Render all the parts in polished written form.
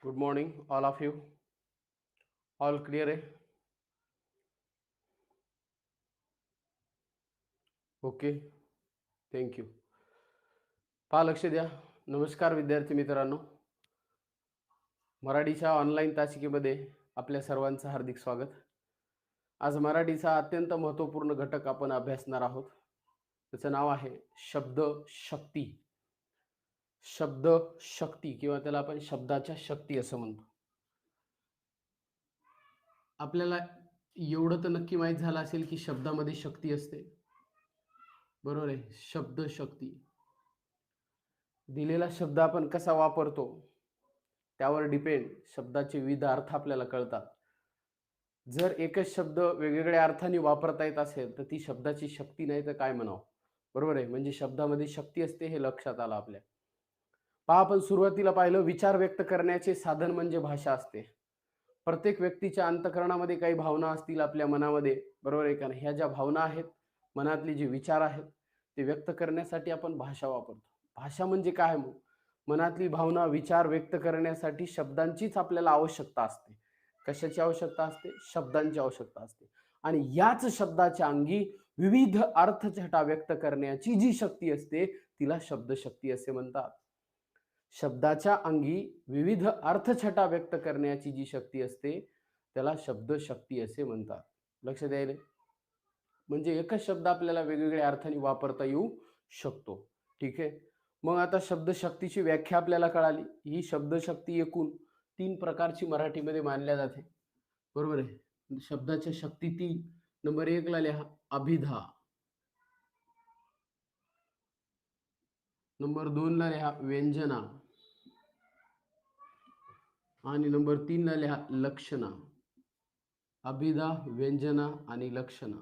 Good morning all of you. All clear आहे? Okay, thank you. पहा, लक्ष द्या. नमस्कार विद्यार्थी मित्रांनो. मराठीच्या ऑनलाईन तासिकेमध्ये आपल्या सर्वांचं हार्दिक स्वागत. आज मराठीचा अत्यंत महत्त्वपूर्ण घटक आपण अभ्यासणार आहोत. त्याचं नाव आहे शब्द शक्ती. शब्द शक्ती किंवा त्याला आपण शब्दाच्या शक्ती असं म्हणतो. आपल्याला एवढं तर नक्की माहीत झालं असेल की शब्दामध्ये शक्ती असते, बरोबर आहे. शब्द शक्ती, दिलेला शब्द आपण कसा वापरतो त्यावर डिपेंड शब्दाचे विविध अर्थ आपल्याला कळतात. जर एकच शब्द वेगवेगळ्या अर्थाने वापरता येत असेल तर ती शब्दाची शक्ती नाही तर काय म्हणावं, बरोबर आहे. म्हणजे शब्दामध्ये शक्ती असते हे लक्षात आलं आपल्या. पहा, आपण सुरुवातीला पाहिलं विचार व्यक्त करण्याचे साधन म्हणजे भाषा असते. प्रत्येक व्यक्तीच्या अंतःकरणामध्ये काही भावना असतील आपल्या मनामध्ये, बरोबर आहे का नाही. ह्या ज्या भावना आहेत, मनातले जे विचार आहेत ते व्यक्त करण्यासाठी आपण भाषा वापरतो. भाषा म्हणजे काय? मग मनातली भावना विचार व्यक्त करण्यासाठी शब्दांचीच आपल्याला आवश्यकता असते. कशाची आवश्यकता असते? शब्दांची आवश्यकता असते. आणि याच शब्दाच्या अंगी विविध अर्थछटा व्यक्त करण्याची जी शक्ती असते तिला शब्दशक्ती असे म्हणतात. शब्दाच्या अंगी विविध अर्थछटा व्यक्त करण्याची जी शक्ती असते त्याला शब्दशक्ती असे म्हणतात. लक्ष द्यायला. म्हणजे एकच शब्द आपल्याला वेगवेगळ्या अर्थाने वापरता येऊ शकतो. ठीक आहे. मग आता शब्दशक्तीची व्याख्या आपल्याला कळाली. ही शब्दशक्ती एकूण 3 प्रकारची मराठीमध्ये मानल्या जाते, बरोबर आहे. शब्दाच्या शक्ती 3. नंबर 1 ला लिहा अभिधा, नंबर 2 ला लिहा व्यंजना आणि नंबर 3 ला लिहा लक्षणा. अभिधा, व्यंजना आणि लक्षणा.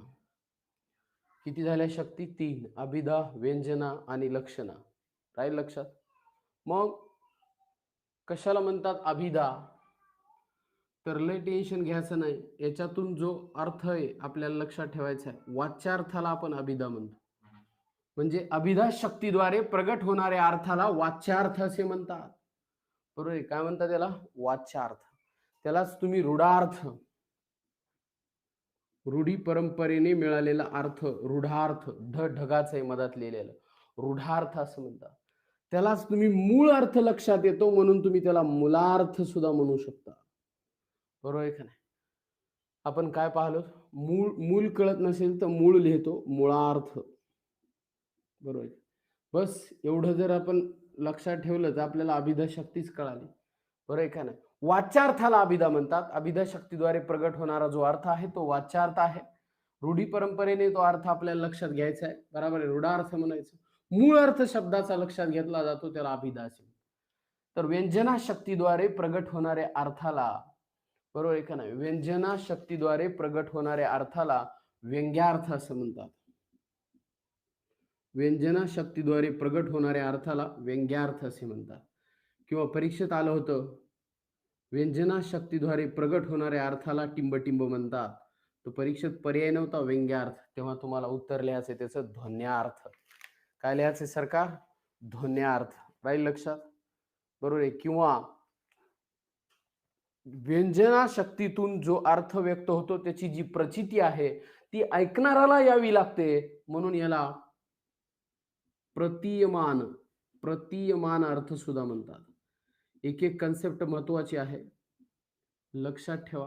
किती झाल्या शक्ती? 3. अभिधा, व्यंजना आणि लक्षणा. राहील लक्षात. मग कशाला म्हणतात अभिधा? तर लय टेन्शन घ्यायचं नाही. याच्यातून जो अर्थ आहे आपल्याला लक्षात ठेवायचा आहे, वाच्यार्थाला आपण अभिधा म्हणतो. म्हणजे अभिधा शक्तीद्वारे प्रगट होणाऱ्या अर्थाला वाच्यार्थ असे म्हणतात, बरोबर आहे. काय म्हणतात त्याला? वाच्यार्थ. त्यालाच तुम्ही रूढार्थ, रूढी परंपरेने मिळालेला अर्थ, रूढार्थ, ढगाच आहे मधात लिहिलेलं, रूढार्थ असं म्हणतात. त्यालाच तुम्ही मूळ अर्थ लक्षात येतो म्हणून तुम्ही त्याला मूलार्थ सुद्धा म्हणू शकता, बरोबर आहे का नाही. आपण काय पाहिलं? मूळ कळत नसेल तर मूळ लिहितो, मूळार्थ, बरोबर. बस एवढं जर आपण लक्षात ठेवलं तर आपल्याला अभिधा शक्तीच कळाली, बरोबर आहे का नाही. वाच्यार्थाला अभिधा म्हणतात. अभिधा शक्तीद्वारे प्रगट होणारा जो अर्थ आहे तो वाच्यार्थ आहे. रूढी परंपरेने तो अर्थ आपल्याला लक्षात घ्यायचा आहे, बरोबर आहे. रूढार्थ म्हणायचं. मूळ अर्थ शब्दाचा लक्षात घेतला जातो त्याला अभिधा असे. तर व्यंजना शक्तीद्वारे प्रगट होणाऱ्या अर्थाला, बरोबर आहे का नाही, व्यंजना शक्तीद्वारे प्रगट होणाऱ्या अर्थाला व्यंग्यार्थ असं म्हणतात. व्यंजना शक्तीद्वारे प्रगट होणाऱ्या अर्थाला व्यंग्यार्थ असे म्हणतात. किंवा परीक्षेत आलं होतं, व्यंजना शक्तीद्वारे प्रगट होणाऱ्या अर्थाला टिंबटिंब म्हणतात. तो परीक्षेत पर्याय नव्हता व्यंग्यार्थ, तेव्हा तुम्हाला उत्तर लिहायचं त्याचं ध्वन्यार्थ. काय लिहायचं सरकार? ध्वन्यार्थ. राहील लक्षात, बरोबर आहे. किंवा व्यंजना शक्तीतून जो अर्थ व्यक्त होतो त्याची जी प्रचिती आहे ती ऐकणाऱ्याला यावी लागते, म्हणून याला प्रतीयमान, प्रतीयमान अर्थ सुद्धा म्हणतात. एक एक कन्सेप्ट महत्वाची आहे, लक्षात ठेवा,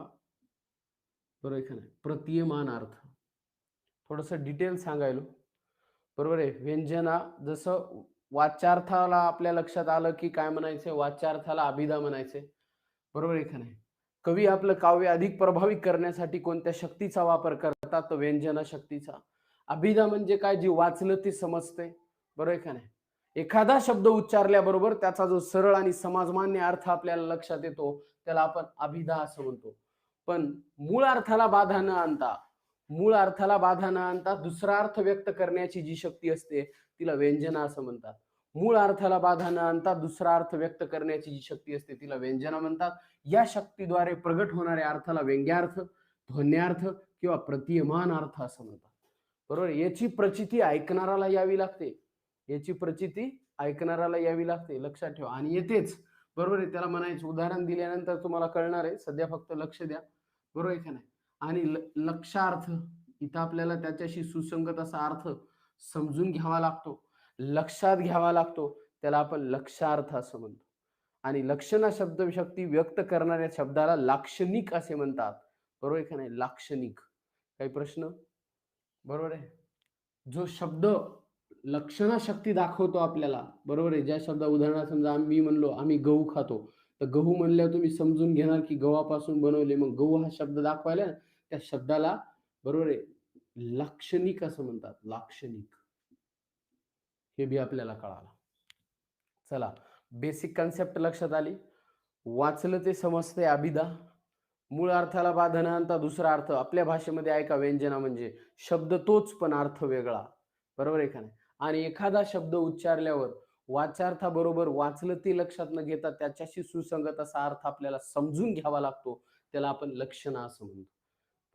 बरोबर आहे का नाही. प्रतीयमान अर्थ थोडस डिटेल सांगायलो, बरोबर आहे. व्यंजना जसं वाच्यार्थाला आपल्या लक्षात आलं की काय म्हणायचं, वाच्यार्थाला अभिधा म्हणायचे, बरोबर आहे का नाही. कवी आपलं काव्य अधिक प्रभावी करण्यासाठी कोणत्या शक्तीचा वापर करतात? तर व्यंजना शक्तीचा. अभिधा म्हणजे काय? जे वाचलं ते समजते, बरोबर आहे का नाही. एखादा शब्द उच्चारल्याबरोबर त्याचा जो सरळ आणि समाजमान्य अर्थ आपल्याला लक्षात येतो त्याला आपण अभिधा असं म्हणतो. पण मूळ अर्थाला बाधा न आणता, मूळ अर्थाला बाधा न आणता दुसरा अर्थ व्यक्त करण्याची जी शक्ती असते तिला व्यंजना असं म्हणतात. मूळ अर्थाला बाधा न आणता दुसरा अर्थ व्यक्त करण्याची जी शक्ती असते तिला व्यंजना म्हणतात. या शक्तीद्वारे प्रगट होणाऱ्या अर्थाला व्यंग्यार्थ, ध्वन्यार्थ किंवा प्रतीयमान अर्थ असं म्हणतात, बरोबर. याची प्रचिती ऐकणाऱ्याला यावी लागते, याची प्रचिती ऐकणाऱ्याला यावी लागते, लक्षात ठेवा. आणि येतेच, बरोबर आहे. त्याला म्हणायचं उदाहरण दिल्यानंतर तुम्हाला कळणार आहे. सध्या फक्त लक्ष द्या. बरोबर आहे का नाही? आणि लक्षार्थ इथं आपल्याला त्याच्याशी सुसंगत असा अर्थ समजून घ्यावा लागतो, लक्षात घ्यावा लागतो. त्याला आपण लक्षार्थ असं म्हणतो. आणि लक्षणा शब्दशक्ती व्यक्त करणाऱ्या शब्दाला लाक्षणिक असे म्हणतात. बरोबर आहे का नाही? लाक्षणिक. काही प्रश्न? बरोबर आहे. जो शब्द लक्षणा शक्ती दाखवतो आपल्याला, बरोबर आहे. ज्या शब्द उदाहरणार्थ समजा मी म्हणलो आम्ही गहू खातो, तर गहू म्हणल्यावर तुम्ही समजून घेणार की गव्हापासून बनवले. मग गहू हा शब्द दाखवायला ना, त्या शब्दाला बरोबर आहे लाक्षणिक असं म्हणतात. लाक्षणिक. हे बी आपल्याला कळालं. चला, बेसिक कन्सेप्ट लक्षात आली. वाचलं ते समजते अभिधा. मूळ अर्थाला बाधा न आणता दुसरा अर्थ. आपल्या भाषेमध्ये ऐका, व्यंजना म्हणजे शब्द तोच पण अर्थ वेगळा. बरोबर आहे का नाही? आणि एखादा शब्द उच्चारल्यावर वाच्यार्थाबरोबर वाचलं ते लक्षात न घेता त्याच्याशी सुसंगत असा अर्थ आपल्याला समजून घ्यावा लागतो. त्याला आपण लक्षणा असं म्हणतो.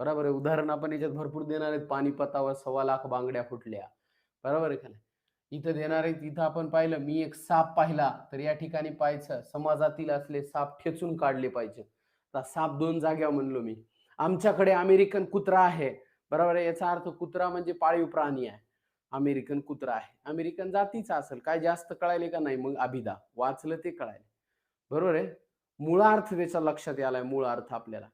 बरोबर आहे. उदाहरण आपण याच्यात भरपूर देणार आहेत. पानिपतावर 1.25 लाख बांगड्या फुटल्या. बरोबर आहे का नाही? इथं देणार आहेत. इथं आपण पाहिलं, मी एक साप पाहिला, तर या ठिकाणी पाहायचं समाजातील असले साप ठेचून काढले पाहिजे. साप 2 जाग्यावर म्हणलो मी. आमच्याकडे अमेरिकन कुत्रा आहे. बरोबर आहे. याचा अर्थ कुत्रा म्हणजे पाळीव प्राणी आहे. अमेरिकन कुत्रा आहे. अमेरिकन जातीचा असेल. काय जास्त कळायले का नाही? मग अभिधा. वाचलं ते कळायले. बरोबर आहे. मूळार्थ त्याच्या लक्षात आलाय. मूळ अर्थ आपल्याला.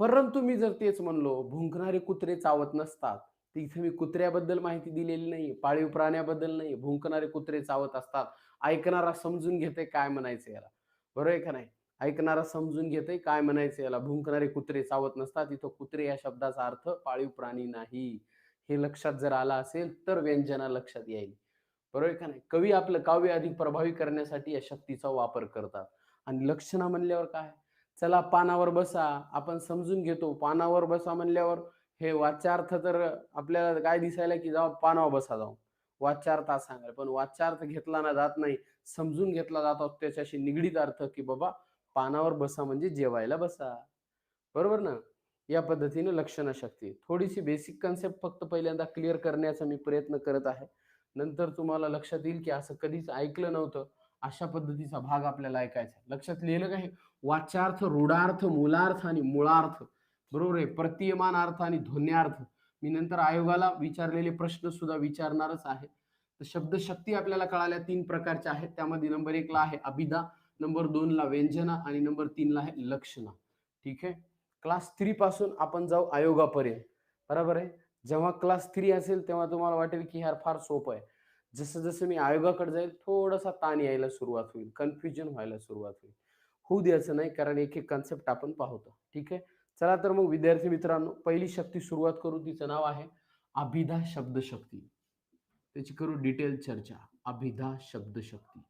परंतु मी जर तेच म्हणलो, भुंकणारे कुत्रे चावत नसतात, तर इथे मी कुत्र्याबद्दल माहिती दिलेली नाही, पाळीव प्राण्याबद्दल नाही. भुंकणारे कुत्रे चावत असतात. ऐकणारा समजून घेते काय म्हणायचं याला. बरोबर आहे का नाही? ऐकणारा समजून घेते काय म्हणायचं याला. भुंकणारे कुत्रे चावत नसतात. इथं कुत्रे या शब्दाचा अर्थ पाळीव प्राणी नाही. हे लक्षात जर आलं असेल तर व्यंजना लक्षात येईल. बरोबर आहे का नाही? कवी आपलं काव्य अधिक प्रभावी करण्यासाठी या शक्तीचा वापर करतात. आणि लक्षणा म्हणल्यावर काय? चला पानावर बसा, आपण समजून घेतो. पानावर बसा म्हणल्यावर हे वाच्यार्थ तर आपल्याला काय दिसायला की जाऊ पानावर बसा जाऊ. वाच्यार्थ असा सांगायला. पण वाच्यार्थ घेतला ना जात नाही. समजून घेतला जातो त्याच्याशी निगडीत अर्थ की बाबा पानावर बसा म्हणजे जेवायला बसा. बरोबर ना? या पद्धतीने लक्षणा शक्ती. थोडीशी बेसिक कन्सेप्ट फक्त पहिल्यांदा क्लिअर करण्याचा मी प्रयत्न करत आहे. नंतर तुम्हाला लक्षात येईल की असं कधीच ऐकलं नव्हतं. अशा पद्धतीचा भाग आपल्याला ऐकायचा. लक्षात लिहिलं का हे? वाच्यार्थ, रूढार्थ, मूलार्थ आणि मुळार्थ. बरोबर आहे. प्रतीयमान अर्थ आणि ध्वन्यार्थ. मी नंतर आयोगाला विचारलेले प्रश्न सुद्धा विचारणारच आहे. तर शब्दशक्ती आपल्याला कळाल्या 3 प्रकारच्या आहेत. त्यामध्ये नंबर 1 ला आहे अभिधा, नंबर 2 ला व्यंजना आणि नंबर 3 ला आहे लक्षणा. ठीक आहे. क्लास 3 पासून आपण जाऊ आयोगापर्यंत. बरोबर आहे. जेव्हा क्लास 3 असेल तेव्हा तुम्हाला वाटेल की यार फार सोपं आहे. जसं जसं मी आयोगाकडे जाईल थोडासा ताण यायला सुरुवात होईल, कन्फ्युजन व्हायला सुरुवात होईल. होऊ द्यायचं नाही, कारण एक एक कन्सेप्ट आपण पाहतो. ठीक आहे. चला तर मग विद्यार्थी मित्रांनो, पहिली शक्ती सुरुवात करू. तिचं नाव आहे अभिधा शब्दशक्ती. त्याची करू डिटेल चर्चा. अभिधा शब्दशक्ती.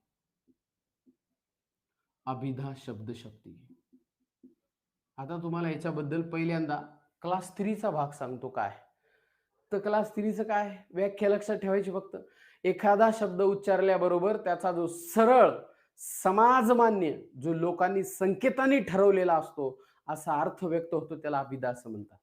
अभिधा शब्दशक्ती. आता तुम्हाला याच्याबद्दल पहिल्यांदा क्लास 3 चा भाग सांगतो काय. तर क्लास 3 चं काय? व्याख्या लक्षात ठेवायची फक्त. एखादा शब्द उच्चारल्याबरोबर त्याचा जो सरळ, समाजमान्य, जो लोकांनी संकेतांनी ठरवलेला असतो, असा अर्थ व्यक्त होतो, त्याला अभिधा असं म्हणतात.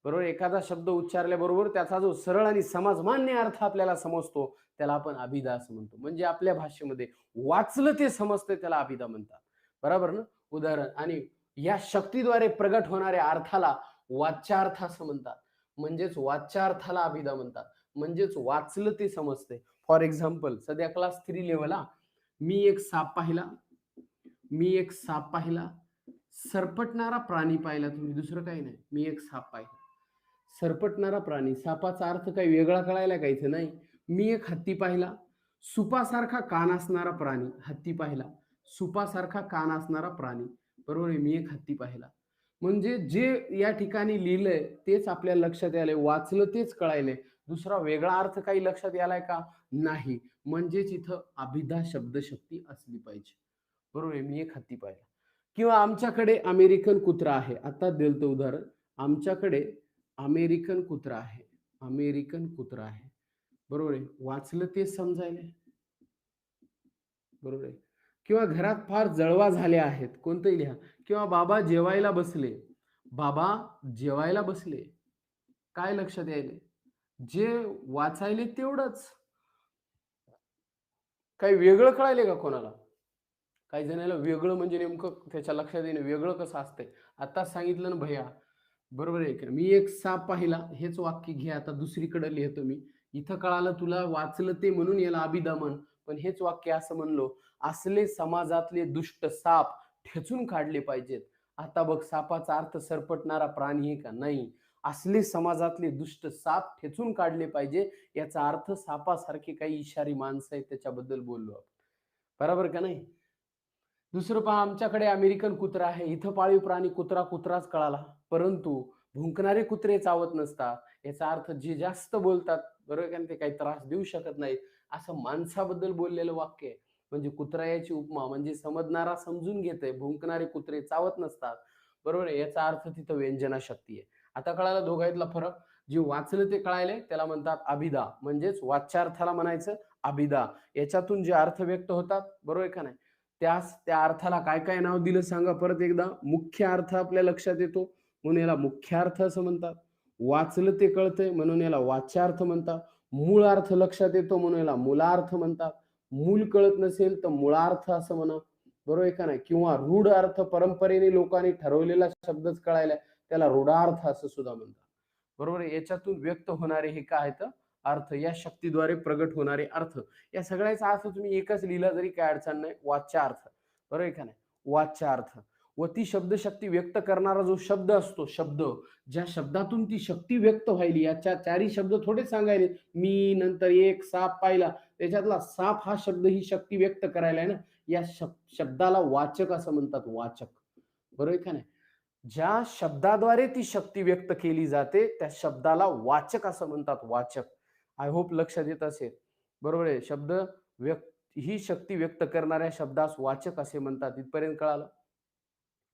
बरोबर? एखादा शब्द उच्चारल्याबरोबर त्याचा जो सरळ आणि समाजमान्य अर्थ आपल्याला समजतो, त्याला आपण अभिधा असं म्हणतो. म्हणजे आपल्या भाषेमध्ये वाचलं ते समजते त्याला अभिधा म्हणतात. बरोबर ना? उदाहरण. आणि या शक्तीद्वारे प्रगट होणाऱ्या अर्थाला वाच्यार्थ असं म्हणतात. म्हणजेच वाच्यार्थाला अभिधा म्हणतात. म्हणजेच वाचलं ते समजते. फॉर एक्झाम्पल, सध्या क्लास 3 लेव्हल हा. मी एक साप पाहिला. मी एक साप पाहिला. सरपटणारा प्राणी पाहिला तुम्ही, दुसरं काही नाही. मी एक साप पाहिला. सरपटणारा प्राणी. सापाचा अर्थ काही वेगळा कळायला का इथे? नाही. मी एक हत्ती पाहिला. सुपासारखा कान असणारा प्राणी. हत्ती पाहिला. सुपासारखा कान असणारा प्राणी. बरोबर आहे. मी एक हत्ती पाहिला. म्हणजे जे या ठिकाणी लिहिलंय तेच आपल्या लक्षात आलंय. वाचलं तेच कळायलंय. दुसरा वेगळा अर्थ काही लक्षात आलाय का? नाही. म्हणजेच इथं अभिधा शब्दशक्ती असली पाहिजे. बरोबर आहे. मी एक हत्ती पाहिला. किंवा आमच्याकडे अमेरिकन कुत्रा आहे. आता दिलं उदाहरण. आमच्याकडे अमेरिकन कुत्रा आहे. अमेरिकन कुत्रा आहे. बरोबर आहे. वाचलं तेच समजायलंय. बरोबर आहे. किंवा घरात फार जळवा झाल्या आहेत. कोणतंही लिहा. किंवा बाबा जेवायला बसले. बाबा जेवायला बसले. काय लक्षात यायलंय? जे वाचायले तेवढंच. काही वेगळं कळायलंय का कोणाला? काही जणांना वेगळं म्हणजे नेमकं त्याच्या लक्षात येणं वेगळं कसं असतंय. आताच सांगितलं ना भैया, बरोबर आहे का? मी एक साप पाहिला, हेच वाक्य घे आता दुसरीकडे लिहितो मी. इथं कळालं तुला वाचलं ते म्हणून याला अभिधा म्हण. पण हेच वाक्य असं म्हणलो, असले समाजातले दुष्ट साप ठेचून काढले पाहिजेत. आता बघ सापाचा अर्थ सरपटणारा प्राणी आहे का? नाही. असले समाजातले दुष्ट साप ठेचून काढले पाहिजे, याचा अर्थ सापासारखे काही इशारी माणसं आहेत त्याच्याबद्दल बोललो आपण. बरोबर का नाही? दुसरं पहा, आमच्याकडे अमेरिकन कुत्रा आहे. इथं पाळीव प्राणी कुत्रा कुत्राच कळाला. परंतु भुंकणारे कुत्रे चावत नसतात. याचा अर्थ जे जास्त बोलतात, बरोबर का, ते काही त्रास देऊ शकत नाहीत. असं माणसाबद्दल बोललेलं वाक्य आहे. म्हणजे कुत्रा याची उपमा म्हणजे समजणारा समजून घेतोय. भुंकणारे कुत्रे चावत नसतात. बरोबर आहे. याचा अर्थ तिथं व्यंजना शक्ती आहे. आता कळाला दोघांतला फरक. जे वाचलं ते कळायलंय त्याला म्हणतात अभिधा. म्हणजेच वाच्यार्थाला म्हणायचं अभिधा. याच्यातून जे अर्थ व्यक्त होतात, बरोबर आहे का नाही? त्या अर्थाला काय काय नाव दिलं सांगा परत एकदा. मुख्य अर्थ आपल्या लक्षात येतो म्हणून याला मुख्यार्थ असं म्हणतात. वाचलं ते कळतंय म्हणून याला वाच्यार्थ म्हणतात. मूळ अर्थ लक्षात येतो म्हणून याला मूलार्थ म्हणतात. मूल कळत नसेल तर मुळार्थ असं म्हणा, बरोबर आहे का नाही? किंवा रूढ अर्थ, परंपरेने लोकांनी ठरवलेला शब्दच कळायला त्याला रूढार्थ असं सुद्धा म्हणतात. बरोबर आहे. याच्यातून व्यक्त होणारे हे काय आहेत अर्थ, या शक्तीद्वारे प्रगट होणारे अर्थ. या सगळ्याचा अर्थ तुम्ही एकच लिहिला तरी काय अडचण नाही, वाच्यार्थ. बरोबर आहे का नाही? वाच्यार्थ. व ती शब्दशक्ती व्यक्त करणारा जो शब्द असतो, शब्द ज्या शब्दातून ती शक्ती व्यक्त व्हायली, याच्या चारी शब्द थोडेच सांगायले. मी नंतर एक साप पाहिला, त्याच्यातला साप हा शब्द ही शक्ती व्यक्त करायला आहे ना, या शब्दाला वाचक असं म्हणतात. वाचक, बरोबर आहे का नाही? ज्या शब्दाद्वारे ती शक्ती व्यक्त केली जाते त्या शब्दाला वाचक असं म्हणतात. वाचक. आय होप लक्षात येत असेल. बरोबर आहे. शब्द व्यक्त ही शक्ती व्यक्त करणाऱ्या शब्दास वाचक असे म्हणतात. इथपर्यंत कळालं?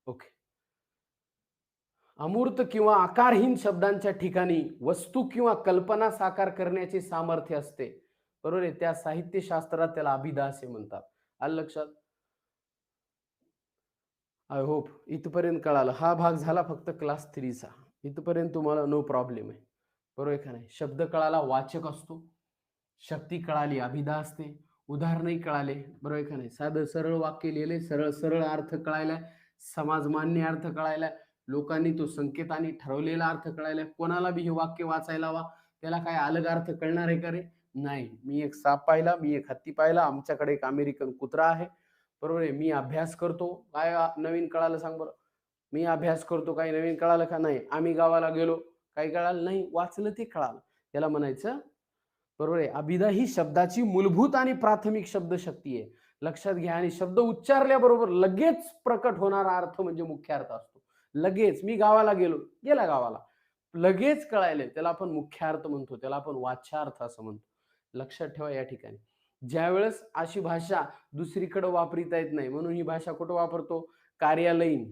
ओके. अमूर्त किंवा आकारहीन शब्दांच्या ठिकाणी वस्तू किंवा कल्पना साकार करण्याचे सामर्थ्य असते, बरोबर आहे? त्या साहित्यशास्त्रात त्याला अभिधा असे म्हणतात. आलं लक्षात? आय होप इथपर्यंत कळालं. हा भाग झाला फक्त क्लास 3 चा. इथपर्यंत तुम्हाला नो प्रॉब्लेम आहे. बरोबर आहे का नाही? शब्द कळाला वाचक असतो. शक्ती कळाली अभिधा असते. उदाहरणही कळाले, बरोबर आहे का नाही? साधं सरळ वाक्य लिहिले, सरळ सरळ अर्थ कळायला, समाजमान्य अर्थ कळायला, लोकांनी तो संकेताने ठरवलेला अर्थ कळायला. कोणाला बी हे वाक्य वाचायला हवा, त्याला काय अलग अर्थ कळणार आहे का रे? नाही. मी एक साप पाहिला, मी एक हत्ती पाहिला, आमच्याकडे एक अमेरिकन कुत्रा आहे, बरोबर आहे. मी अभ्यास करतो, काय नवीन कळालं सांग बरं? मी अभ्यास करतो, काही नवीन कळालं का? नाही. आम्ही गावाला गेलो, काही कळालं नाही. वाचलं ते कळालं. त्याला म्हणायचं, बरोबर आहे. अभिधा ही शब्दाची मूलभूत आणि प्राथमिक शब्दशक्ती आहे. लक्षात घ्या. आणि शब्द उच्चारल्याबरोबर लगेच प्रकट होणारा अर्थ म्हणजे मुख्य अर्थ असतो. लगेच मी गावाला गेलो, गेला गावाला. लगेच कळायलंय त्याला आपण मुख्य अर्थ म्हणतो. त्याला आपण वाच्यार्थ असं म्हणतो. लक्षात ठेवा या ठिकाणी. ज्यावेळेस अशी भाषा दुसरीकडे वापरता येत नाही म्हणून ही भाषा कुठं वापरतो? कार्यालयीन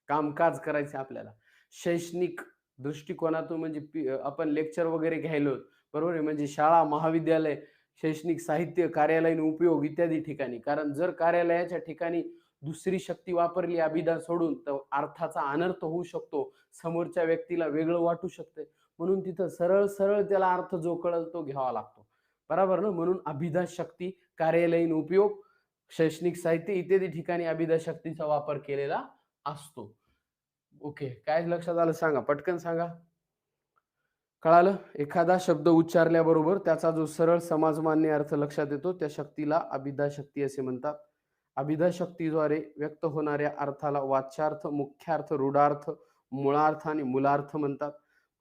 कामकाज करायचं आपल्याला. शैक्षणिक दृष्टिकोनातून म्हणजे आपण लेक्चर वगैरे घ्यायलो, बरोबर आहे. म्हणजे शाळा, महाविद्यालय, शैक्षणिक साहित्य, कार्यालयीन उपयोग इत्यादी ठिकाणी. कारण जर कार्यालयाच्या ठिकाणी दुसरी शक्ती वापरली अभिधा सोडून तर अर्थाचा अनर्थ होऊ शकतो. समोरच्या व्यक्तीला वेगळं वाटू शकते. म्हणून तिथं सरळ सरळ त्याला अर्थ जो कळल तो घ्यावा लागतो. बरोबर ना? म्हणून अभिधा शक्ती, कार्यालयीन उपयोग, शैक्षणिक साहित्य इत्यादी ठिकाणी अभिधा शक्तीचा वापर केलेला असतो. ओके. काय लक्षात आलं सांगा, पटकन सांगा. कळालं? एखादा शब्द उच्चारल्याबरोबर त्याचा जो सरळ समाजमान्य अर्थ लक्षात येतो त्या शक्तीला अभिधा शक्ती असे म्हणतात. अभिधा शक्तीद्वारे व्यक्त होणाऱ्या अर्थाला वाच्यार्थ, मुख्यार्थ, रूढार्थ, मूळार्थ आणि मूलार्थ म्हणतात.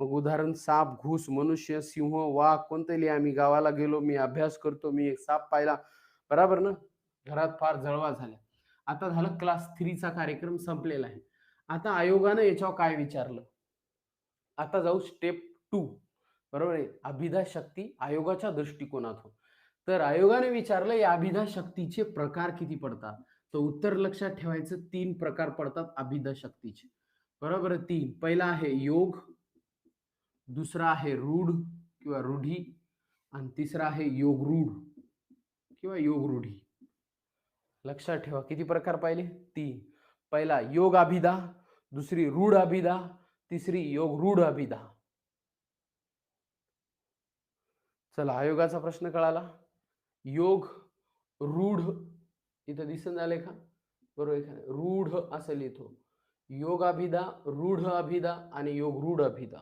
मग उदाहरण साप, घूस, मनुष्य, सिंह, वाघ कोणते लिहा. मी गावाला गेलो, मी अभ्यास करतो, मी एक साप पाहिला. बरोबर ना? घरात फार जळवा झाल्या. आता झालं क्लास 3 चा कार्यक्रम संपलेला आहे. आता आयोगानं याच्यावर काय विचारलं? आता जाऊ स्टेप 2. बरोबर आहे. अभिधा शक्ती आयोगाच्या दृष्टिकोनातून. तर आयोगाने विचारलं या अभिधा शक्तीचे प्रकार किती पडतात? तर उत्तर लक्षात ठेवायचं 3 प्रकार पडतात अभिधा शक्तीचे. बरोबर आहे 3. पहिला आहे योग, दुसरा आहे रूढ किंवा रूढी आणि तिसरा आहे योगरूढ किंवा योगरूढी. लक्षात ठेवा किती प्रकार पाहिले? 3. पहिला योग अभिधा, दुसरी रूढ अभिधा, तिसरी योगरूढ अभिधा. चला आयोगाचा प्रश्न कळाला. योग, रूढ इथं दिसून झाले का? बरोबर आहे का नाही? रूढ असं लिहितो. योगाभिधा, रूढ अभिधा आणि योग रूढ अभिधा.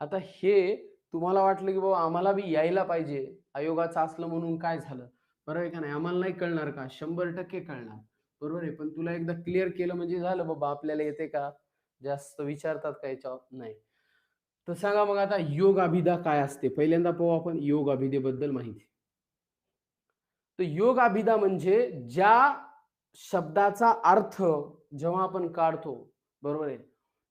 आता हे तुम्हाला वाटलं की बाबा आम्हाला बी यायला पाहिजे, अयोगाचं असलं म्हणून काय झालं? बरोबर आहे का नाही? आम्हाला नाही कळणार का? 100% कळणार. बरोबर आहे. पण तुला एकदा क्लिअर केलं म्हणजे झालं बाबा आपल्याला येते का? जास्त विचारतात का याच्यावर? नाही. तर सांगा मग आता योग अभिधा काय असते? पहिल्यांदा पाहू आपण योग अभिधेबद्दल माहिती. तर योग अभिधा म्हणजे ज्या शब्दाचा अर्थ जेव्हा आपण काढतो, बरोबर आहे,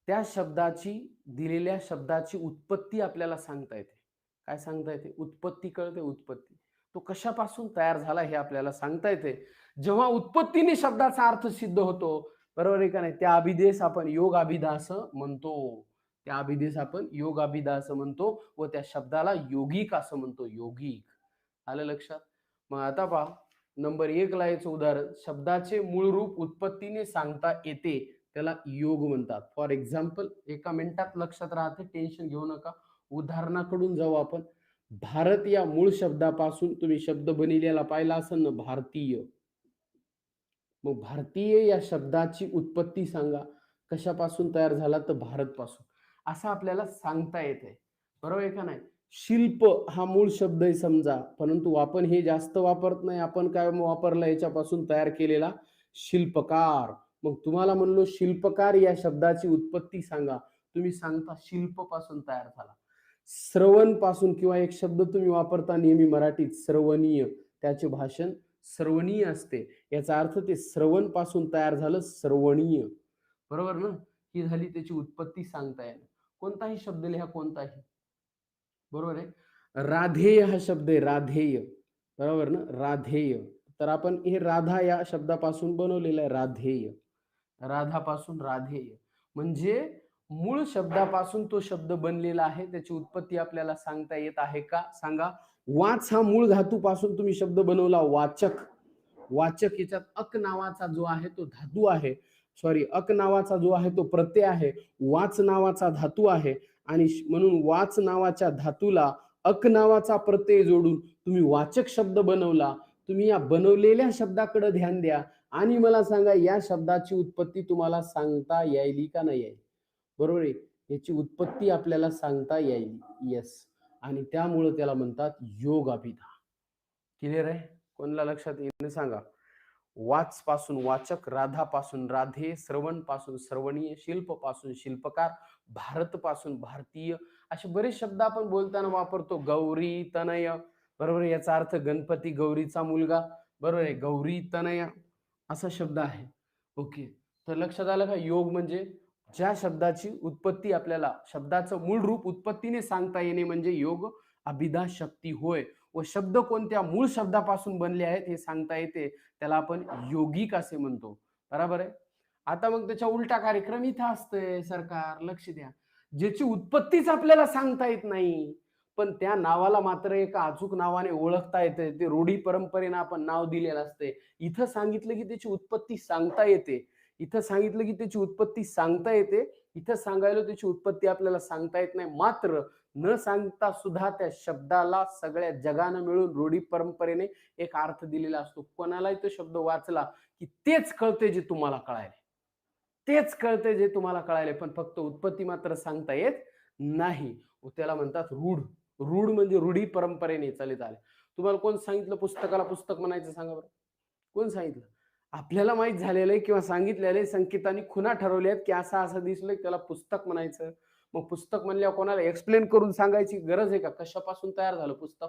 त्या शब्दाची, दिलेल्या शब्दाची उत्पत्ती आपल्याला सांगता येते. काय सांगता येते? उत्पत्ती कळते, उत्पत्ती. तो कशापासून तयार झाला हे आपल्याला सांगता येते. जेव्हा उत्पत्तीने शब्दाचा अर्थ सिद्ध होतो, बरोबर आहे का नाही, त्या अभिधेस आपण योग अभिधा असं म्हणतो. त्या अभिधेस आपण योग अभिधा असं म्हणतो व त्या शब्दाला योगिक असं म्हणतो. योगिक. आलं लक्षात? मग आता पहा, नंबर 1 ला याचं उदाहरण, शब्दाचे मूळ रूप उत्पत्तीने सांगता येते, त्याला योग म्हणतात. फॉर एक्झाम्पल, एका मिनिटात लक्षात राहते, टेन्शन घेऊ नका. उदाहरणाकडून जाऊ आपण. भारत या मूळ शब्दापासून तुम्ही शब्द बनलेला पाहिला असेल ना, भारतीय. मग भारतीय या शब्दाची उत्पत्ती सांगा. कशापासून तयार झाला? तर भारत पासून. असं आपल्याला सांगता येते. बरोबर आहे का नाही? शिल्प हा मूळ शब्द आहे समजा, परंतु आपण हे जास्त वापरत नाही. आपण काय वापरलं? याच्यापासून तयार केलेला शिल्पकार. मग तुम्हाला म्हणलो शिल्पकार या शब्दाची उत्पत्ती सांगा. तुम्ही सांगता शिल्प पासून तयार झाला. श्रवण पासून, किंवा एक शब्द तुम्ही वापरता नेहमी मराठीत, श्रवणीय. त्याचे भाषण श्रवणीय असते. याचा अर्थ ते श्रवण पासून तयार झालं, श्रवणीय. बरोबर ना? ही झाली त्याची उत्पत्ती सांगता येईल. कोणताही शब्द लिहा, कोणताही. बरोबर आहे. राधेय हा शब्द आहे, राधेय. बरोबर ना? राधेय. तर आपण हे राधा या शब्दापासून बनवलेलं आहे, राधेय. राधापासून राधेय. म्हणजे मूळ शब्दापासून तो शब्द बनलेला आहे. त्याची उत्पत्ती आपल्याला सांगता येत आहे का? सांगा. वाच हा मूळ धातूपासून तुम्ही शब्द बनवला, वाचक. वाचक याच्यात अक नावाचा जो आहे तो धातू आहे. सॉरी, अक नावाचा जो आहे तो प्रत्यय आहे. वाच नावाचा धातू आहे. आणि म्हणून वाच नावाच्या धातूला अक नावाचा प्रत्यय जोडून तुम्ही वाचक शब्द बनवला. तुम्ही या बनवलेल्या शब्दाकडे ध्यान द्या आणि मला सांगा, या शब्दाची उत्पत्ती तुम्हाला सांगता यायली का नाही यायली? बरोबर आहे. याची उत्पत्ती आपल्याला सांगता यायली. येस. आणि त्यामुळे त्याला म्हणतात योग अभिधा. क्लिअर आहे? कोणाला लक्षात येईल सांगा. वाच पासून वाचक, राधा पासून राधे, श्रवण पासून श्रवणीय, शिल्प पासून शिल्पकार, भारत पासून भारतीय. असे बरेच शब्द आपण बोलताना वापरतो. गौरी तनय, बरोबर, याचा अर्थ गणपती, गौरीचा मुलगा. बरोबर आहे. गौरी तनय असा शब्द आहे. ओके. तर लक्षात आलं का? योग म्हणजे ज्या शब्दाची उत्पत्ती आपल्याला, शब्दाचं मूळ रूप उत्पत्तीने सांगता येणे म्हणजे योग अभिधा शक्ती होय. व शब्द कोणत्या मूळ शब्दापासून बनले आहेत हे सांगता येते, त्याला आपण योगिक असे म्हणतो. बरोबर आहे. आता मग त्याच्या उलटा कार्यक्रम इथं असतोय. सरकार लक्ष द्या. ज्याची उत्पत्तीच आपल्याला सांगता येत नाही, पण त्या नावाला मात्र एका अचूक नावाने ओळखता येते. ते रूढी परंपरेनं आपण नाव दिलेलं असते. इथं सांगितलं की त्याची उत्पत्ती सांगता येते. इथं सांगितलं की त्याची उत्पत्ती सांगता येते. इथं सांगायला त्याची उत्पत्ती आपल्याला सांगता येत नाही. मात्र न सांगता सुद्धा त्या शब्दाला सगळ्या जगानं मिळून रूढी परंपरेने एक अर्थ दिलेला असतो. कोणालाही तो शब्द वाचला की तेच कळते जे तुम्हाला कळायले. तेच कळते जे तुम्हाला कळायले, पण फक्त उत्पत्ती मात्र सांगता येत नाही. त्याला म्हणतात रूढ. रूढ म्हणजे रूढी परंपरेने चालत आले. तुम्हाला कोण सांगितलं पुस्तकाला पुस्तक म्हणायचं? सांगा बरं. कोण सांगितलं? आपल्याला माहित झालेलं आहे किंवा सांगितलेलं आहे. संकेतांनी खुणा ठरवल्या आहेत की असं असं दिसलंय त्याला पुस्तक म्हणायचं. मग पुस्तक म्हणल्यावर कोणाला एक्सप्लेन करून सांगायची गरज आहे का? कशापासून तयार झालं पुस्तक?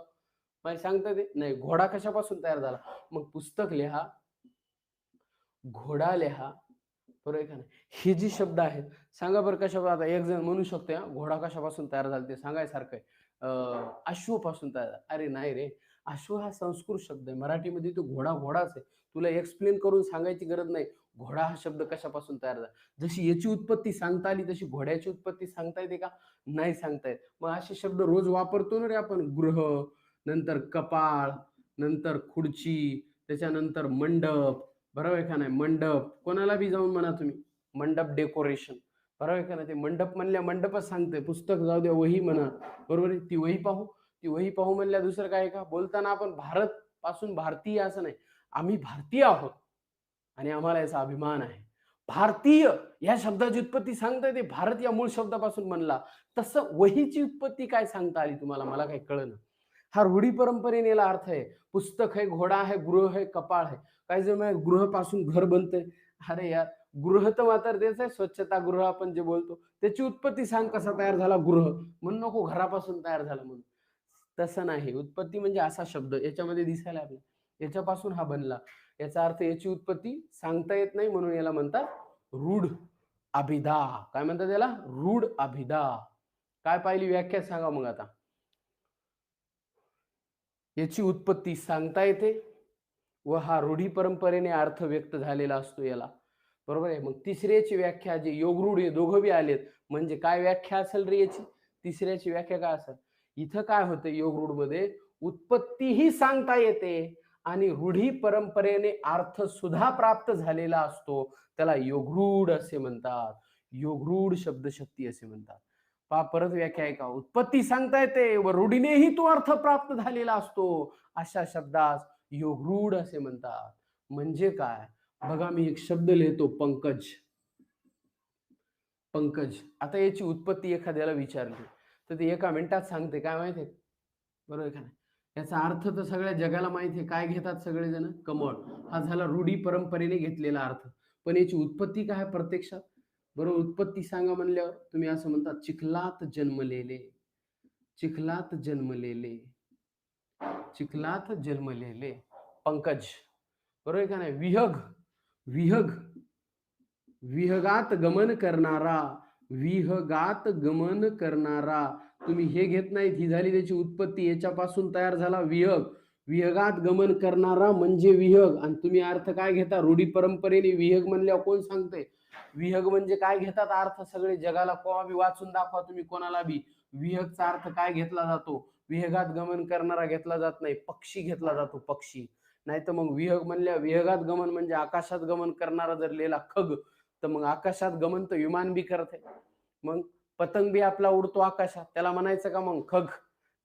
माहिती सांगता ते नाही. घोडा कशापासून तयार झाला? मग पुस्तक लिहा, घोडा लिहा. बरोबर आहे का नाही? हे जी शब्द आहेत, सांगा बरं कशा. आता एक जण म्हणू शकतो घोडा कशापासून तयार झाला ते सांगायसारखं आहे. अश्वपासून तयार झाला. अरे नाही रे, अश्व हा संस्कृत शब्द आहे. मराठीमध्ये तो घोडा घोडाच आहे. तुला एक्सप्लेन करून सांगायची गरज नाही. घोडा हा शब्द कशापासून तयार झाला. जशी याची उत्पत्ती सांगता आली तशी घोड्याची उत्पत्ती सांगता येते का? नाही सांगता येत. मग असे शब्द रोज वापरतो ना रे आपण. गृह, नंतर कपाळ, नंतर खुर्ची, त्याच्यानंतर मंडप. बरोबर आहे का नाही? मंडप कोणाला बी जाऊन म्हणा तुम्ही, मंडप डेकोरेशन. बरोबर आहे का नाही? ते मंडप म्हणल्या मंडपच सांगते. पुस्तक जाऊ द्या, वही म्हणा. बरोबर आहे. ती वही पाहू, ती वही पाहू म्हणल्या दुसरं काय का? बोलताना आपण भारत पासून भारतीय असं नाही, आम्ही भारतीय आहोत आणि आम्हाला याचा अभिमान आहे. भारतीय या शब्दाची उत्पत्ती सांगता येते, भारत या मूळ शब्दापासून बनला. तसं वहीची उत्पत्ती काय सांगता आली तुम्हाला? मला काही कळेना. हा रूढी परंपरेने याला अर्थ आहे. पुस्तक है, घोडा है, गृह है, कपाळ है. काही जण म्हणतात गृहापासून घर बनतंय. अरे यार, गृह तर मात्र तेच आहे, स्वच्छतागृह आपण जे बोलतो. त्याची उत्पत्ती सांग कसा तयार झाला गृह. म्हणू नको घरापासून तयार झाला म्हणून. तसं नाही. उत्पत्ती म्हणजे असा शब्द याच्यामध्ये दिसायला आपल्याला. याच्यापासून हा बनला. याचा अर्थ याची उत्पत्ती सांगता येत नाही म्हणून याला म्हणतात रूढ अभिधा. काय म्हणतात याला? रूढ अभिधा. काय पाहिली व्याख्या सांगा मग आता. याची उत्पत्ती सांगता येते व हा रूढी परंपरेने अर्थ व्यक्त झालेला असतो याला. बरोबर आहे. मग तिसऱ्याची व्याख्या जी योगरूढ हे दोघं बी आलेत. म्हणजे काय व्याख्या असेल रे याची? तिसऱ्याची व्याख्या काय असेल? इथं काय होतं योगरूढ मध्ये? उत्पत्तीही सांगता येते आणि रूढी परंपरेने अर्थ सुद्धा प्राप्त झालेला असतो. त्याला योगरूढ असे म्हणतात. योगरूढ शब्दशक्ती असे म्हणतात. पहा परत व्याख्या आहे का? उत्पत्ती सांगता येते व रूढीनेही तो अर्थ प्राप्त झालेला असतो. अशा शब्दास योगरूढ असे म्हणतात. म्हणजे काय? बघा मी एक शब्द लिहितो पंकज. पंकज. आता याची उत्पत्ती एखाद्याला विचारली तर ते एका मिनिटात सांगते. काय माहिती आहे? बरोबर आहे का नाही? याचा अर्थ तर सगळ्या जगाला माहिती आहे. काय घेतात सगळेजण? कमळ. हा झाला रूढी परंपरेने घेतलेला अर्थ. पण याची उत्पत्ती काय आहे प्रत्यक्षात? बरोबर उत्पत्ती सांगा म्हणल्यावर तुम्ही असं म्हणता चिखलात जन्मलेले. चिखलात जन्मलेले. चिखलात जन्मलेले पंकज. बरोबर आहे का नाही? विहग. विहग. विहगात गमन करणारा. विहगात गमन करणारा. तुम्ही हे घेत नाहीत. ही झाली त्याची उत्पत्ती. याच्यापासून तयार झाला विहग. विहगात गमन करणारा म्हणजे विहग. आणि तुम्ही अर्थ काय घेता? रूढी परंपरेने विहग म्हणल्यावर कोण सांगते? विहग म्हणजे काय घेतात अर्थ? सगळे जगाला कोणा बी वाचून दाखवा तुम्ही कोणाला बी. विहगचा अर्थ काय घेतला जातो? विहगात गमन करणारा घेतला जात नाही. पक्षी घेतला जातो. पक्षी. नाही तर मग विहग म्हणल्या विहगात गमन म्हणजे आकाशात गमन करणारा जर लिहिला खग तर मग आकाशात गमन तर विमान बी करते. मग पतंग बी आपला उडतो आकाशात. त्याला म्हणायचं का मग खग?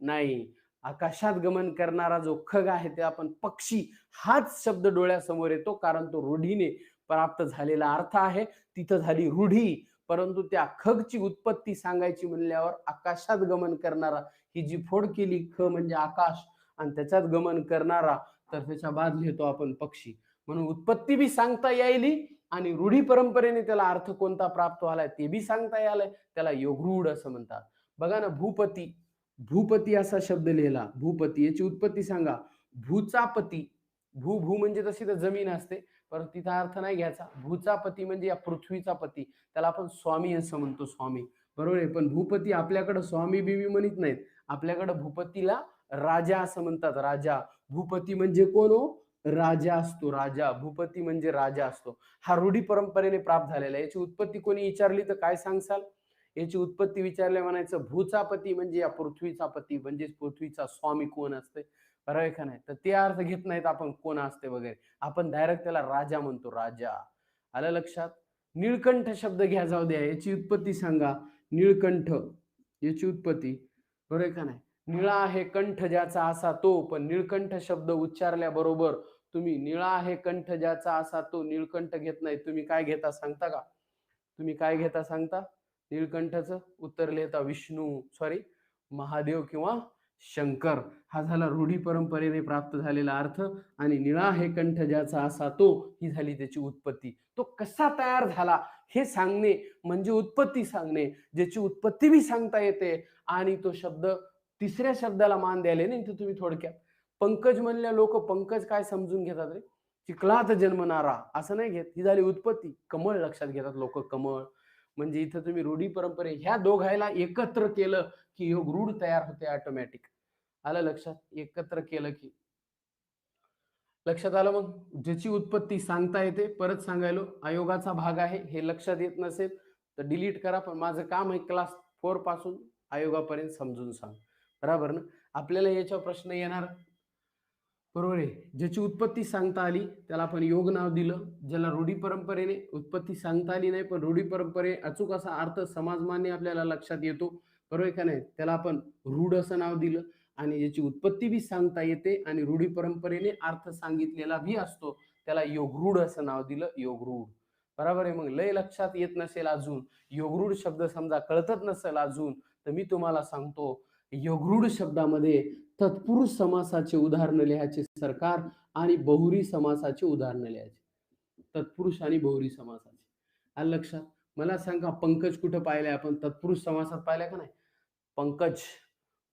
नाही. आकाशात गमन करणारा जो खग आहे ते आपण पक्षी हाच शब्द डोळ्यासमोर येतो. कारण तो रूढीने प्राप्त झालेला अर्थ आहे. तिथं झाली रूढी. परंतु त्या खगची उत्पत्ती सांगायची म्हणल्यावर आकाशात गमन करणारा ही जी फोड केली ख म्हणजे आकाश आणि त्याच्यात गमन करणारा तर त्याच्या बाद लिहितो आपण पक्षी. म्हणून उत्पत्ती बी सांगता यायली आणि रूढी परंपरेने त्याला अर्थ कोणता प्राप्त झालाय ते बी सांगता यायलंय. त्याला योगरूढ असं म्हणतात. बघा ना भूपती. भूपती असा शब्द लिहिला. भूपती याची उत्पत्ती सांगा. भूचा पती. भू भू म्हणजे तशी तर जमीन असते. परंतु तिचा अर्थ नाही घ्यायचा. भूचा पती म्हणजे या पृथ्वीचा पती. त्याला आपण स्वामी असं म्हणतो. स्वामी. बरोबर आहे. पण भूपती आपल्याकडे स्वामी बिमी म्हणत नाहीत. आपल्याकडे भूपतीला राजा असं म्हणतात. राजा. भूपती म्हणजे कोण हो? राजा असतो. राजा. भूपती म्हणजे राजा असतो. हा रूढी परंपरेने प्राप्त झालेला आहे. याची उत्पत्ती कोणी विचारली तर काय सांगसाल? याची उत्पत्ती विचारल्या म्हणायचं भूचा पती म्हणजे या पृथ्वीचा पती म्हणजे पृथ्वीचा स्वामी कोण असते. बरोबर आहे का नाही? तर ते अर्थ घेत नाहीत आपण कोण असते वगैरे. आपण डायरेक्ट त्याला राजा म्हणतो. राजा. आलं लक्षात? निळकंठ शब्द घ्या जाऊ द्या. याची उत्पत्ती सांगा. निळकंठ. याची उत्पत्ती. बरोबर आहे का नाही? निळा आहे कंठ ज्याचा असा तो. पण निळकंठ शब्द उच्चारल्याबरोबर तुम्ही निळा आहे कंठ ज्याचा असा तो निळकंठ घेत नाही. तुम्ही काय घेता सांगता का? तुम्ही काय घेता सांगता? निळकंठचं उत्तर लिहिता विष्णू सॉरी महादेव किंवा शंकर. हा झाला रूढी परंपरेने प्राप्त झालेला अर्थ. आणि निळा हे कंठ ज्याचा असा तो ही झाली त्याची उत्पत्ती. तो कसा तयार झाला हे सांगणे म्हणजे उत्पत्ती सांगणे. ज्याची उत्पत्ती बी सांगता येते आणि तो शब्द तिसऱ्या शब्दाला मान द्यायला नाही. तर तुम्ही थोडक्यात पंकज म्हणल्या लोक पंकज काय समजून घेतात रे? चिखलात जन्मणारा असं नाही घेत. ही झाली उत्पत्ती. कमळ लक्षात घेतात लोक. कमळ म्हणजे इथं तुम्ही रूढी परंपरे ह्या दोघायला एकत्र केलं की योग रूढ तयार होते ऑटोमॅटिक. आलं लक्षात? एकत्र केलं की लक्षात आलं. मग ज्याची उत्पत्ती सांगता येते. परत सांगायलो आयोगाचा भाग आहे. हे लक्षात येत नसेल तर डिलीट करा. पण माझं काम आहे क्लास 4 पासून आयोगापर्यंत समजून सांग. बरोबर ना? आपल्याला याच्यावर प्रश्न येणार. बरोबर आहे. ज्याची उत्पत्ती सांगता आली त्याला आपण योग नाव दिलं. ज्याला रूढी परंपरेने उत्पत्ती सांगता आली नाही पण रूढी परंपरे अचूक असा अर्थ समाजमान्य आपल्याला लक्षात येतो. बरोबर आहे का नाही? त्याला आपण रूढ असं नाव दिलं. आणि ज्याची उत्पत्ती बी सांगता येते आणि रूढी परंपरेने अर्थ सांगितलेला बी असतो त्याला योगरूढ असं नाव दिलं, योगरूढ. बरोबर आहे. मग लय लक्षात येत नसेल अजून, योगरूढ शब्द समजा कळतच नसेल अजून, तर मी तुम्हाला सांगतो, योगरूढ शब्दामध्ये तत्पुरुष समासाचे उदाहरण लिहायचे सरकार आणि बहुरी समासाचे उदाहरण लिहायचे. तत्पुरुष आणि बहुरी समासाचे. आलं लक्षात? मला सांगा, पंकज कुठं पाहिलंय आपण? तत्पुरुष समासात पाहिलंय का नाही? पंकज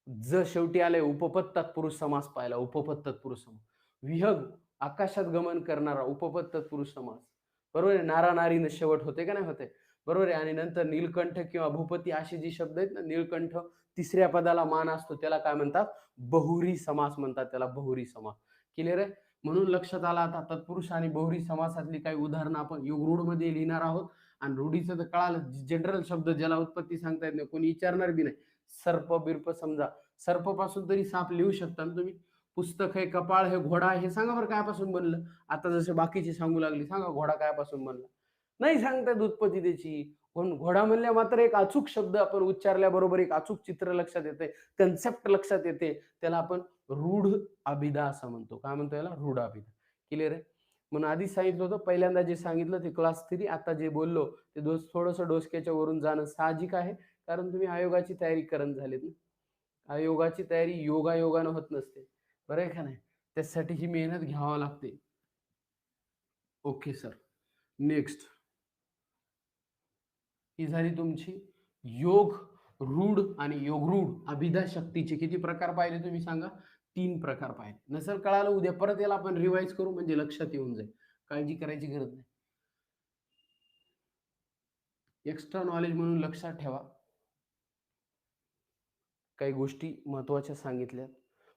ज शेवटी आले उपपद तत्पुरुष समास पाहिला, उपपद तत्पुरुष समास. विहग आकाशात गमन करणारा, उपपद तत्पुरुष समास. बरोबर आहे. नारा नारीनं शेवट होते का नाही होते? बरोबर आहे. आणि नंतर नीलकंठ किंवा भूपती असे जे शब्द आहेत ना, नीलकंठ तिसऱ्या पदाला मान असतो, त्याला काय म्हणतात? बहुरी समास म्हणतात, त्याला बहुरी समास. क्लिअर आहे? म्हणून लक्षात आला आता तत्पुरुष आणि बहुरी समासातली काही उदाहरणं आपण योगरूढ मध्ये लिहिणार आहोत. आणि रूढीचं तर कळालं, जनरल शब्द ज्याला उत्पत्ती सांगता येत नाही, कोणी विचारणार बी नाही. सर्प बिर्प समजा, सर्प पासून तरी साप लिहू शकता ना तुम्ही. पुस्तक आहे, कपाळ हे, घोडा आहे, हे सांगा बरं कायपासून बनलं. आता जसे बाकीचे सांगू लागली, सांगा घोडा कायपासून बनला. नाही सांगतायत उत्पत्ती त्याची. पण घोडा म्हणल्या मात्र एक अचूक शब्द आपण उच्चारल्याबरोबर एक अचूक चित्र लक्षात येते, कन्सेप्ट लक्षात येते, त्याला आपण रूढ अभिधा असं म्हणतो. काय म्हणतो याला? रूढ अभिधा. क्लिअर आहे? म्हणून आधी सांगितलं होतं, पहिल्यांदा जे सांगितलं ते क्लास 3, आता जे बोललो ते थोडंसं डोसक्याच्या वरून जाणं साहजिक आहे, कारण तुम्ही आयोगाची तयारी करत झालेत ना. आयोगाची तयारी योगायोगानं होत नसते, बरं आहे का नाही? त्यासाठी ही मेहनत घ्यावी लागते. Okay sir. नेक्स्ट ही झाली तुमची योग रूढ आणि योगरूढ अभिधा शक्तीचे किती प्रकार पाहिले तुम्ही सांगा? 3 प्रकार पाहिले. नसेल कळालं, उद्या परत याला आपण रिवाइज करू, म्हणजे लक्षात येऊन जाईल. काळजी करायची गरज नाही. एक्स्ट्रा नॉलेज म्हणून लक्षात ठेवा, काही गोष्टी महत्वाच्या सांगितल्या.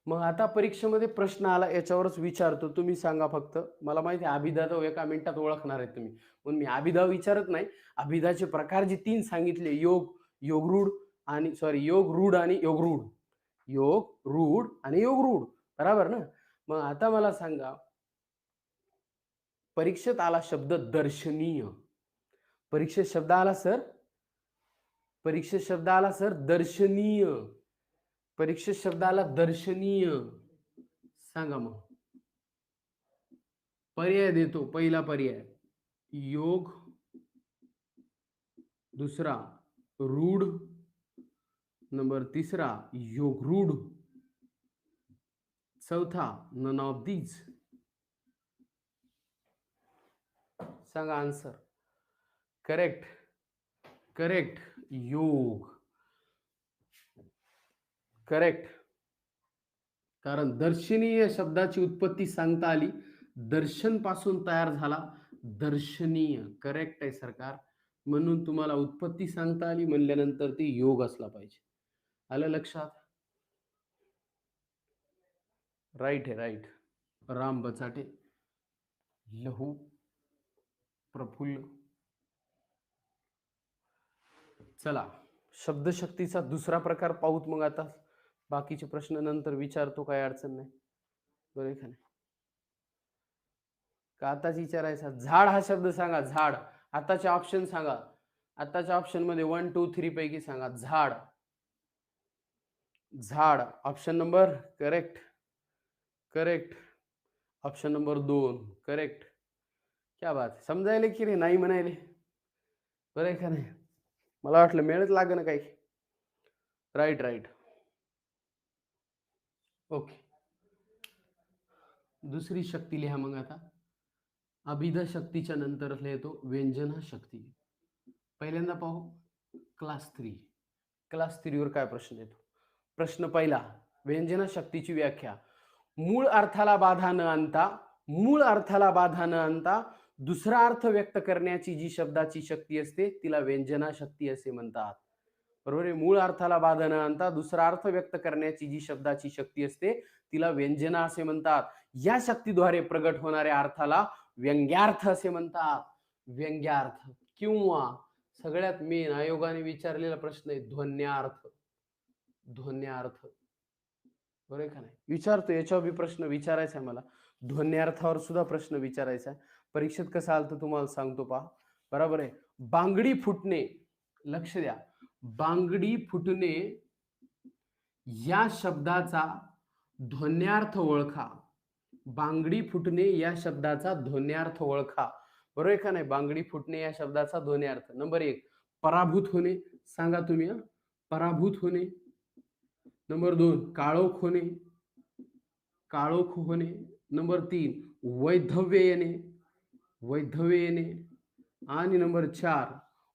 मग आता परीक्षेमध्ये प्रश्न आला, याच्यावरच विचारतो, तुम्ही सांगा फक्त. मला माहिती आहे अभिधा तो एका मिनिटात ओळखणार आहे तुम्ही, पण मी अभिधा विचारत नाही. अभिधाचे प्रकार जे 3 सांगितले, योग, योगरूढ आणि योग रूढ आणि योगरूढ, योग रूढ आणि योगरूढ, बरोबर ना? मग आता मला सांगा, परीक्षेत आला शब्द दर्शनीय. परीक्षेत शब्द आला सर, परीक्षेत शब्द आला सर दर्शनीय. परीक्षेत शब्द आला दर्शनीय. सांगा मग. पर्याय देतो. पहिला पर्याय योग, दुसरा रूढ, नंबर तिसरा योगरूढ, चौथा नन ऑफ दीज. सांगा आन्सर. करेक्ट, करेक्ट, योग. करेक्ट. कारण दर्शनीय शब्दाची उत्पत्ती सांगता आली, दर्शन पासून तयार झाला दर्शनीय. करेक्ट आहे सरकार. म्हणून तुम्हाला उत्पत्ती सांगता आली म्हणल्यानंतर ती योग असला पाहिजे. आलं लक्षात? राईट आहे, राईट. राम बचाटे, लहू प्रफुल्ल. चला, शब्दशक्तीचा दुसरा प्रकार पाहूत. मग आता बाकीचे प्रश्न नंतर विचारतो, काही अडचण नाही, बरं का नाही? का आताच विचारायचा? झाड हा शब्द सांगा. झाड. आताचे ऑप्शन सांगा. आताच्या ऑप्शन मध्ये 1 2 3 पैकी सांगा. झाड. झाड option number. Correct, correct. Option number 2 correct. क्या बात. समजायले की रे नाही म्हणायले, बरं आहे का नाही? मला वाटलं मेळच लाग ना काही. Right, right. ओके. दुसरी शक्ती लिहा मग आता. अभिधा शक्तीच्या नंतर लिहितो व्यंजना शक्ती. पहिल्यांदा पाहू क्लास 3. क्लास 3 वर काय प्रश्न येतो? प्रश्न पहिला, व्यंजना शक्तीची व्याख्या. मूळ अर्थाला बाधा न आणता, मूळ अर्थाला बाधा न आणता दुसरा अर्थ व्यक्त करण्याची जी शब्दाची शक्ती असते तिला व्यंजना शक्ती असे म्हणतात. बरोबर आहे? मूळ अर्थाला बाधा न आणता दुसरा अर्थ व्यक्त करण्याची जी शब्दाची शक्ती असते तिला व्यंजना असे म्हणतात. या शक्तीद्वारे प्रगट होणाऱ्या अर्थाला व्यंग्यार्थ असे म्हणतात. व्यंग्यार्थ. किंवा सगळ्यात मेन आयोगाने विचारलेला प्रश्न आहे ध्वन्यार्थ. ध्वन्यार्थ, बरोबर का नाही? विचारतो, याच्यावर बी प्रश्न विचारायचा आहे मला. ध्वन्यार्थावर सुद्धा प्रश्न विचारायचा आहे. परीक्षेत कसं आलं तर तुम्हाला सांगतो पहा. बरोबर आहे? बांगडी फुटणे, लक्ष द्या, बांगडी फुटणे या शब्दाचा ध्वन्यार्थ ओळखा. बांगडी फुटणे या शब्दाचा ध्वन्यार्थ ओळखा. बरोबर आहे का नाही? बांगडी फुटणे या शब्दाचा ध्वन्यार्थ. नंबर 1 पराभूत होणे. सांगा तुम्ही पराभूत होणे. नंबर 2 काळोख होणे. काळोख होणे. नंबर 3 वैधव्य येणे. वैधव्य येणे. आणि नंबर 4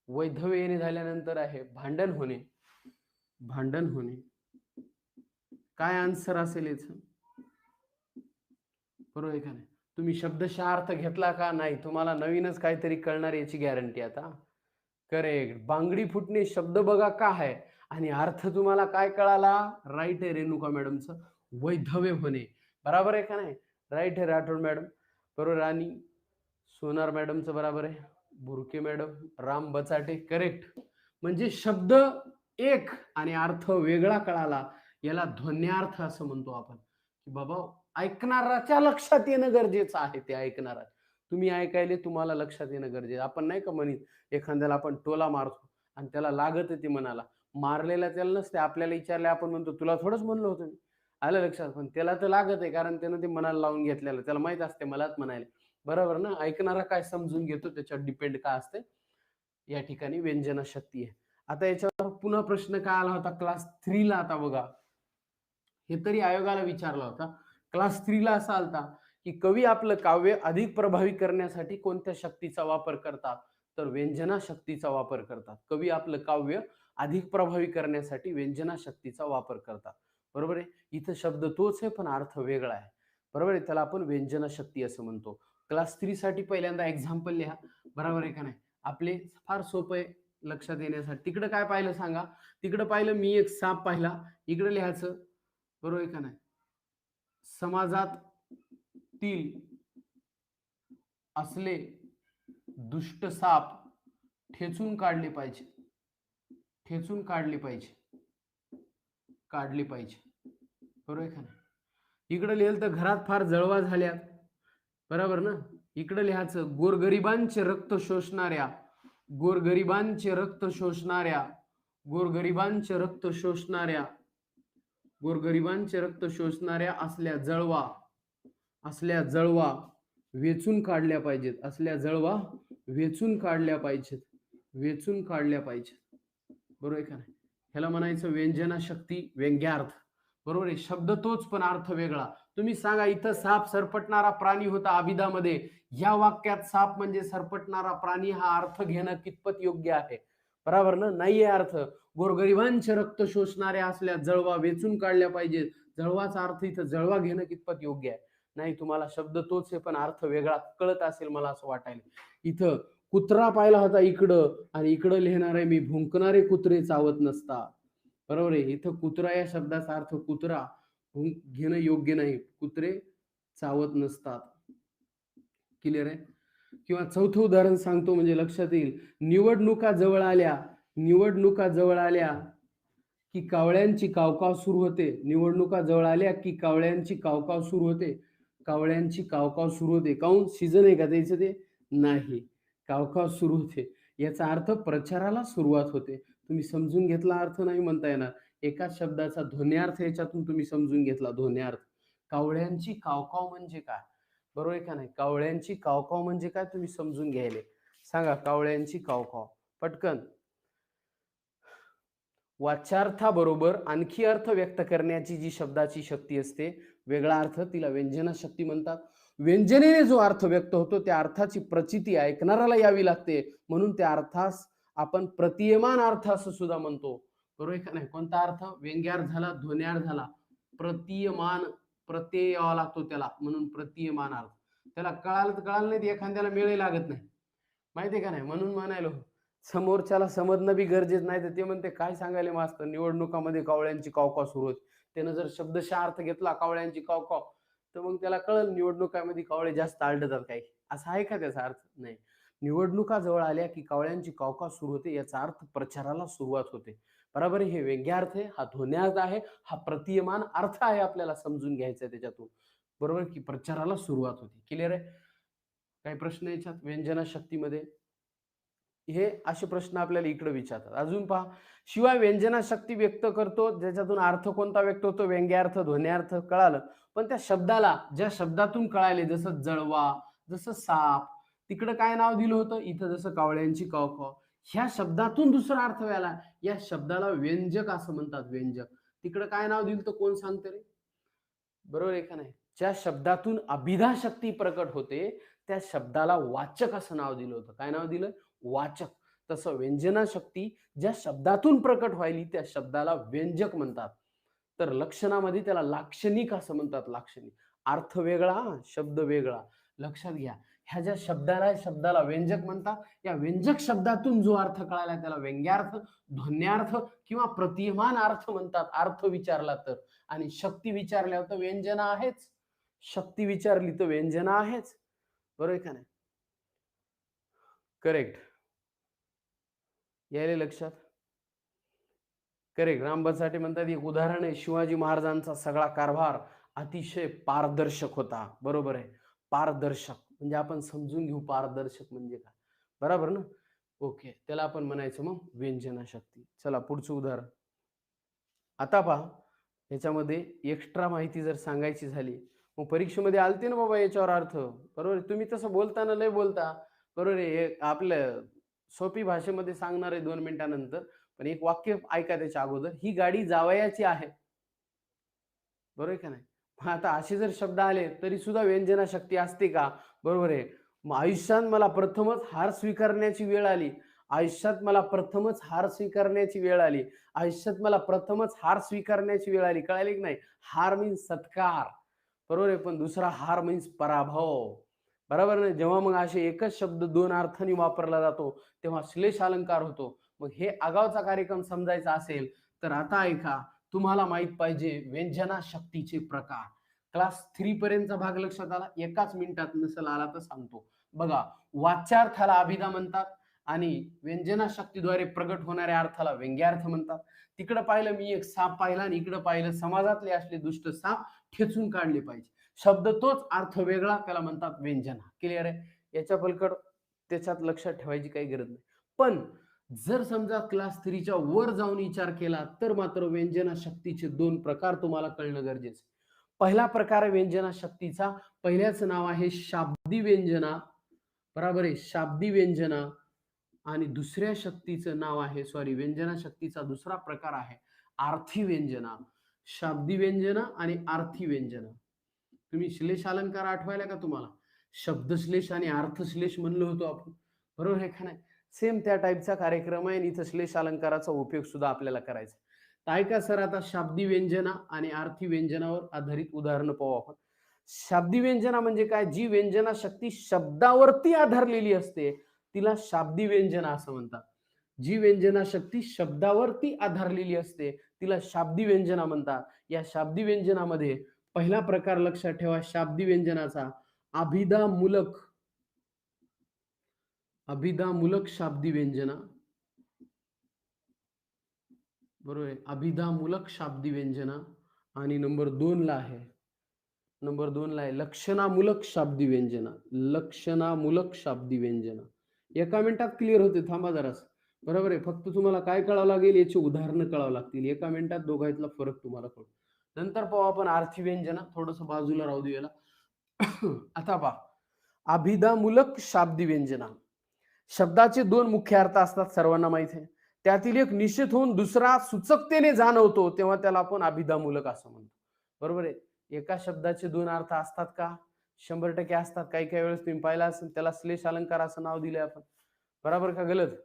वैधव्य येणे झाल्यानंतर आहे भांडण होणे. भांडण होणे. काय आन्सर असेल याचं? बरोबर आहे का नाही? तुम्ही शब्दशः अर्थ घेतला का नाही? तुम्हाला नवीनच काहीतरी कळणार याची गॅरंटी आता. करेक्ट. बांगडी फुटणे शब्द बघा का आहे आणि अर्थ तुम्हाला काय कळाला? राईट आहे रेणुका मॅडमचं, वैधव्य होणे. बरोबर आहे का नाही? राईट आहे राठोड मॅडम. बरोबर. आणि सोनार मॅडमचं बरोबर आहे. बुरके मॅडम, राम बचाटे करेक्ट. म्हणजे शब्द एक आणि अर्थ वेगळा कळाला याला ध्वन्यार्थ असं म्हणतो आपण. की बाबा ऐकणाराच्या लक्षात येणं गरजेचं आहे. ते ऐकणारा तुम्ही ऐकायले तुम्हाला लक्षात येणं गरजेचं. आपण नाही का म्हणत एखाद्याला आपण टोला मारतो आणि त्याला लागत ते मनाला, मारलेला त्याला नसते. आपल्याला विचारले आपण म्हणतो तुला थोडंच म्हणलं होतं मी. आलं लक्षात? पण त्याला तर लागत आहे कारण त्यानं ते मनाला लावून घेतलेलं. त्याला माहित असते मलाच म्हणायला. बरोबर ना? ऐकणारा काय समजून घेतो त्याच्यावर डिपेंड काय असते. या ठिकाणी व्यंजना शक्ती आहे. आता याच्यावर पुन्हा प्रश्न काय आला होता क्लास 3 ला. आता बघा हे तरी आयोगाला विचारला होता. क्लास 3 ला असा आलता की कवी आपलं काव्य अधिक प्रभावी करण्यासाठी कोणत्या शक्तीचा वापर करतात? तर व्यंजना शक्तीचा वापर करतात. कवी आपलं काव्य अधिक प्रभावी करण्यासाठी व्यंजना शक्तीचा वापर करतात. बरोबर आहे? इथं शब्द तोच आहे पण अर्थ वेगळा आहे. बरोबर आहे? त्याला आपण व्यंजना शक्ती असं म्हणतो. क्लास 3 साठी पहिल्यांदा एक्झाम्पल लिहा. बरोबर आहे का नाही? आपले फार सोपं आहे लक्षात येण्यासाठी. तिकडं काय पाहिलं सांगा? तिकडं पाहिलं मी एक साप पाहिला. इकडं लिहायचं. बरोबर आहे का नाही? समाजातील असले दुष्ट साप ठेचून काढले पाहिजे. ठेचून काढले पाहिजे. काढले पाहिजे. बरोबर आहे का नाही? इकडं लिहिलं तर घरात फार जळवा झाल्यात. बरोबर ना? इकडं लिहायचं गोरगरिबांचे रक्त शोषणाऱ्या, गोरगरिबांचे रक्त शोषणाऱ्या, गोरगरिबांचे रक्त शोषणाऱ्या, गोरगरिबांचे रक्त शोषणाऱ्या असल्या जळवा, असल्या जळवा वेचून काढल्या पाहिजेत. असल्या जळवा वेचून काढल्या पाहिजेत. वेचून काढल्या पाहिजेत. बरोबर आहे का नाही? ह्याला म्हणायचं व्यंजना शक्ती, व्यंग्यार्थ. बरोबर आहे? शब्द तोच पण अर्थ वेगळा. तुम्ही सांगा इथं साप सरपटणारा प्राणी होता अभिधामध्ये. या वाक्यात साप म्हणजे सरपटणारा प्राणी हा अर्थ घेणं कितपत योग्य आहे? बरोबर ना? नाहीये अर्थ. गोरगरिबांचे रक्त शोषणाऱ्या असल्या जळवा वेचून काढल्या पाहिजेत. जळवाचा अर्थ इथं जळवा घेणं कितपत योग्य आहे? नाही. तुम्हाला शब्द तोच आहे पण अर्थ वेगळा कळत असेल मला असं वाटायला. इथं कुत्रा पाहिला होता इकडं आणि इकडं लिहिणार आहे मी भुंकणारे कुत्रे चावत नसतात. बरोबर आहे? इथं कुत्रा या शब्दाचा अर्थ कुत्रा घेणं योग्य नाही. कुत्रे चावत नसतात. क्लिअर आहे? किंवा चौथं उदाहरण सांगतो म्हणजे लक्षात येईल. निवडणुका जवळ आल्या, निवडणुका जवळ आल्या की कावळ्यांची कावकाव सुरू होते. निवडणुका जवळ आल्या की कावळ्यांची कावकाव सुरू होते. कावळ्यांची कावकाव सुरू होते. काऊन? सीझन आहे का त्याचं ते? नाही. कावकाव सुरू होते. याचा अर्थ प्रचाराला सुरुवात होते. तुम्ही समजून घेतला अर्थ नाही म्हणता येणार. एकाच शब्दाचा ध्वन्यार्थ याच्यातून तुम्ही समजून घेतला ध्वन्यार्थ. कावळ्यांची कावकाव म्हणजे काय? बरोबर आहे का नाही? कावळ्यांची कावकाव म्हणजे काय तुम्ही समजून घ्यायले. सांगा कावळ्यांची कावकाव पटकन. वाच्यार्थाबरोबर आणखी अर्थ व्यक्त करण्याची जी शब्दाची शक्ती असते, वेगळा अर्थ, तिला व्यंजना शक्ती म्हणतात. व्यंजनेने जो अर्थ व्यक्त होतो त्या अर्थाची प्रचिती ऐकणाऱ्याला यावी लागते. म्हणून त्या अर्थास आपण प्रतीयमान अर्थ असं सुद्धा म्हणतो. बरोबर आहे का नाही? कोणता अर्थ? व्यंग्यार्थ झाला, ध्वन्यार्थ झाला. प्रतीयमान प्रत्यय यावा लागतो त्याला, म्हणून प्रतीयमान अर्थ. त्याला कळालं तर कळालं नाही, एखाद्याला मेळे लागत नाही. माहितीये का नाही? म्हणून म्हणायलो समोरच्याला समजणं बी गरजेचं नाही. तर ते म्हणते काय सांगायले मास्तर, निवडणुकामध्ये कावळ्यांची कावकाव सुरू होती. त्यानं जर शब्दशः अर्थ घेतला कावळ्यांची कावकाव तर मग त्याला कळलं निवडणुकामध्ये कावळे जास्त आढळतात काही. असा आहे का त्याचा अर्थ? नाही. निवडणुका जवळ आल्या की कावळ्यांची कावकाव सुरू होते याचा अर्थ प्रचाराला सुरुवात होते. बरोबर आहे? हे व्यंग्यार्थ आहे, हा ध्वन्यार्थ आहे, हा प्रतीयमान अर्थ आहे. आपल्याला समजून घ्यायचा आहे त्याच्यातून. बरोबर की प्रचाराला सुरुवात होते. क्लिअर आहे? काही प्रश्न याच्यात व्यंजना शक्तीमध्ये? हे असे प्रश्न आपल्याला इकडे विचारतात. अजून पहा, शिवाय व्यंजना शक्ती व्यक्त करतो ज्याच्यातून अर्थ कोणता व्यक्त होतो? व्यंग्यार्थ, ध्वन्यार्थ कळालं. पण त्या शब्दाला ज्या शब्दातून कळाले, जसं जळवा, जसं साप, तिकडं काय नाव दिलं होतं, इथं जसं कावळ्यांची कॉ कॉ, ह्या शब्दातून दुसरा अर्थ व्हायला, या शब्दाला व्यंजक असं म्हणतात, व्यंजक. तिकडं काय नाव दिलं तर कोण सांगतं रे? बरोबर आहे का नाही? ज्या शब्दातून अभिधा शक्ती प्रकट होते, त्या शब्दाला वाचक असं नाव दिलं होतं. काय नाव दिलं? वाचक. तसं व्यंजना शक्ती ज्या शब्दातून प्रकट व्हायली, त्या शब्दाला व्यंजक म्हणतात. तर लक्षणामध्ये त्याला लाक्षणिक असं म्हणतात, लाक्षणिक. अर्थ वेगळा, शब्द वेगळा. लक्षात घ्या. ह्या ज्या शब्दाला व्यंजक म्हणतात. या व्यंजक शब्दातून जो अर्थ कळाला त्याला व्यंग्यार्थ, ध्वन्यार्थ किंवा प्रतिमान अर्थ म्हणतात, अर्थ विचारला तर. आणि शक्ती विचारल्यावर तर व्यंजना आहेच. शक्ती विचारली तर व्यंजना आहेच. बरोबर आहे का नाही? करेक्ट. यायले लक्षात? करेक्ट. राम बनसाटे म्हणतात एक उदाहरण आहे, शिवाजी महाराजांचा सगळा कारभार अतिशय पारदर्शक होता. बरोबर आहे. पारदर्शक म्हणजे आपण समजून घेऊ पारदर्शक म्हणजे काय. बरोबर ना? ओके. त्याला आपण म्हणायचं मग व्यंजना शक्ती. चला पुढचं उदाहरण. आता पहा, याच्यामध्ये एक्स्ट्रा माहिती जर सांगायची झाली, मग परीक्षेमध्ये आलते ना बाबा याच्यावर अर्थ. बरोबर आहे. तुम्ही तसं बोलताना लय बोलता. बरोबर आहे. हे आपलं सोपी भाषेमध्ये सांगणार आहे 2 मिनिटानंतर. पण एक वाक्य ऐका त्याच्या अगोदर. ही गाडी जावयाची आहे. बरोबर आहे का नाही? मग आता असे जर शब्द आले तरी सुद्धा व्यंजना शक्ती असते का? बरोबर आहे. मग आयुष्यात मला प्रथमच हार स्वीकारण्याची वेळ आली. आयुष्यात मला प्रथमच हार स्वीकारण्याची वेळ आली. आयुष्यात मला प्रथमच हार स्वीकारण्याची वेळ आली. कळाली की नाही? हार मीन्स सत्कार. बरोबर आहे. पण दुसरा हार मीन्स पराभव. बरोबर ना? जेव्हा मग असे एकच शब्द 2 अर्थांनी वापरला जातो, तेव्हा श्लेष अलंकार होतो. मग हे आगाऊचा कार्यक्रम समजायचा असेल तर आता ऐका. तुम्हाला माहित पाहिजे व्यंजना शक्तीचे प्रकार. क्लास 3 पर्यंतचा भाग लक्षात आला? एकाच मिनिटात नसेल आला तर सांगतो. बघा, वाच्यार्थाला अभिधा म्हणतात आणि व्यंजना शक्तीद्वारे प्रगट होणाऱ्या अर्थाला व्यंग्यार्थ म्हणतात. तिकडं पाहिलं मी एक साप पाहिला आणि इकडं पाहिलं समाजातले असले दुष्ट साप ठेचून काढले पाहिजे. शब्द तोच, अर्थ वेगळा, त्याला म्हणतात व्यंजना. क्लिअर आहे? याच्या पलकड त्याच्यात लक्षात ठेवायची काही गरज नाही. पण जर समजा क्लास 3च्या वर जाऊन विचार केला तर मात्र व्यंजना शक्तीचे 2 प्रकार तुम्हाला कळणं गरजेचं. पहिला प्रकार व्यंजना शक्तीचा, पहिल्याच नाव आहे शाब्दी व्यंजना. बरोबर आहे, शाब्दी व्यंजना. आणि दुसऱ्या शक्तीचं नाव आहे, सॉरी, व्यंजना शक्तीचा दुसरा प्रकार आहे आर्थी व्यंजना. शाब्दी व्यंजना आणि आर्थी व्यंजना. तुम्ही श्लेष अलंकार आठवायला का तुम्हाला? शब्दश्लेष आणि अर्थश्लेष म्हणलो होतो आपण. बरोबर आहे का नाही? सेम त्या टाईपचा कार्यक्रम आहे आणि इथं श्लेष अलंकाराचा उपयोग सुद्धा आपल्याला करायचा. तर ऐका सर, आता शाब्दी व्यंजना आणि आर्थी व्यंजनावर आधारित उदाहरणं पाहू आपण. शाब्दी व्यंजना म्हणजे काय? जी व्यंजना शक्ती शब्दावरती आधारलेली असते तिला शाब्दी व्यंजना असं म्हणतात. जी व्यंजना शक्ती शब्दावरती आधारलेली असते तिला शाब्दी व्यंजना म्हणतात. या शाब्दी व्यंजनामध्ये पहिला प्रकार लक्षात ठेवा शाब्दी व्यंजनाचा, अभिधामूलक. अभिधामूलक शाब्दी व्यंजना. बरोबर आहे. अभिधामूलक शाब्दी व्यंजना. आणि नंबर 2 ला आहे, नंबर 2 ला आहे लक्षणामूलक शाब्दी व्यंजना. लक्षणामूलक शाब्दी व्यंजना. एका मिनिटात क्लिअर होते, थांबा जरास. बरोबर आहे. फक्त तुम्हाला काय कळावं लागेल, याची उदाहरणं कळावं लागतील. एका मिनिटात दोघांतला फरक तुम्हाला कळू. नंतर पाहू आपण आर्थी व्यंजना. थोडंसं बाजूला राहू दे याला. आता पहा, अभिधामूलक शाब्दी व्यंजना. शब्दाचे 2 मुख्य अर्थ असतात, सर्वांना माहित आहे. त्यातील एक निषेध होऊन दुसरा सूचकतेने जाणवतो तेव्हा त्याला आपण अभिधामूलक असं म्हणतो. बरोबर आहे. एका शब्दाचे 2 अर्थ असतात का? 100% असतात. काही काही वेळेस तुम्ही पाहिला असेल त्याला श्लेष अलंकार असं नाव दिलंय आपण. बरोबर का गलत?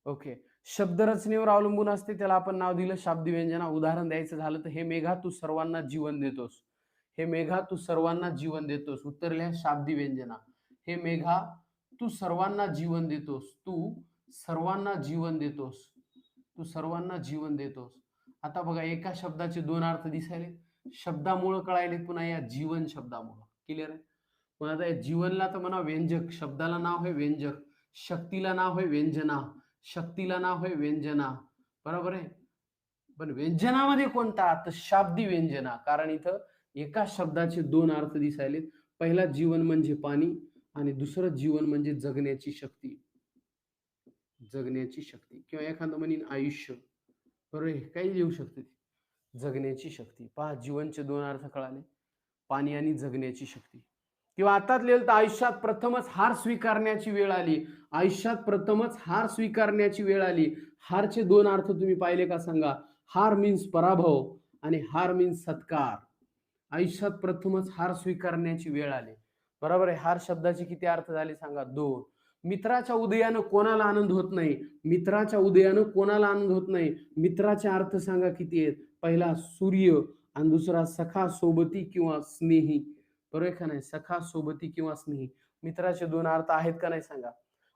ओके. शब्दरचनेवर अवलंबून असते, त्याला आपण नाव दिलं शाब्दी व्यंजना. उदाहरण द्यायचं झालं तर, हे मेघा तू सर्वांना जीवन देतोस. हे मेघा तू सर्वांना जीवन देतोस. उत्तर लिहा शाब्दी व्यंजना. हे मेघा तू सर्वांना जीवन देतोस. तू सर्वांना जीवन देतोस. तू सर्वांना जीवन देतोस. आता बघा, एका शब्दाचे 2 अर्थ दिसायले. शब्दामुळे कळायले, पुन्हा या जीवन शब्दामुळे. क्लिअर आहे? पण आता या जीवनला तर म्हणा व्यंजक, शब्दाला नाव आहे व्यंजक, शक्तीला नाव आहे व्यंजना, शक्तीला नाव आहे व्यंजना. बरोबर आहे. पण व्यंजनामध्ये कोणता? तर शाब्दी व्यंजना. कारण इथं एका शब्दाचे 2 अर्थ दिसायले. पहिला जीवन म्हणजे पाणी आणि दुसरं जीवन म्हणजे जगण्याची शक्ती. जगण्याची शक्ती किंवा एखादं म्हणीन आयुष्य. बरोबर आहे, काही येऊ शकते. जगण्याची शक्ती. पहा, जीवनचे 2 अर्थ कळाले. पाणी आणि जगण्याची शक्ती. किंवा आताच लिहिलं तर आयुष्यात प्रथमच हार स्वीकारण्याची वेळ आली. आयुष्यात प्रथमच हार स्वीकारण्याची वेळ आली. हारचे दोन अर्थ तुम्ही पाहिले का सांगा? हार मीन्स पराभव आणि हार मीन्स सत्कार. आयुष्यात प्रथमच हार स्वीकारण्याची वेळ आली. बरोबर आहे. हार शब्दाचे किती अर्थ झाले सांगा? दोन. मित्राच्या उदयानं कोणाला आनंद होत नाही? मित्राच्या उदयानं कोणाला आनंद होत नाही? मित्राचे अर्थ सांगा किती आहेत? पहिला सूर्य आणि दुसरा सखा, सोबती किंवा स्नेही. बरोबर का नाही? सखा, सोबती किंवा स्नेही. मित्राचे दोन अर्थ आहेत का नाही सांगा?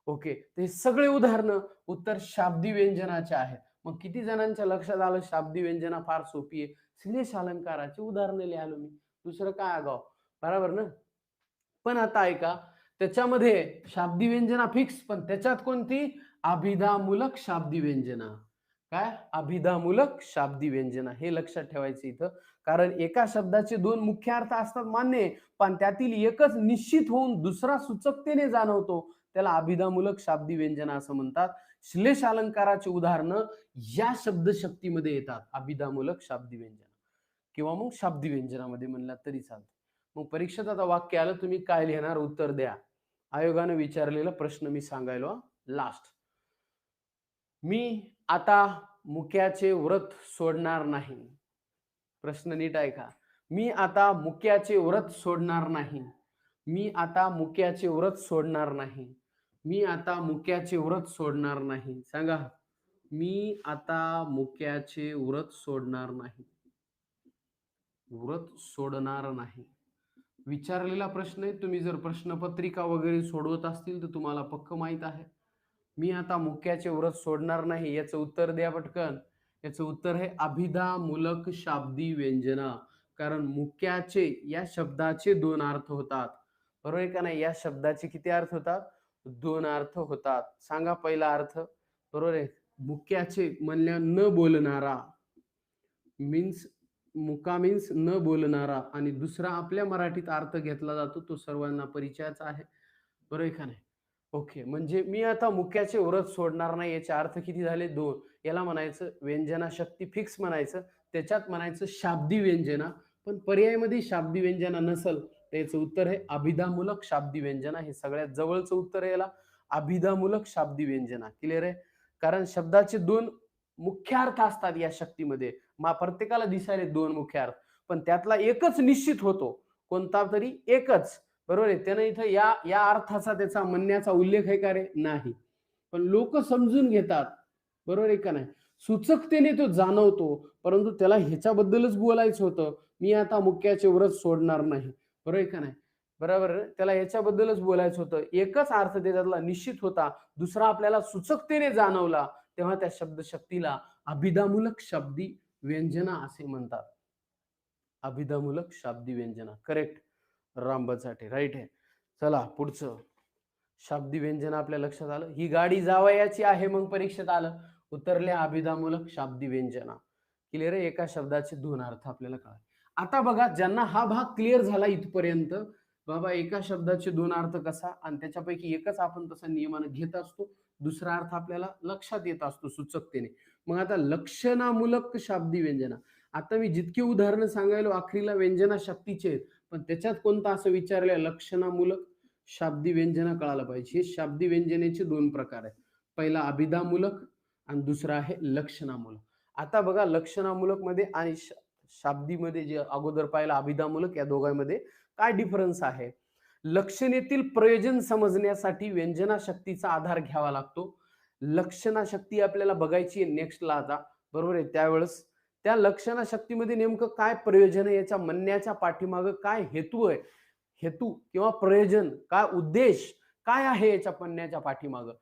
ओके. ते सगळे उदाहरणं उत्तर शाब्दी व्यंजनाचे आहेत. मग किती जणांच्या लक्षात आलं शाब्दी व्यंजना फार सोपी आहे? श्लेष अलंकाराची उदाहरणं लिहालो मी. दुसरं काय आगाव? बरोबर ना? पण आता ऐका, त्याच्यामध्ये शाब्दी व्यंजना फिक्स, पण त्याच्यात कोणती? अभिधामूलक शाब्दी व्यंजना. काय? अभिधामूलक शाब्दी व्यंजना. हे लक्षात ठेवायचं इथं. कारण एका शब्दाचे दोन मुख्य अर्थ असतात मान्य, पण त्यातील एकच निश्चित होऊन दुसरा सूचकतेने जाणवतो. त्याला अभिधामूलक शाब्दी व्यंजना असं म्हणतात. श्लेष अलंकाराची उदाहरणं या शब्दशक्तीमध्ये येतात. अभिधामूलक शाब्दी व्यंजना किंवा मग शाब्दी व्यंजनामध्ये म्हणलं तरी चालतं. मग परीक्षेत आता वाक्य आलं, तुम्ही काय लिहिणार? उत्तर द्या. आयोगाने विचारलेला प्रश्न मी सांगायलो लास्ट. मी आता मुक्याचे व्रत सोडणार नाही. प्रश्न नीट ऐका. मी आता मुक्याचे व्रत सोडणार नाही. मी आता मुक्याचे व्रत सोडणार नाही. मी आता मुक्याचे व्रत सोडणार नाही. सांगा. मी आता मुक्याचे व्रत सोडणार नाही. व्रत सोडणार नाही. विचारलेला प्रश्न आहे. तुम्ही जर प्रश्नपत्रिका वगैरे सोडवत असतील तर तुम्हाला पक्क माहित आहे. मी आता मुक्याचे व्रत सोडणार नाही. याचं उत्तर द्या पटकन. याचं उत्तर आहे अभिधामूलक शाब्दी व्यंजना. कारण मुक्याचे या शब्दाचे दोन अर्थ होतात. बरोबर आहे का नाही? या शब्दाचे किती अर्थ होतात? दोन अर्थ होतात. सांगा पहिला अर्थ. बरोबर आहे. मुक्याचे म्हणल्या न बोलणारा मीन्स, मुका मीन्स न बोलणारा, आणि दुसरा आपल्या मराठीत अर्थ घेतला जातो तो सर्वांना परिचयाचा आहे. बरोबर आहे का नाही? ओके. म्हणजे मी आता मुक्याचे व्रत सोडणार नाही याचे अर्थ किती झाले? दोन. याला म्हणायचं व्यंजना शक्ती फिक्स म्हणायचं. त्याच्यात म्हणायचं शाब्दी व्यंजना. पण पर्यायमध्ये शाब्दी व्यंजना नसल तर याचं उत्तर आहे अभिधामूलक शाब्दी व्यंजना. हे सगळ्यात जवळचं उत्तर आहे याला. अभिधामूलक शाब्दी व्यंजना. क्लिअर आहे? कारण शब्दाचे दोन मुख्य अर्थ असतात या शक्तीमध्ये. प्रत्येकाला दिसायला दोन मुख्य अर्थ, पण त्यातला एकच निश्चित होतो. कोणता तरी एकच. बरोबर आहे. त्यानं इथं या या अर्थाचा त्याचा म्हणण्याचा उल्लेख आहे का रे? नाही. पण लोक समजून घेतात. बरोबर आहे का नाही? सूचकतेने तो जाणवतो, परंतु त्याला ह्याच्याबद्दलच बोलायचं होतं. मी आता मुक्याचे व्रत सोडणार नाही. बरोबर आहे का नाही? बरोबर. त्याला याच्याबद्दलच बोलायचं होतं. एकच अर्थ त्याच्यातला निश्चित होता, दुसरा आपल्याला सूचकतेने जाणवला. तेव्हा त्या शब्दशक्तीला अभिधामूलक शाब्दी व्यंजना असे म्हणतात. अभिधामूलक शाब्दी व्यंजना. करेक्ट. रामबनसाठी राईट आहे. चला पुढचं. शाब्दी व्यंजन आपल्या लक्षात आलं. ही गाडी जावयाची आहे, मग परीक्षेत आलं. उतरल्या अभिधामूलक शाब्दी व्यंजना. क्लिअर आहे? एका शब्दाचे दोन अर्थ आपल्याला कळाले. आता बघा, ज्यांना हा भाग क्लिअर झाला इथपर्यंत, बाबा एका शब्दाचे दोन अर्थ कसा, आणि त्याच्यापैकी एकच आपण तसा नियमानं घेत असतो, दुसरा अर्थ आपल्याला लक्षात येत असतो सूचकतेने. मग आता लक्षणामूलक शाब्दी व्यंजना. आता मी जितकी उदाहरणं सांगायलो अखेरीला व्यंजना शक्तीचे, पण त्याच्यात कोणता असं विचारलंय लक्षणामूलक शाब्दी व्यंजना कळायला पाहिजे. हे शाब्दी व्यंजनेचे दोन प्रकार आहेत. पहिला अभिधामूलक आणि दुसरा आहे लक्षणामूलक. आता बघा, लक्षणामूलक मध्ये आणि शाब्दीमध्ये जे अगोदर पाहिलं अभिधामूलक, या दोघांमध्ये काय डिफरन्स आहे? लक्षणेतील प्रयोजन समजण्यासाठी व्यंजना शक्तीचा आधार घ्यावा लागतो. लक्षणा शक्ती आपल्याला बघायची नेक्स्टला आता. बरोबर आहे? त्यावेळेस त्या लक्षणा शक्तीमध्ये नेमकं काय प्रयोजन आहे, याच्या म्हणण्याच्या पाठीमागं काय हेतू आहे, हेतू किंवा प्रयोजन, काय उद्देश काय आहे याच्या म्हणण्याच्या पाठीमागं,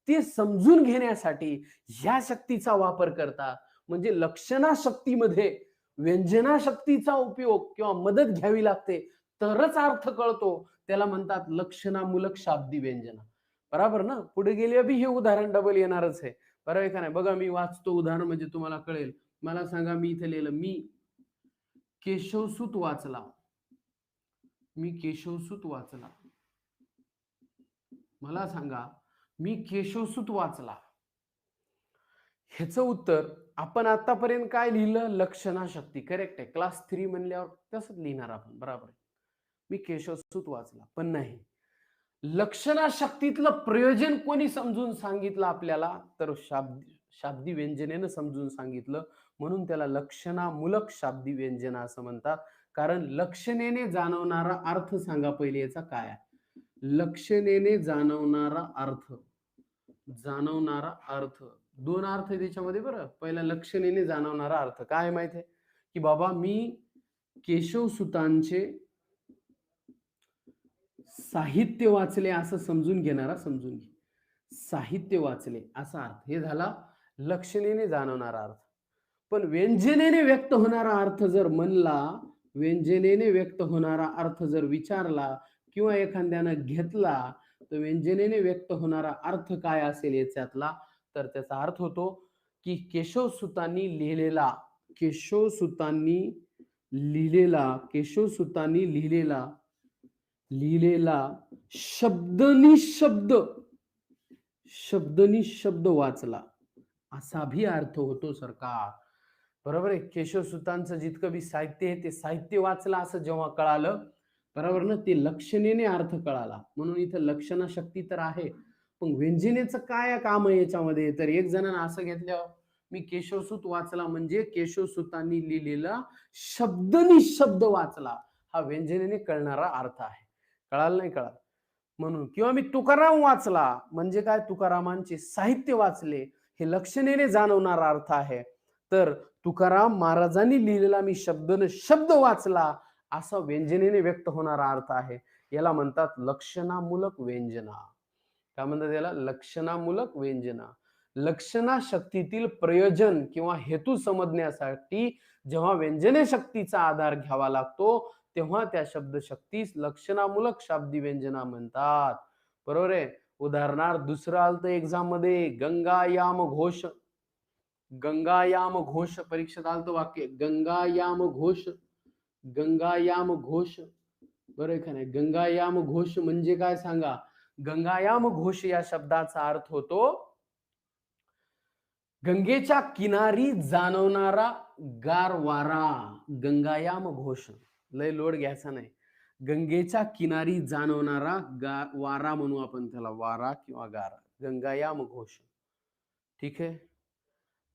ते समजून घेण्यासाठी ह्या शक्तीचा वापर करतात. म्हणजे लक्षणा शक्तीमध्ये व्यंजना शक्तीचा उपयोग किंवा मदत घ्यावी लागते, तरच अर्थ कळतो. त्याला म्हणतात लक्षणामूलक शाब्दी व्यंजना. बरोबर ना? पुढे गेले बी हे उदाहरण डबल येणारच आहे. बरोबर आहे का नाही? बघा, मी वाचतो उदाहरण म्हणजे तुम्हाला कळेल. मला सांगा, मी इथे लिहिलं, मी केशवसूत वाचला. मी केशवसूत वाचला. मला सांगा, मी केशवसूत वाचला. ह्याचं उत्तर आपण आतापर्यंत काय लिहिलं? लक्षणा शक्ती. करेक्ट आहे. क्लास 3 म्हणल्यावर तसंच लिहिणार आपण. बरोबर आहे. मी केशवसूत वाचला, पण नाही. लक्षणाशक्तीतलं प्रयोजन कोणी समजून सांगितलं आपल्याला, तर शाब्दी व्यंजनेनं समजून सांगितलं. म्हणून त्याला लक्षणामूलक शाब्दी व्यंजन असं म्हणतात. कारण लक्षणेने जाणवणारा अर्थ सांगा पहिले याचा काय आहे. लक्षणेने जाणवणारा अर्थ दोन अर्थ आहे त्याच्यामध्ये बरं. पहिला लक्षणेने जाणवणारा अर्थ काय माहिती आहे, की बाबा मी केशवसुतांचे साहित्य वाचले असं समजून घेणारा समजून घे. साहित्य वाचले असा अर्थ, हे झाला लक्षणेने जाणवणारा अर्थ. पण व्यंजनेने व्यक्त होणारा अर्थ जर म्हणला, व्यंजनेने व्यक्त होणारा अर्थ जर विचारला किंवा एखाद्यानं घेतला, तर व्यंजनेने व्यक्त होणारा अर्थ काय असेल याच्यातला, तर त्याचा अर्थ होतो की केशवसुतांनी लिहिलेला शब्द वाचला असा भी अर्थ होतो सरकार. बरोबर आहे. केशवसुतांचं जितकं बी साहित्य आहे ते साहित्य वाचला असं जेव्हा कळालं, बरोबर ना, ते लक्षणेने अर्थ कळाला. म्हणून इथं लक्षणशक्ती तर आहे, पण व्यंजनेचं काय काम आहे याच्यामध्ये. तर एक जणांना असं घेतलं, मी केशवसूत वाचला म्हणजे केशवसुतांनी लिहिलेला शब्द वाचला, हा व्यंजनेने कळणारा अर्थ आहे. कळालं नाही कळालं म्हणून. किंवा मी तुकाराम वाचला म्हणजे काय, तुकारामांचे साहित्य वाचले, हे लक्षणेने जाणवणारा अर्थ आहे. तर तुकाराम महाराजांनी लिहिलेला मी शब्द वाचला असा व्यंजनेने व्यक्त होणारा अर्थ आहे. याला म्हणतात लक्षणामूलक व्यंजना. काय म्हणतात याला? लक्षणामूलक व्यंजना. लक्षणाशक्तीतील प्रयोजन किंवा हेतू समजण्यासाठी जेव्हा व्यंजने शक्तीचा आधार घ्यावा लागतो, तेव्हा त्या शब्दशक्तीस लक्षणामूलक शाब्दी व्यंजना म्हणतात. बरोबर आहे. उदाहरणार्थ दुसरं आलतं एक्झाम मध्ये, गंगायाम घोष परीक्षेत आलतं वाक्य, गंगायाम घोष. बरोबर का नाही? गंगायाम घोष म्हणजे काय सांगा. गंगायाम घोष या शब्दाचा अर्थ होतो गंगेच्या किनारी जाणवणारा गार वारा. गंगायाम घोष, लय लोड घ्यायचा नाही. गंगेच्या किनारी जाणवणारा वारा म्हणू आपण त्याला, वारा किंवा गारा, गंगायाम घोष. ठीक आहे,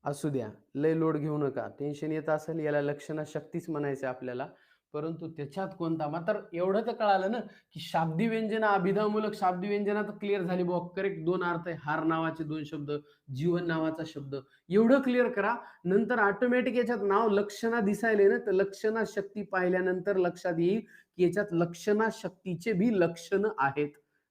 असू द्या, लय लोड घेऊ नका. टेन्शन येत असेल, याला लक्षणाशक्तीच म्हणायचं आपल्याला. परंतु त्याच्यात कोणता, मात्र एवढं तर कळालं ना की शाब्दी व्यंजना, अभिधामूलक शाब्दी व्यंजना तर क्लिअर झाली बुवा. करेक्ट, दोन अर्थ आहे. हार नावाचे दोन शब्द, जीवन नावाचा शब्द, एवढं क्लिअर करा. नंतर ऑटोमॅटिक याच्यात नाव लक्षणा दिसायले ना, तर लक्षणाशक्ती पाहिल्यानंतर लक्षात येईल की याच्यात लक्षणाशक्तीचे भी लक्षण आहेत.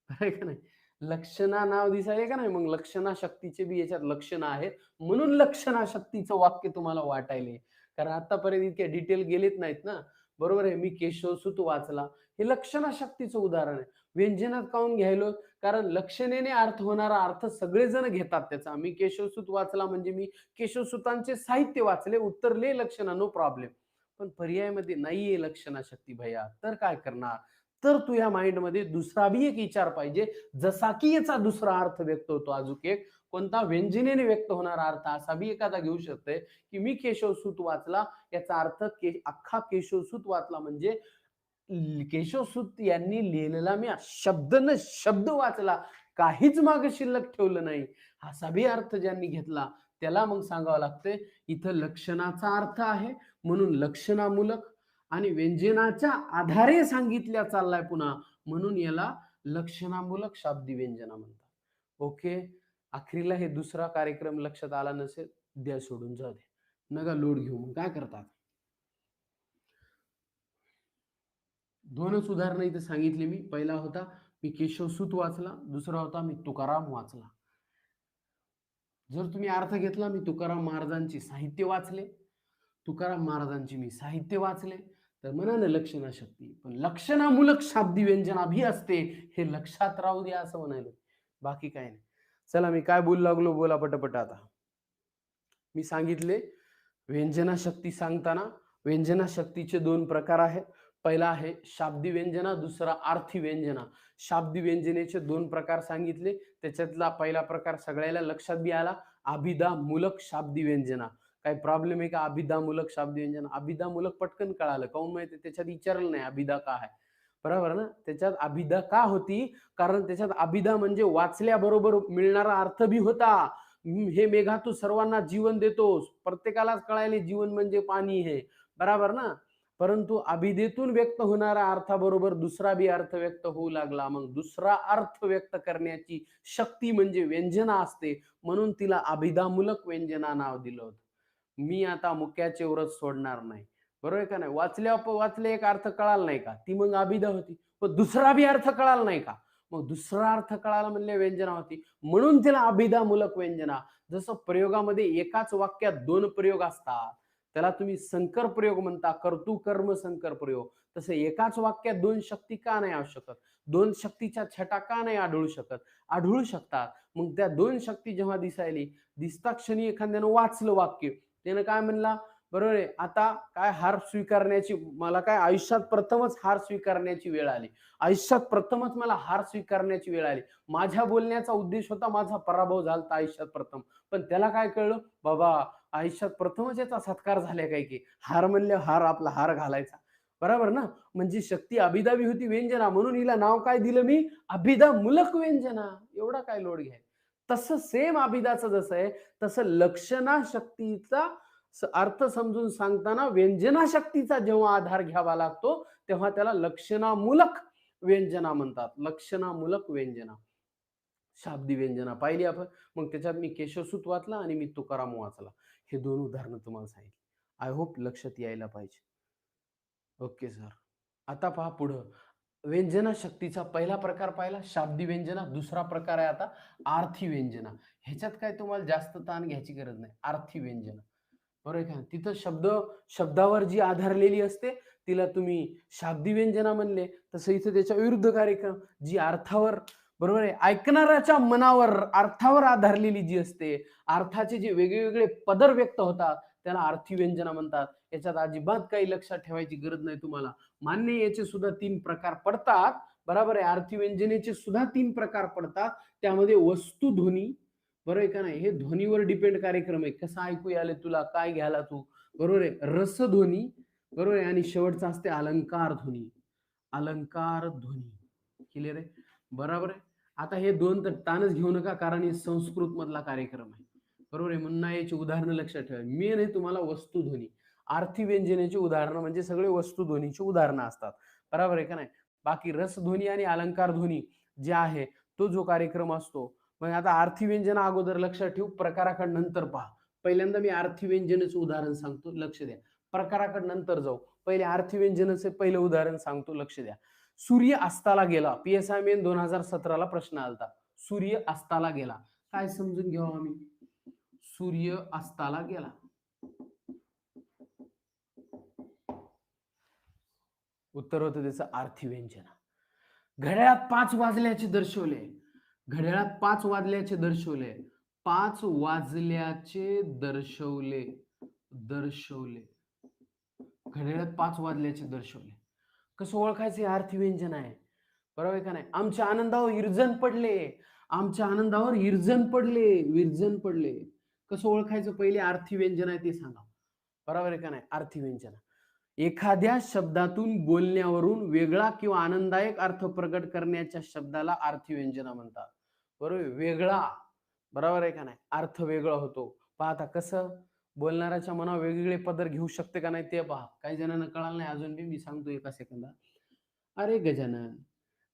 आहे का नाही? लक्षणा नाव दिसायले का नाही, मग लक्षणाशक्तीचे बी याच्यात लक्षण आहेत. म्हणून लक्षणाशक्तीचं वाक्य तुम्हाला वाटायले, कारण आतापर्यंत इतके डिटेल गेलेत नाहीत ना. बरोबर आहे. मी केशवसूत वाचला, हे लक्षणाशक्तीचं उदाहरण आहे. व्यंजनात काऊन घ्यायलो, कारण लक्षणेने अर्थ होणारा अर्थ सगळेजण घेतात त्याचा. मी केशवसूत वाचला म्हणजे मी केशवसूतांचे साहित्य वाचले, उत्तरले लक्षणा, नो प्रॉब्लेम. पण पर्यायामध्ये नाहीये लक्षणाशक्ती भैया, तर काय करणार. तर तू या माइंड मध्ये दुसरा बी एक विचार पाहिजे, जसा की याचा दुसरा अर्थ व्यक्त होतो. अजून एक कोणता, व्यंजनेने व्यक्त होणारा अर्थ असा बी एखादा घेऊ शकते की मी केशवसूत वाचला, याचा अर्थ अख्खा केशवसूत वाचला म्हणजे केशवसूत यांनी लिहिलेला मी शब्द वाचला, काहीच माग शिल्लक ठेवलं नाही, असा बी अर्थ ज्यांनी घेतला त्याला मग सांगावं लागतंय इथं लक्षणाचा अर्थ आहे म्हणून लक्षणामूलक, आणि व्यंजनाच्या आधारे सांगितल्या चाललाय पुन्हा, म्हणून याला लक्षणामूलक शाब्दी व्यंजना म्हणतात. ओके, अखेरीला हे दुसरा कार्यक्रम लक्षात आला नसेल, द्या सोडून, जाऊ दे, नका लोड घेऊ. मग काय करतात, दोनच उदाहरणं इथे सांगितली मी. पहिला होता मी केशवसूत वाचला, दुसरा होता मी तुकाराम वाचला. जर तुम्ही अर्थ घेतला मी तुकाराम महाराजांची साहित्य वाचले, तुकाराम महाराजांची मी साहित्य वाचले, तर मनानं लक्षणाशक्ती, पण लक्षणामूलक शाब्दी व्यंजना भी असते, हे लक्षात राहू द्या असं म्हणायला, बाकी काय नाही. चला, मी काय बोलू लागलो, बोला पटपट. आता मी सांगितले व्यंजनाशक्ती सांगताना व्यंजनाशक्तीचे दोन प्रकार आहेत. पहिला आहे शाब्दी व्यंजना, दुसरा अर्थी व्यंजना. शाब्दी व्यंजनेचे दोन प्रकार सांगितले, त्याच्यातला पहिला प्रकार सगळ्याला लक्षात बी आला, अभिधामूलक शाब्दी व्यंजना. काही प्रॉब्लेम आहे का अभिधामूलक शाब्दी व्यंजना? अभिधामूलक पटकन कळालं, काऊन माहिती, त्याच्यात विचारलं नाही अभिधा का आहे. बरोबर ना? त्याच्यात अभिधा का होती? कारण त्याच्यात अभिधा म्हणजे वाचल्याबरोबर मिळणारा अर्थ बी होता. हे मेघा तू सर्वांना जीवन देतोस. प्रत्येकालाच कळायले जीवन म्हणजे पाणी हे. बरोबर ना? परंतु अभिधेतून व्यक्त होणाऱ्या अर्थाबरोबर दुसरा बी अर्थ व्यक्त होऊ लागला. मग दुसरा अर्थ व्यक्त करण्याची शक्ती म्हणजे व्यंजना असते. म्हणून तिला अभिधामूलक व्यंजना नाव दिलं होतं. मी आता मुक्याचे व्रत सोडणार नाही. बरोबर आहे का नाही? वाचले एक अर्थ कळाला नाही का? ती मग अभिधा होती. पण दुसरा बी अर्थ कळाला नाही का? मग दुसरा अर्थ कळाला म्हणजे व्यंजना होती. म्हणून तिला अभिधामूलक व्यंजना. जसं प्रयोगामध्ये एकाच वाक्यात 2 प्रयोग असतात. त्याला तुम्ही संकर प्रयोग म्हणता, कर्तृ कर्म संकर प्रयोग. तसं एकाच वाक्यात 2 शक्ती का नाही असू शकत? 2 शक्तीच्या छटा का नाही आढळू शकत? आढळू शकतात. मग त्या 2 शक्ती जेव्हा दिसता क्षणी एखाद्यानं वाचलं वाक्य, त्यानं काय म्हणला, बरोबर आहे, आता काय हार स्वीकारण्याची, मला काय आयुष्यात प्रथमच हार स्वीकारण्याची वेळ आली. आयुष्यात प्रथमच मला हार स्वीकारण्याची वेळ आली. माझ्या बोलण्याचा उद्देश होता माझा पराभव झाला आयुष्यात प्रथम. पण त्याला काय कळलं, बाबा आयुष्यात प्रथमच याचा सत्कार झालाय काय की हार म्हणले हार आपला हार घालायचा. बरोबर ना? म्हणजे शक्ती अभिधावी होती व्यंजना, म्हणून हिला नाव काय दिलं मी, अभिधा मूलक व्यंजना. एवढा काय लोड घ्याय. तसं सेम अभिधाचं जसं आहे, तसं लक्षणा शक्तीचा अर्थ समजून सांगताना व्यंजना शक्तीचा जेव्हा आधार घ्यावा लागतो, तेव्हा त्याला लक्षणामूलक व्यंजना म्हणतात. लक्षणामूलक व्यंजना, शाब्दी व्यंजना पाहिली आपण. मग त्याच्यात मी केशवसूत वाचला आणि मी तुकाराम वाचला. हे 2 उदाहरणं तुम्हाला सांगितली. आय होप लक्षात यायला पाहिजे. Okay sir. आता पहा पुढं. व्यंजना शक्तीचा पहिला प्रकार पाहिला शाब्दी व्यंजना. दुसरा प्रकार आहे आता आर्थी व्यंजना. ह्याच्यात काय तुम्हाला जास्त ताण घ्यायची गरज नाही. आर्थी व्यंजना. बरोबर आहे का? तिथं शब्दावर जी आधारलेली असते, तिला तुम्ही शाब्दी व्यंजना म्हणले. तसं इथं त्याच्या विरुद्ध कार्यक्रम जी अर्थावर, बरोबर आहे, ऐकणाऱ्याच्या मनावर अर्थावर आधारलेली जी असते, अर्थाचे जे वेगवेगळे पदर व्यक्त होतात, त्याला आर्थी व्यंजना म्हणतात. याच्यात अजिबात काही लक्षात ठेवायची गरज नाही तुम्हाला. मान्य, याचे सुद्धा 3 प्रकार पडतात. बरोबर आहे. आर्थी व्यंजनेचे सुद्धा 3 प्रकार पडतात. त्यामध्ये वस्तू ध्वनी, बरोबर आहे का नाही, हे ध्वनीवर डिपेंड कार्यक्रम आहे. कसं ऐकू आले तुला, काय घ्यायला तू, बरोबर आहे. रसध्वनी, बरोबर आहे. आणि शेवटचा असते अलंकार ध्वनी. अलंकार ध्वनी. क्लिअर आहे? बरोबर आहे. आता हे 2 तर ताणच घेऊ नका, कारण हे संस्कृत मधला कार्यक्रम आहे. बरोबर आहे. म्हणून याची उदाहरणं लक्षात ठेवा. मेन आहे तुम्हाला वस्तुध्वनी. आर्थी व्यंजनेची उदाहरणं म्हणजे सगळे वस्तुध्वनीची उदाहरणं असतात. बरोबर आहे का नाही? बाकी रसध्वनी आणि अलंकार ध्वनी जे आहे, तो जो कार्यक्रम असतो. मग आता आर्थी व्यंजना अगोदर लक्षात ठेवू, प्रकाराकडे नंतर पहा. पहिल्यांदा मी आर्थी व्यंजनेचं उदाहरण सांगतो, लक्ष द्या. प्रकाराकडे नंतर जाऊ. पहिले आर्थी व्यंजनाचे पहिलं उदाहरण सांगतो, लक्ष द्या. सूर्य अस्ताला गेला. PSI मेन 2017ला प्रश्न आलता. सूर्य अस्ताला गेला. काय समजून घ्यावं आम्ही? सूर्य अस्ताला गेला. उत्तर होतं त्याचं आर्थी व्यंजना. घड्याळात 5 वाजल्याचे दर्शवले. घड्याळात 5 वाजल्याचे दर्शवले. 5 वाजल्याचे दर्शवले. दर्शवले. घड्याळात 5 वाजल्याचे दर्शवले. कसं ओळखायचं? आर्थी व्यंजन आहे. बरोबर आहे का नाही? आमच्या आनंदावर विरजण पडले. आमच्या आनंदावर विरजण पडले. विरजण पडले. कसं ओळखायचं? पहिले आर्थी व्यंजन आहे ते सांगा. बरोबर आहे का नाही? आर्थी व्यंजन. एखाद्या शब्दातून बोलण्यावरून वेगळा किंवा आनंददायक अर्थ प्रकट करण्याच्या शब्दाला आर्थी व्यंजना म्हणतात. बरोबर? वेगळा, बरोबर आहे का नाही? अर्थ वेगळा होतो. पहा आता कसं बोलणाऱ्याच्या मनावर वेगवेगळे पदर घेऊ शकते का नाही ते पहा. काही जणांना कळालं नाही अजून बी, मी सांगतो एका सेकंदात. अरे गजानन,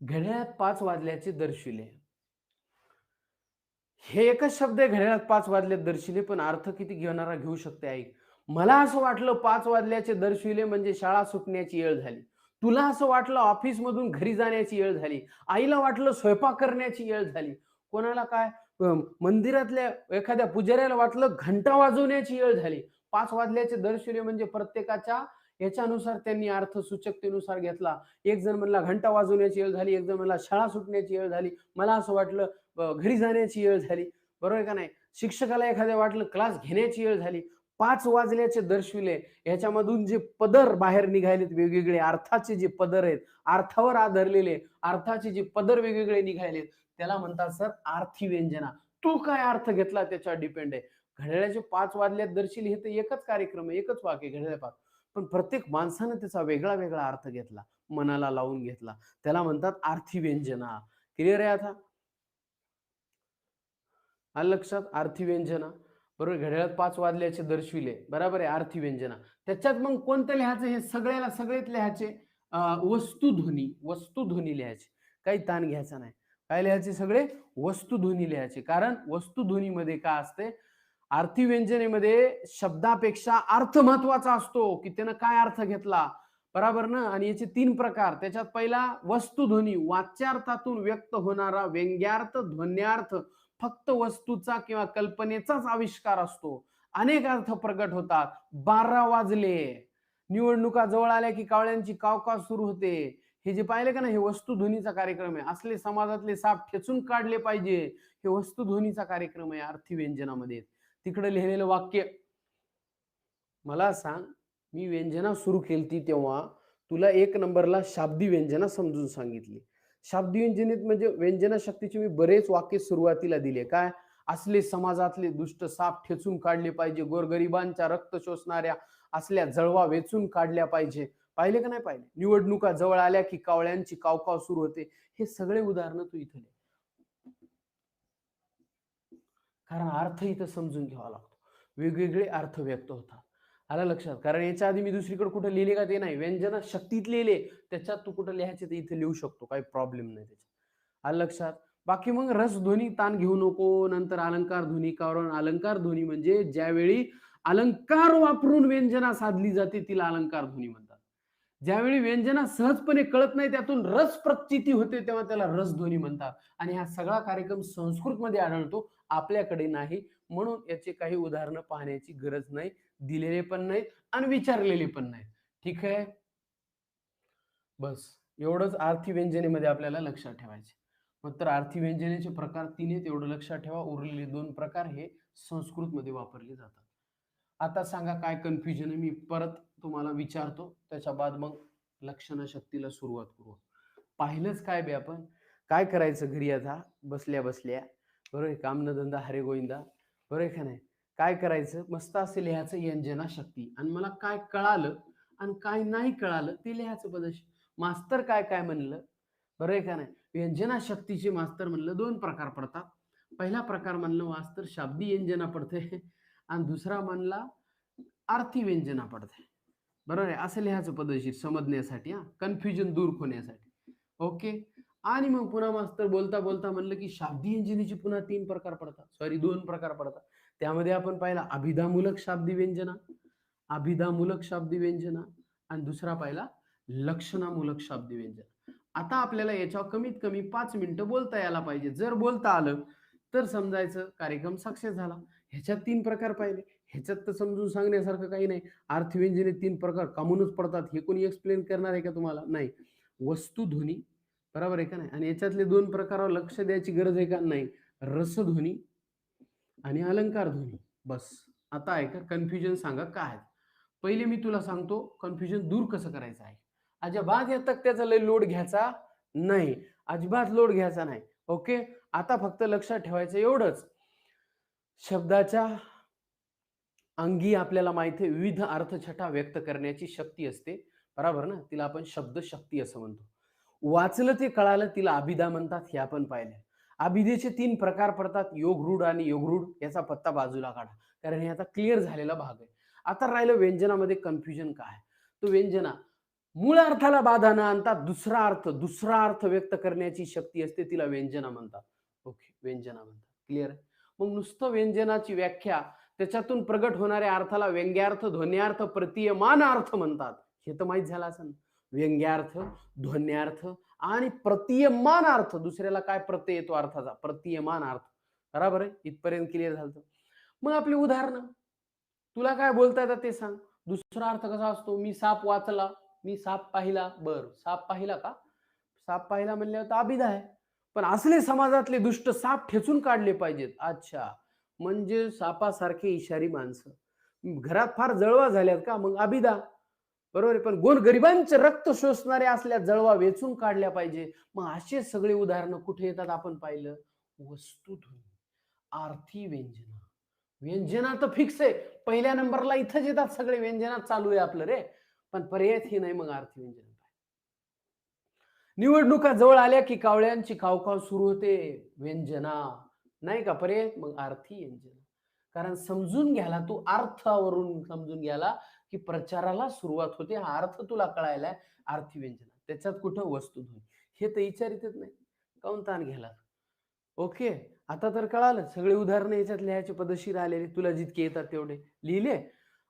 घड्याळात 5 वाजल्याचे दर्शविले. हे एकच शब्द आहे, घड्याळात 5 वाजल्यात दर्शविले, पण अर्थ किती घेणारा घेऊ शकते ऐक. मला असं वाटलं 5 वाजल्याचे दर्शविले म्हणजे शाळा सुटण्याची वेळ झाली. तुला असं वाटलं ऑफिस मधून घरी जाण्याची वेळ झाली. आईला वाटलं स्वयंपाक करण्याची वेळ झाली. कोणाला काय मंदिरातल्या एखाद्या पुजाऱ्याला वाटलं घंटा वाजवण्याची वेळ झाली. 5 वाजल्याचे दर्शविले म्हणजे प्रत्येकाच्या याच्यानुसार त्यांनी अर्थ सूचकतेनुसार घेतला. एक जण म्हणला घंटा वाजवण्याची वेळ झाली, एक जण म्हणला शाळा सुटण्याची वेळ झाली. मला असं वाटलं घरी जाण्याची वेळ झाली. बरोबर आहे का नाही? शिक्षकाला एखाद्या वाटलं क्लास घेण्याची वेळ झाली. 5 वाजल्याचे दर्शविले. याच्यामधून जे पदर बाहेर निघालेत, वेगवेगळे अर्थाचे जे पदर आहेत, अर्थावर आधारलेले अर्थाचे जे पदर वेगवेगळे निघालेत, त्याला म्हणतात सर आर्थी व्यंजना. तू काय अर्थ घेतला त्याच्यावर डिपेंड आहे. घड्याळाचे 5 वाजल्यात दर्शविले हे तर एकच कार्यक्रम आहे, एकच वाक्य घड्याळ 5. पण प्रत्येक माणसानं त्याचा वेगळा वेगळा अर्थ घेतला. मनाला लावून घेतला, त्याला म्हणतात आर्थी व्यंजना. क्लिअर आहे आता? आलं लक्षात? आर्थी व्यंजना. बरोबर, घड्याळात 5 वाजल्याचे दर्शविले, बरोबर आहे, आर्थी व्यंजना. त्याच्यात मग कोणतं लिहायचं? हे सगळेच लिहायचे वस्तुध्वनी. वस्तुध्वनी लिहायचे, काही ताण घ्यायचा नाही. काय लिहायचे? सगळे वस्तुध्वनी लिहायचे. कारण वस्तुध्वनीमध्ये काय असते, आर्थी व्यंजनेमध्ये शब्दापेक्षा अर्थ महत्वाचा असतो, की त्यानं काय अर्थ घेतला, बरोबर ना. आणि याचे 3 प्रकार. त्याच्यात पहिला वस्तुध्वनी, वाच्यार्थातून व्यक्त होणारा व्यंग्यार्थ, ध्वन्यार्थ. फक्त वस्तूचा किंवा कल्पनेचाच आविष्कार असतो. अनेक अर्थ प्रगट होतात. 12 वाजले, निवडणुका जवळ आल्या की कावळ्यांची कावकाव सुरू होते. हे जे पाहिले का ना, हे वस्तुध्वनीचा कार्यक्रम आहे. असले समाजातले साप ठेचून काढले पाहिजे, हे वस्तुध्वनीचा कार्यक्रम आहे आर्थी व्यंजनामध्ये. तिकडे लिहिलेलं वाक्य, मला सांग, मी व्यंजना सुरू केली तेव्हा तुला 1 नंबरला शाब्दी व्यंजना समजून सांगितली. शाब्दी व्यंजनेत म्हणजे व्यंजना शक्तीचे मी बरेच वाक्य सुरुवातीला दिले. काय? असले समाजातले दुष्ट साप ठेचून काढले पाहिजे, गोरगरिबांच्या रक्त शोषणाऱ्या असल्या जळवा वेचून काढल्या पाहिजे. पाहिले का नाही पाहिले? निवडणुका जवळ आल्या की कावळ्यांची कावकाव सुरू होते. हे सगळे उदाहरणं तू इथे लिह, कारण अर्थ इथं समजून घ्यावा लागतो. वेगवेगळे अर्थ व्यक्त होतात. आलं लक्षात? कारण याच्या आधी मी दुसरीकडे कुठे लिहिले का ते नाही, व्यंजना शक्तीत लिहिले, त्याच्यात तू कुठं लिहायचे ते इथे लिहू शकतो, काही प्रॉब्लेम नाही त्याच्यात. आलं लक्षात? बाकी मग रसध्वनी ताण घेऊ नको. नंतर अलंकार ध्वनी. कारण अलंकार ध्वनी म्हणजे ज्यावेळी अलंकार वापरून व्यंजना साधली जाते तिला अलंकार ध्वनी म्हणतात. ज्यावेळी व्यंजना सहजपणे कळत नाही, त्यातून रस प्रचिती होते, तेव्हा त्याला रसध्वनी म्हणतात. आणि हा सगळा कार्यक्रम संस्कृत मध्ये आढळतो, आपल्याकडे नाही. म्हणून याचे काही उदाहरणं पाहण्याची गरज नाही, दिलेले पण नाहीत आणि विचारलेले पण नाहीत. ठीक आहे, बस एवढंच आर्थी व्यंजनेमध्ये आपल्याला लक्षात ठेवायचे. मग तर आर्थी व्यंजनेचे प्रकार 3 आहेत, एवढं लक्षात ठेवा. उरलेले 2 प्रकार हे संस्कृतमध्ये वापरले जातात. आता सांगा काय कन्फ्युजन आहे, मी परत तुम्हाला विचारतो, त्याच्या बाद मग लक्षण शक्तीला सुरुवात करू. पाहिलंच काय बे आपण, काय करायचं घरी आता बसल्या बसल्या, बरोबर, काम न धंदा हरे गोविंदा, बरोबर आहे का नाही? काय करायचं, मस्त असं लिहायचं व्यंजना शक्ती, आणि मला काय कळालं आणि काय नाही कळालं ते लिहायचं पदशी. मास्तर काय काय म्हणलं, बरोबर आहे का नाही? व्यंजना शक्तीचे मास्तर म्हणलं 2 प्रकार पडतात. पहिला प्रकार म्हणलं मास्तर शाब्दी व्यंजना पडते, आणि दुसरा म्हणला आर्थी व्यंजना पडते. बरोबर आहे, असं लिहायचं पद्धतशीर समजण्यासाठी, हा, कन्फ्युजन दूर होण्यासाठी. ओके. आणि मग पुन्हा मास्तर बोलता बोलता म्हणलं की शाब्दी व्यंजनेचे पुन्हा 3 प्रकार पडतात, सॉरी 2 प्रकार पडतात. त्यामध्ये आपण पाहिला अभिधामूलक शाब्दी व्यंजना, अभिधामूलक शाब्दी व्यंजना, आणि दुसरा पाहिला लक्षणामूलक शाब्दी व्यंजना. आता आपल्याला याच्यावर कमीत कमी 5 मिनिटं बोलता यायला पाहिजे. जर बोलता आलं तर समजायचं कार्यक्रम सक्सेस झाला. ह्याच्यात 3 प्रकार पाहिले, ह्याच्यात तर समजून सांगण्यासारखं काही नाही. अर्थव्यंजने 3 प्रकार कामूनच पडतात, हे कोणी एक्सप्लेन करणार आहे का तुम्हाला? नाही. वस्तुध्वनी, बरोबर आहे का नाही? आणि याच्यातले 2 प्रकारावर लक्ष द्यायची गरज आहे का? नाही. रसध्वनी आणि अलंकार ध्वनी. बस. आता आहे का कन्फ्युजन, सांगा काय आहे. पहिले मी तुला सांगतो कन्फ्युजन दूर कसं करायचं आहे. अजिबात या तक्त्याचा लय लोड घ्यायचा नाही, अजिबात लोड घ्यायचा नाही. ओके. आता फक्त लक्षात ठेवायचं एवढंच, शब्दाच्या अंगी आपल्याला माहिती आहे विविध अर्थछटा व्यक्त करण्याची शक्ती असते, बरोबर ना? तिला आपण शब्द शक्ती असं म्हणतो. वाचलं ते कळालं तिला अभिधा म्हणतात, हे आपण पाहिलं. अभिधेचे 3 प्रकार पडतात, योगरूढ आणि योगरूढ. याचा पत्ता बाजूला काढा, कारण हे आता क्लिअर झालेला भाग आहे. आता राहिलं व्यंजनामध्ये कन्फ्युजन काय. तो व्यंजना मूळ अर्थाला बाधा न आणता दुसरा अर्थ व्यक्त करण्याची शक्ती असते, तिला व्यंजना म्हणतात. ओके, व्यंजना म्हणतात. क्लिअर आहे? मग नुसतं व्यंजनाची व्याख्या, त्याच्यातून प्रगट होणाऱ्या अर्थाला व्यंग्यार्थ, ध्वन्यार्थ, प्रतीयमान अर्थ म्हणतात. हे तर माहित झालं असेल. व्यंग्यार्थ, ध्वन्यार्थ आणि प्रतीयमान अर्थ. दुसऱ्याला काय प्रत्यय येतो अर्थाचा? प्रतीयमान अर्थ. बरोबर आहे? इथपर्यंत क्लिअर झालं. मग आपली उदाहरण, तुला काय बोलता येतात ते सांग. दुसरा अर्थ कसा असतो? मी साप वाचला, मी साप पाहिला. बर, साप पाहिला का? साप पाहिला म्हणल्यावर तर अभिधा आहे. पण असले समाजातले दुष्ट साप ठेचून काढले पाहिजेत. अच्छा, म्हणजे सापासारखे इशारी माणसं. घरात फार जळवा झाल्यात का? मग अभिधा. बरोबर आहे. पण गोरगरिबांचे रक्त शोषणारे असल्या जळवा वेचून काढल्या पाहिजे. मग असे सगळे उदाहरणं कुठे येतात आपण पाहिलं? वस्तुध्वनी, आर्थी व्यंजना. व्यंजना तर फिक्स आहे, पहिल्या नंबरला इथंच येतात सगळे, व्यंजना चालू आहे आपलं रे. पण पर्याय ही नाही मग आर्थी व्यंजना. निवडणुका जवळ आल्या की कावळ्यांची कावकाव सुरू होते. व्यंजना नाही का पर्याय? मग आर्थी व्यंजना. कारण समजून घ्यायला तू अर्थावरून समजून घ्यायला की प्रचाराला सुरुवात होते. हा अर्थ तुला कळायला आर्थी व्यंजना. त्याच्यात कुठं वस्तुध्वनी हे तर विचारितच नाही. काऊन ताण घ्यायला? ओके. आता तर कळालं. सगळे उदाहरणं याच्यात लिहायचे पद्धतशीर आलेले. तुला जितके येतात तेवढे लिहिले.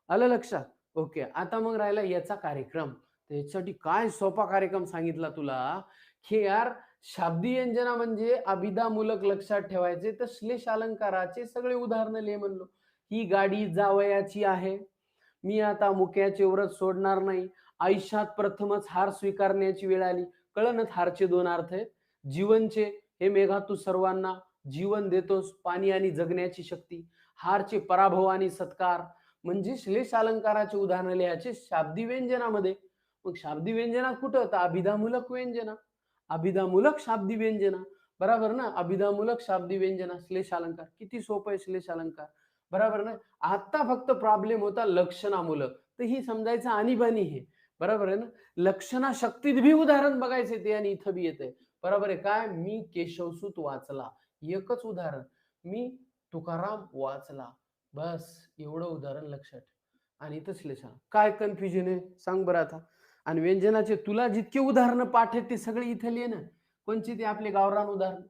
आलं लक्षात? ओके. आता मग राहिला याचा कार्यक्रम. तर याच्यासाठी काय सोपा कार्यक्रम सांगितला तुला, की यार शाब्दिक व्यंजना म्हणजे अभिधामूलक लक्षात ठेवायचे, तर श्लेष अलंकाराचे सगळे उदाहरणं लिह म्हणलो. ही गाडी जावयाची आहे. मी आता मुक्याचे व्रत सोडणार नाही. आयुष्यात प्रथमच हार स्वीकारण्याची वेळ आली. कळलं ना हारचे दोन अर्थ आहेत. जीवनचे हे मेघा तू सर्वांना जीवन देतोस, पाणी आणि जगण्याची शक्ती. हारचे पराभव आणि सत्कार म्हणजे श्लेष अलंकाराचे उदाहरण लिहायचे शाब्दिक व्यंजनामध्ये. मग शाब्दिक व्यंजना कुठं? तर अभिधामूलक व्यंजना. अभिधामूलक शाब्दिक व्यंजना. बरोबर ना? अभिधामूलक शाब्दिक व्यंजना श्लेष अलंकार. किती सोपं आहे श्लेष अलंकार. बरोबर ना? आता फक्त प्रॉब्लेम होता लक्षणामूलक. तर ही समजायचं आणीबाणी हे. बरोबर आहे ना? लक्षणा शक्तीत बी उदाहरण बघायचे ते आणि इथं बी येतंय. बरोबर आहे काय? मी केशवसूत वाचला. एकच उदाहरण. मी तुकाराम वाचला. बस एवढं उदाहरण लक्षात ठेव. आणि इथं श्लेषा. काय कन्फ्युजन आहे? सांग बरं आता. आणि व्यंजनाचे तुला जितके उदाहरणं पाठ आहेत ते सगळे इथे लिहे ना. कोणची ते आपले गावरान उदाहरण.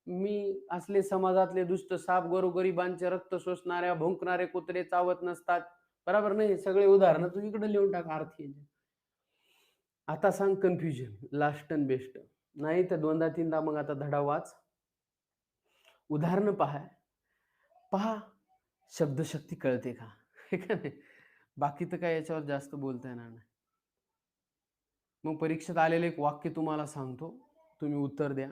मी असले समाजातले दुष्ट साप गोरगरिबांचे रक्त शोषणाऱ्या भुंकणारे कुत्रे चावत नसतात. बरोबर नाही? हे सगळे उदाहरणं तू इकडे लिहून टाक आर्थी. आता सांग कन्फ्युजन लास्ट अँड बेस्ट. नाही तर दोनदा तीनदा मग आता धडा वाच. उदाहरणं पहा शब्दशक्ती कळते का? हे का नाही? बाकी तर काय याच्यावर जास्त बोलता येणार नाही. मग परीक्षेत आलेलं एक वाक्य तुम्हाला सांगतो, तुम्ही उत्तर द्या.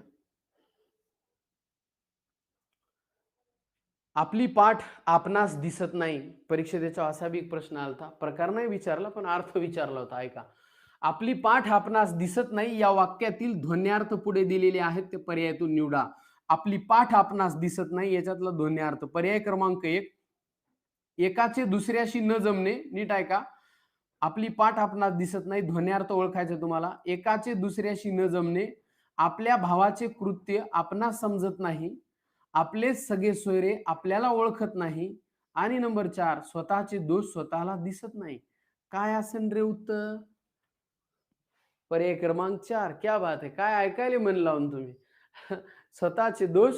आपली पाठ आपणास दिसत नाही. परीक्षेत याचा असा बी एक प्रश्न आलता. प्रकार नाही विचारला पण अर्थ विचारला होता. ऐका. आपली पाठ आपणास दिसत नाही या वाक्यातील ध्वन्यार्थ पुढे दिलेले आहेत ते पर्यायातून निवडा. आपली पाठ आपणास दिसत नाही याच्यातला ध्वन्यार्थ. पर्याय क्रमांक 1 एकाचे दुसऱ्याशी न जमणे. नीट ऐका. आपली पाठ आपणास दिसत नाही ध्वन्यार्थ ओळखायचे तुम्हाला. एकाचे दुसऱ्याशी न जमणे, आपल्या भावाचे कृत्य आपणास समजत नाही, आपले सगळे सोयरे आपल्याला ओळखत नाही आणि नंबर 4 स्वतःचे दोष स्वतःला दिसत नाही. काय असेल रे उत्तर? पर्याय क्रमांक 4. क्या बात आहे. काय ऐकायला मन लावून तुम्ही. स्वतःचे दोष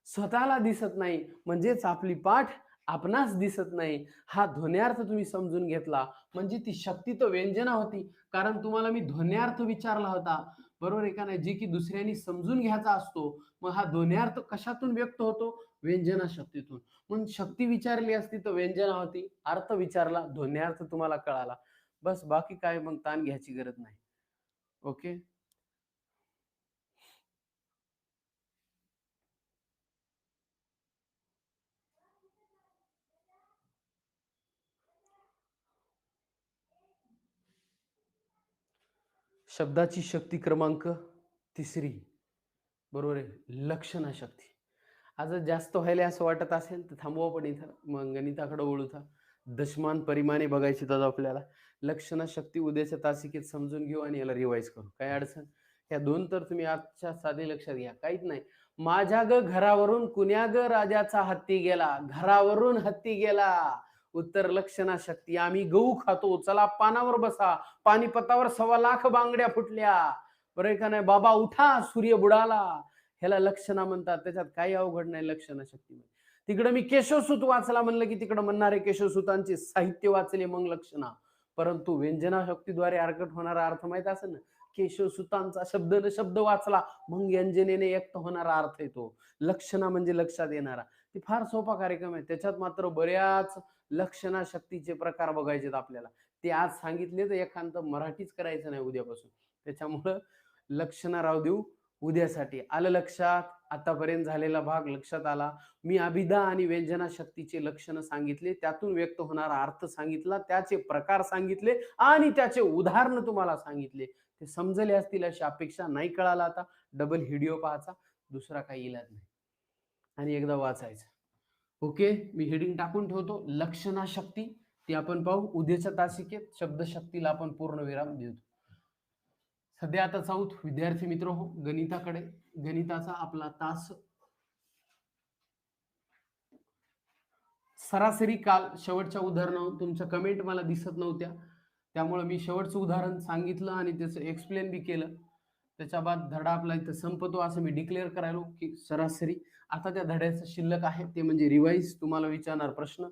स्वतःला दिसत नाही म्हणजेच आपली पाठ आपणास दिसत नाही. हा ध्वन्यार्थ तुम्ही समजून घेतला म्हणजे ती शक्ती तर व्यंजना होती. कारण तुम्हाला मी ध्वन्यार्थ विचारला होता. बरोबर आहे का नाही? जी की दुसऱ्यांनी समजून घ्यायचा असतो. मग हा ध्वन्यार्थ कशातून व्यक्त होतो? व्यंजना शक्तीतून. म्हणून शक्ती विचारली असती तर व्यंजना होती. अर्थ विचारला, ध्वन्यार्थ तुम्हाला कळाला. बस बाकी काय मग ताण घ्यायची गरज नाही. ओके. शब्दाची शक्ती क्रमांक 3 बरोबर आहे. लक्षणा शक्ती. आज जास्त व्हायला असं वाटत असेल तर थांबवा पण इथं. मग गणिताकडे वळूथा. दशमान परिमाणे बघायची तर आपल्याला. लक्षणा शक्ती उद्याच्या तासिकेत समजून घेऊ आणि याला रिवाइज करू. काय अडचण? ह्या दोन तर तुम्ही आजच्या साधे लक्षात घ्या. काहीच नाही. माझ्या ग घरावरून कुण्या ग राजाचा हत्ती गेला. घरावरून हत्ती गेला. उत्तर लक्षणा शक्ती. आम्ही गहू खातो. चला पानावर बसा. पानिपतावर 1.25 लाख बांगड्या फुटल्या. बरं का नाही? बाबा उठा सूर्य बुडाला. ह्याला लक्षणा म्हणतात. त्याच्यात काही अवघड नाही लक्षणा शक्ती. तिकडे मी केशवसूत वाचला म्हणलं की तिकडे म्हणणारे केशवसूतांचे साहित्य वाचले मग लक्षणा. परंतु व्यंजना शक्तीद्वारे अर्कट होणारा अर्थ माहित असेल ना? केशवसूतांचा शब्द न शब्द वाचला मग व्यंजनेने व्यक्त होणारा अर्थ येतो. लक्षणा म्हणजे लक्षात येणारा. ती फार सोपा कार्यक्रम आहे. त्याच्यात मात्र बऱ्याच लक्षणा शक्तीचे प्रकार बघायचे आपल्याला. ते आज सांगितले तर एखादं मराठीच करायचं नाही उद्यापासून. त्याच्यामुळं लक्षणा राहू देऊ उद्यासाठी. आलं लक्षात? आतापर्यंत झालेला भाग लक्षात आला. मी अभिधा आणि व्यंजना शक्तीचे लक्षण सांगितले, त्यातून व्यक्त होणारा अर्थ सांगितला, त्याचे प्रकार सांगितले आणि त्याचे उदाहरण तुम्हाला सांगितले. ते समजले असतील अशी अपेक्षा. नाही कळाला आता डबल व्हिडिओ पाहायचा, दुसरा काही इलाज नाही आणि एकदा वाचायचं. ओके. मी हेडिंग टाकून ठेवतो. लक्षणा शक्ती ती आपण पाहू उद्याच्या तासिकेत. शब्दशक्तीला आपण पूर्ण विराम देऊ. सध्या आता चौथ विद्यार्थी मित्र हो गणिताकडे. गणिताचा आपला तास सरासरी काल शेवटच्या उदाहरणावर तुमच्या कमेंट मला दिसत नव्हत्या, त्यामुळे मी शेवटचं उदाहरण सांगितलं आणि त्याचं एक्सप्लेन बी केलं. त्याच्या बाद धडा आपला इथं संपतो असं मी डिक्लेअर करायलो की सरासरी. आता त्या धड्याचं शिल्लक आहे ते म्हणजे रिवाईज. तुम्हाला विचारणार प्रश्न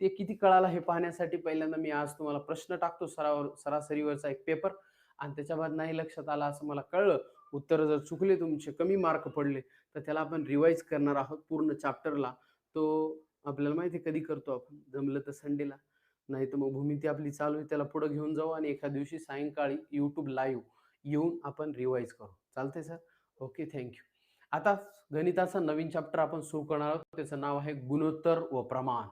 ते किती कळाला हे पाहण्यासाठी पहिल्यांदा मी आज तुम्हाला प्रश्न टाकतो सरासरीवरचा एक पेपर, आणि त्याच्या बाद नाही लक्षात आला असं मला कळलं, उत्तर जर चुकले तुमचे कमी मार्क पडले तर त्याला आपण रिवाईज करणार आहोत पूर्ण चॅप्टरला. तो आपल्याला माहिती कधी करतो आपण, जमलं तर संडेला, नाही तर मग भूमिती आपली चालू आहे त्याला पुढे घेऊन जाऊ आणि एका दिवशी सायंकाळी यूट्यूब लाईव्ह येऊन आपण रिवाईज करू. चालतंय सर? Okay, thank you. आता गणिताचा नवीन चॅप्टर आपण सुरू करणार आहोत, त्याचं नाव आहे गुणोत्तर व प्रमाण.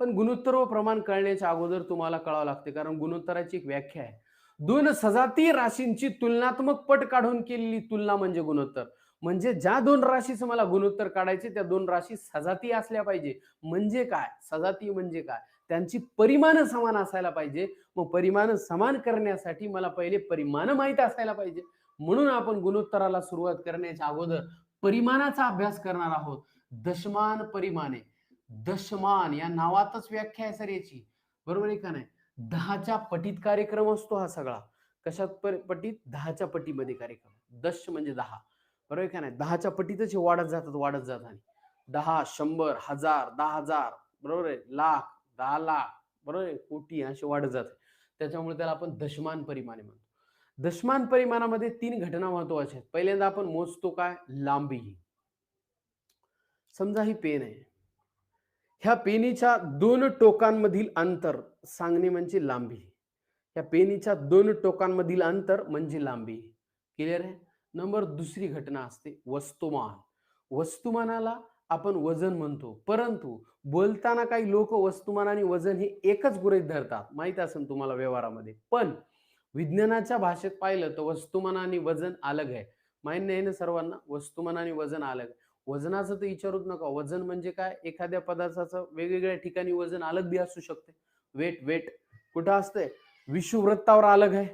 पण गुणोत्तर व प्रमाण कळण्याच्या अगोदर तुम्हाला कळावं लागते, कारण गुणोत्तराची एक व्याख्या आहे. दोन सजातीय राशींची तुलनात्मक पट काढून केलेली तुलना म्हणजे गुणोत्तर. म्हणजे ज्या दोन राशीचं मला गुणोत्तर काढायचे त्या दोन राशी सजातीय असल्या पाहिजे. म्हणजे काय सजातीय म्हणजे काय, त्यांची परिमाण समान असायला पाहिजे. मग परिमाण समान करण्यासाठी मला पहिले परिमाण माहित असायला पाहिजे. म्हणून आपण गुणोत्तराला सुरुवात करण्याच्या अगोदर परिमाणाचा अभ्यास करणार आहोत. दशमान परिमाणे. दशमान या नावातच व्याख्या आहे सर याची, बरोबर आहे का नाही? 10च्या पटीत कार्यक्रम असतो हा सगळा. कशात पटीत? 10च्या पटीमध्ये कार्यक्रम. दश म्हणजे 10, बरोबर आहे का नाही? 10च्या पटीतच हे वाढत जातात. 10, 100, 1000, 10,000, बरोबर आहे, लाख, 10 लाख, बरोबर आहे, कोटी, असे वाढत जाते. त्याच्यामुळे त्याला आपण दशमान परिमाणे म्हणतो. दशमान परिमाणामध्ये 3 घटना महत्वाच्या आहेत. पहिल्यांदा आपण मोजतो काय? लांबी. समजा ही पेन आहे, ह्या पेनीच्या दोन टोकांमधील अंतर सांगणे म्हणजे लांबी. या पेनीच्या दोन टोकांमधील अंतर म्हणजे लांबी. क्लिअर आहे? नंबर दुसरी घटना असते वस्तुमान. वस्तुमानाला आपण वजन म्हणतो, परंतु बोलताना काही लोक वस्तुमान आणि वजन हे एकच गृहीत धरतात, माहित असेल तुम्हाला व्यवहारामध्ये. पण विज्ञानाच्या भाषेत पाहिलं तर वस्तुमान आणि वजन अलग आहे. मान्य आहे ना सर्वांना? वस्तुमान आणि वजन अलग. वजनाचं तर विचारूच नका. वजन म्हणजे काय? एखाद्या पदार्थाचं वेगवेगळ्या ठिकाणी वजन अलग बी असू शकते. वेट कुठं असते? विषुववृत्तावर अलग आहे,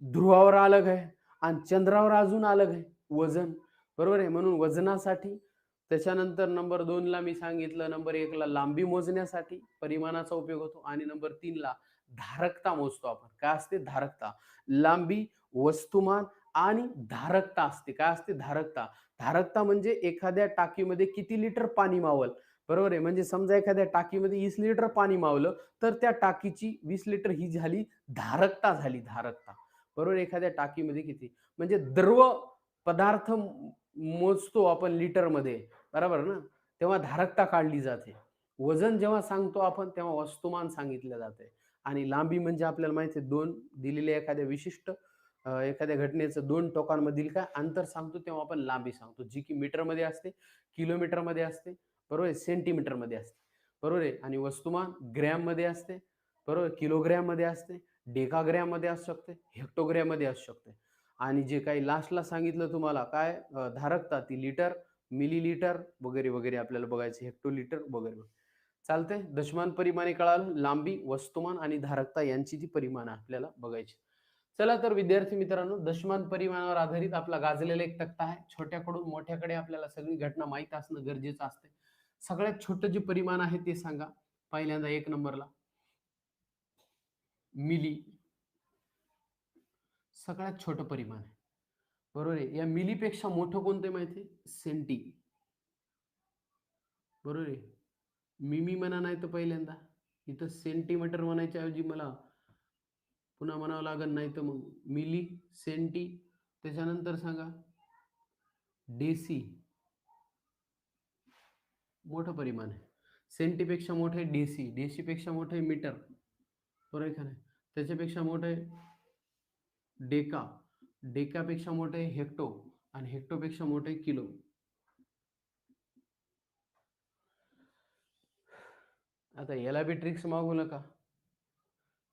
ध्रुवावर अलग आहे, आणि चंद्रावर अजून अलग आहे वजन, बरोबर आहे? म्हणून वजनासाठी. त्याच्यानंतर नंबर 2 ला मी सांगितलं, नंबर 1 ला लांबी मोजण्यासाठी परिमाणाचा उपयोग होतो, आणि नंबर 3 ला धारकता मोजतो आपण. काय असते? धारकता. लांबी, वस्तुमान आणि धारकता असते. काय असते? धारकता. धारकता म्हणजे एखाद्या टाकीमध्ये किती लिटर पाणी मावल, बरोबर आहे? म्हणजे समजा एखाद्या टाकीमध्ये 20 लिटर पाणी मावलं तर त्या टाकीची 20 लिटर ही झाली धारकता, झाली धारकता, बरोबर? एखाद्या टाकीमध्ये किती, म्हणजे द्रव पदार्थ मोजतो आपण लिटर मध्ये, बरोबर ना? तेव्हा धारकता काढली जाते. वजन जेव्हा सांगतो आपण तेव्हा वस्तुमान सांगितलं जाते. आणि लांबी म्हणजे आपल्याला माहिती आहे, दोन दिलेल्या एखाद्या विशिष्ट एखाद्या घटनेचं दोन टोकांमधील काय अंतर सांगतो तेव्हा आपण लांबी सांगतो, जी की मीटर मध्ये असते, किलोमीटर मध्ये असते, बरोबर आहे, सेंटीमीटर मध्ये असते, बरोबर आहे. आणि वस्तुमान ग्रॅम मध्ये असते, बरोबर, किलोग्रॅम मध्ये असते, डेकाग्रॅम मध्ये असू शकते, हेक्टोग्रॅम मध्ये असू शकते. आणि जे काही लास्टला सांगितलं तुम्हाला काय धारकता, ती लिटर, मिलीलिटर वगैरे वगैरे आपल्याला बघायचं, हेक्टोलिटर वगैरे. चालतंय? दशमान परिमाणे कळालं, लांबी, वस्तुमान आणि धारकता यांची ती परिमाण आपल्याला बघायची. चला तर विद्यार्थी मित्रांनो, दशमान परिमाणावर आधारित आपला गाजलेला एक तक्ता आहे. छोट्याकडून मोठ्याकडे आपल्याला सगळी घटना माहित असणं गरजेचं असते. सगळ्यात छोटं जे परिमाण आहे ते सांगा. पहिल्यांदा 1 नंबरला मिली, सगळ्यात छोटं परिमाण आहे, बरोबर आहे. या मिलीपेक्षा मोठं कोणतं माहिती आहे? सेंटी, बरोबर आहे. मिमी म्हणा, नाही तर पहिल्यांदा इथं सेंटीमीटर म्हणायच्या ऐवजी मला पुन्हा म्हणावं लागेल, नाही तर मग मिली, सेंटी. त्याच्यानंतर सांगा डेसी, मोठं परिमाण आहे. सेंटीपेक्षा मोठं आहे डेसी, डेसीपेक्षा मोठं आहे मीटर, बरोबर आहे का नाही? त्याच्यापेक्षा मोठं आहे डेका, डेकापेक्षा मोठं आहे हेक्टो, आणि हेक्टोपेक्षा मोठं आहे किलो. आता याला बी ट्रिक्स मागू नका,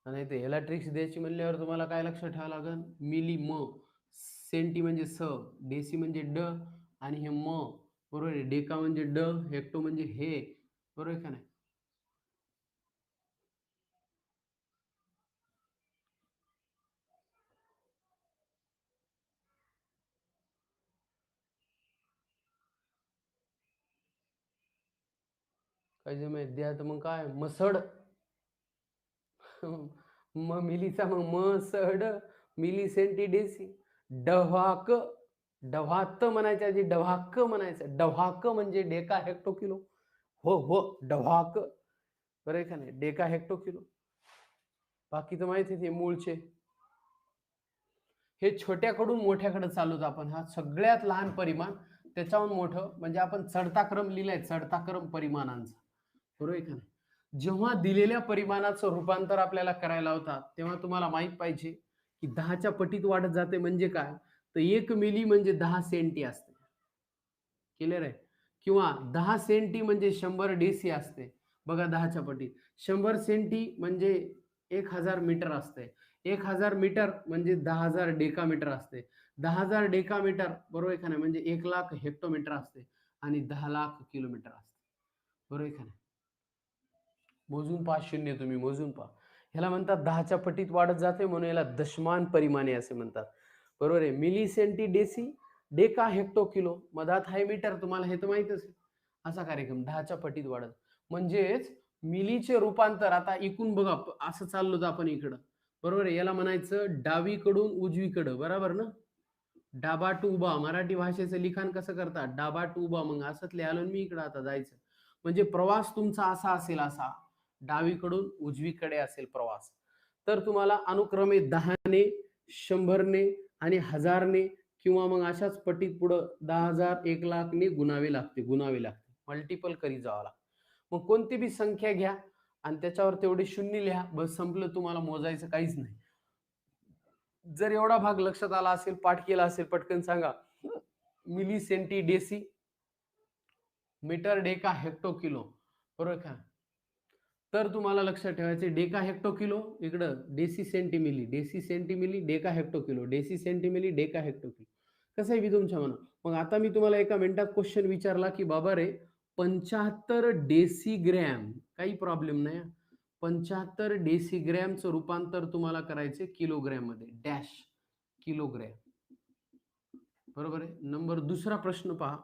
नाही तर ह्याला ट्रिक्स द्यायची म्हणल्यावर तुम्हाला काय लक्षात ठेवावं लागेल? मिली म, सेंटी म्हणजे स, डेसी म्हणजे ड, आणि हे म, बरोबर आहे. डेका म्हणजे ड, हेक्टो म्हणजे हे, बरोबर आहे का नाही? काही माहिती द्या तर मग काय मसड मिलीचा मग मसड मिली सेंटी डेसी डव्हाक डव्हात म्हणायच्या आधी डव्हाक म्हणायचं डव्हाक म्हणजे डेका हेक्टो किलो हो हो डव्हाक बरं का नाही डेका हेक्टो किलो बाकी तर माहिती आहे ते मूळचे हे छोट्याकडून मोठ्याकडे चालूच आपण हा सगळ्यात लहान परिमाण त्याच्याहून मोठं म्हणजे आपण चढता क्रम लिहिलाय चढता क्रम परिमाणांचा बरोबर आहे का नाही जेव्हा दिलेल्या परिमाणाचं रूपांतर आपल्याला करायला होता तेव्हा तुम्हाला माहित पाहिजे की 10च्या पटीत वाढत जाते म्हणजे काय तर 1 मिली म्हणजे 10 सेंटी असते क्लिअर आहे किंवा 10 सेंटी म्हणजे 100 डेसी असते बघा 10च्या पटीत 100 सेंटी म्हणजे 1000 मीटर असते 1000 मीटर म्हणजे 10,000 डेकामीटर असते 10,000 डेकामीटर बरोबर आहे का नाही म्हणजे 1,00,000 हेक्टोमीटर असते आणि 10,00,000 किलोमीटर असते बरोबर आहे का नाही मोजून पहा शून्य तुम्ही मोजून पहा ह्याला म्हणतात 10च्या पटीत वाढत जाते म्हणून याला दशमान परिमाणे असे म्हणतात बरोबर आहे milli centi deci deca hecto kilo मधात हाय मीटर तुम्हाला हे तर माहित असेल असा कार्यक्रम 10च्या पटीत वाढत म्हणजेच मिलीचे रूपांतर आता इकून बघा असं चाललो आपण इकडं बरोबर आहे याला म्हणायचं डावीकडून उजवीकडं बरोबर ना डाबा टू उभा मराठी भाषेचं लिखाण कसं करतात डाबा टू उभा मग असंच लिहालो मी इकडं आता जायचं म्हणजे प्रवास तुमचा असा असेल असा डावीकडून उजवीकडे असेल प्रवास तर तुम्हाला अनुक्रमे 10ने 100ने आणि 1000ने किंवा मग अशाच पटीत पुढं 10,000 1,00,000ने गुणावे लागते मल्टिपल करीत जावं लागतं मग कोणती बी संख्या घ्या आणि त्याच्यावर तेवढे शून्य लिहा बस संपलं तुम्हाला मोजायचं काहीच नाही जर एवढा भाग लक्षात आला असेल पाठ केला असेल पटकन सांगा milli centi deci metre deca hecto kilo बरोबर का तर तुम्हाला लक्षात ठेवायचे डेका हेक्टो किलो इकडं deci centi milli deca hecto kilo deci centi milli deca hecto kilo कसं आहे मी तुमच्या मना मग आता मी तुम्हाला एका मिनिटात क्वेश्चन विचारला की बाबा रे 75 डेसीग्रॅम काही प्रॉब्लेम नाही 75 डेसीग्रॅमचं रूपांतर तुम्हाला करायचे किलोग्रॅम मध्ये डॅश किलोग्रॅम बरोबर आहे नंबर दुसरा प्रश्न पहा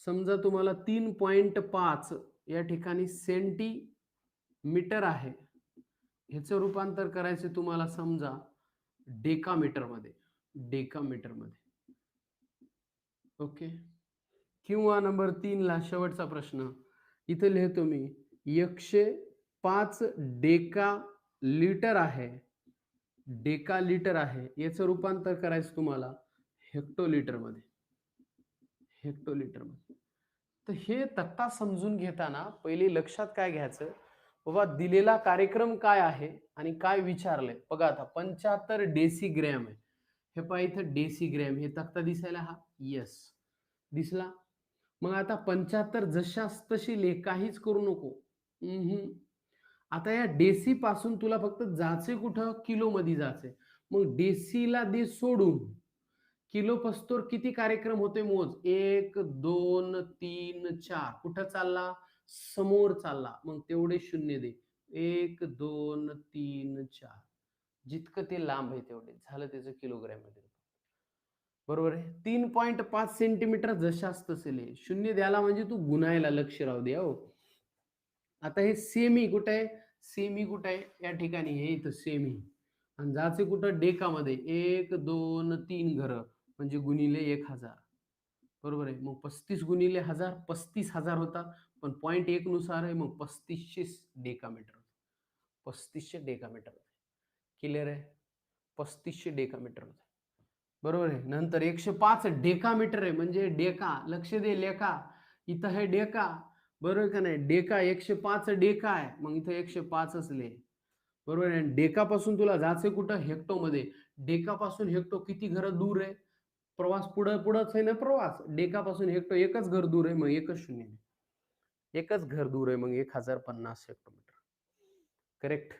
समजा तुम्हाला 3.5 या ठिकाणी सेंटीमीटर आहे ह्याचं रूपांतर करायचे तुम्हाला समजा डेकामीटर मध्ये ओके किंवा नंबर 3 ला शेवटचा प्रश्न इथे लिहितो मी 105 डेका लिटर आहे याचं रूपांतर करायचं तुम्हाला हेक्टोलीटर मध्ये तर हे तक्ता समजून घेताना पहिले लक्षात काय घ्यायचं बाबा दिलेला कार्यक्रम काय आहे आणि काय विचारलंय बघा आता 75 डेसीग्रॅम आहे हे पहा इथं डेसीग्रॅम हे तक्ता दिसायला हा यस दिसला मग आता 75 जशास तशी ले काहीच करू नको आता या डेसी पासून तुला फक्त जायचे कुठं किलो मध्ये जायचे मग डेसीला दे सोडून किलो पस्तोर किती कार्यक्रम होते मोज 1 2 3 4 कुठं चालला समोर चालला मग तेवढे शून्य दे 1 2 3 4 जितकं ते लांब आहे तेवढे झालं त्याचं किलोग्रॅम मध्ये बरोबर आहे 3.5 सेंटीमीटर जशास तसे शून्य द्यायला म्हणजे तू गुणायला लक्ष राहू दे हो आता हे सेमी कुठे आहे या ठिकाणी हे इथं सेमी आणि जायचे कुठं डेकामध्ये 1 2 3 घर म्हणजे गुणिले 1000 बरोबर आहे मग 35 गुणिले 1000 35,000 होता पण पॉईंट 1 नुसार आहे मग 3500 डेकामीटर क्लिअर आहे 3500 डेकामीटर होता बरोबर आहे नंतर 105 डेकामीटर आहे म्हणजे डेका लक्ष दे लेखा इथं आहे डेका बरोबर का नाही डेका 105 डेका आहे मग इथं 105च लिहे बरोबर आहे डेकापासून तुला जायचं कुठं हेक्टो मध्ये डेकापासून हेक्टो किती घर दूर आहे प्रवास पुढंच आहे ना प्रवास डेकापासून हेक्टो एकच घर दूर आहे मग एकच घर दूर आहे मग 1050 हेक्टोमीटर करेक्ट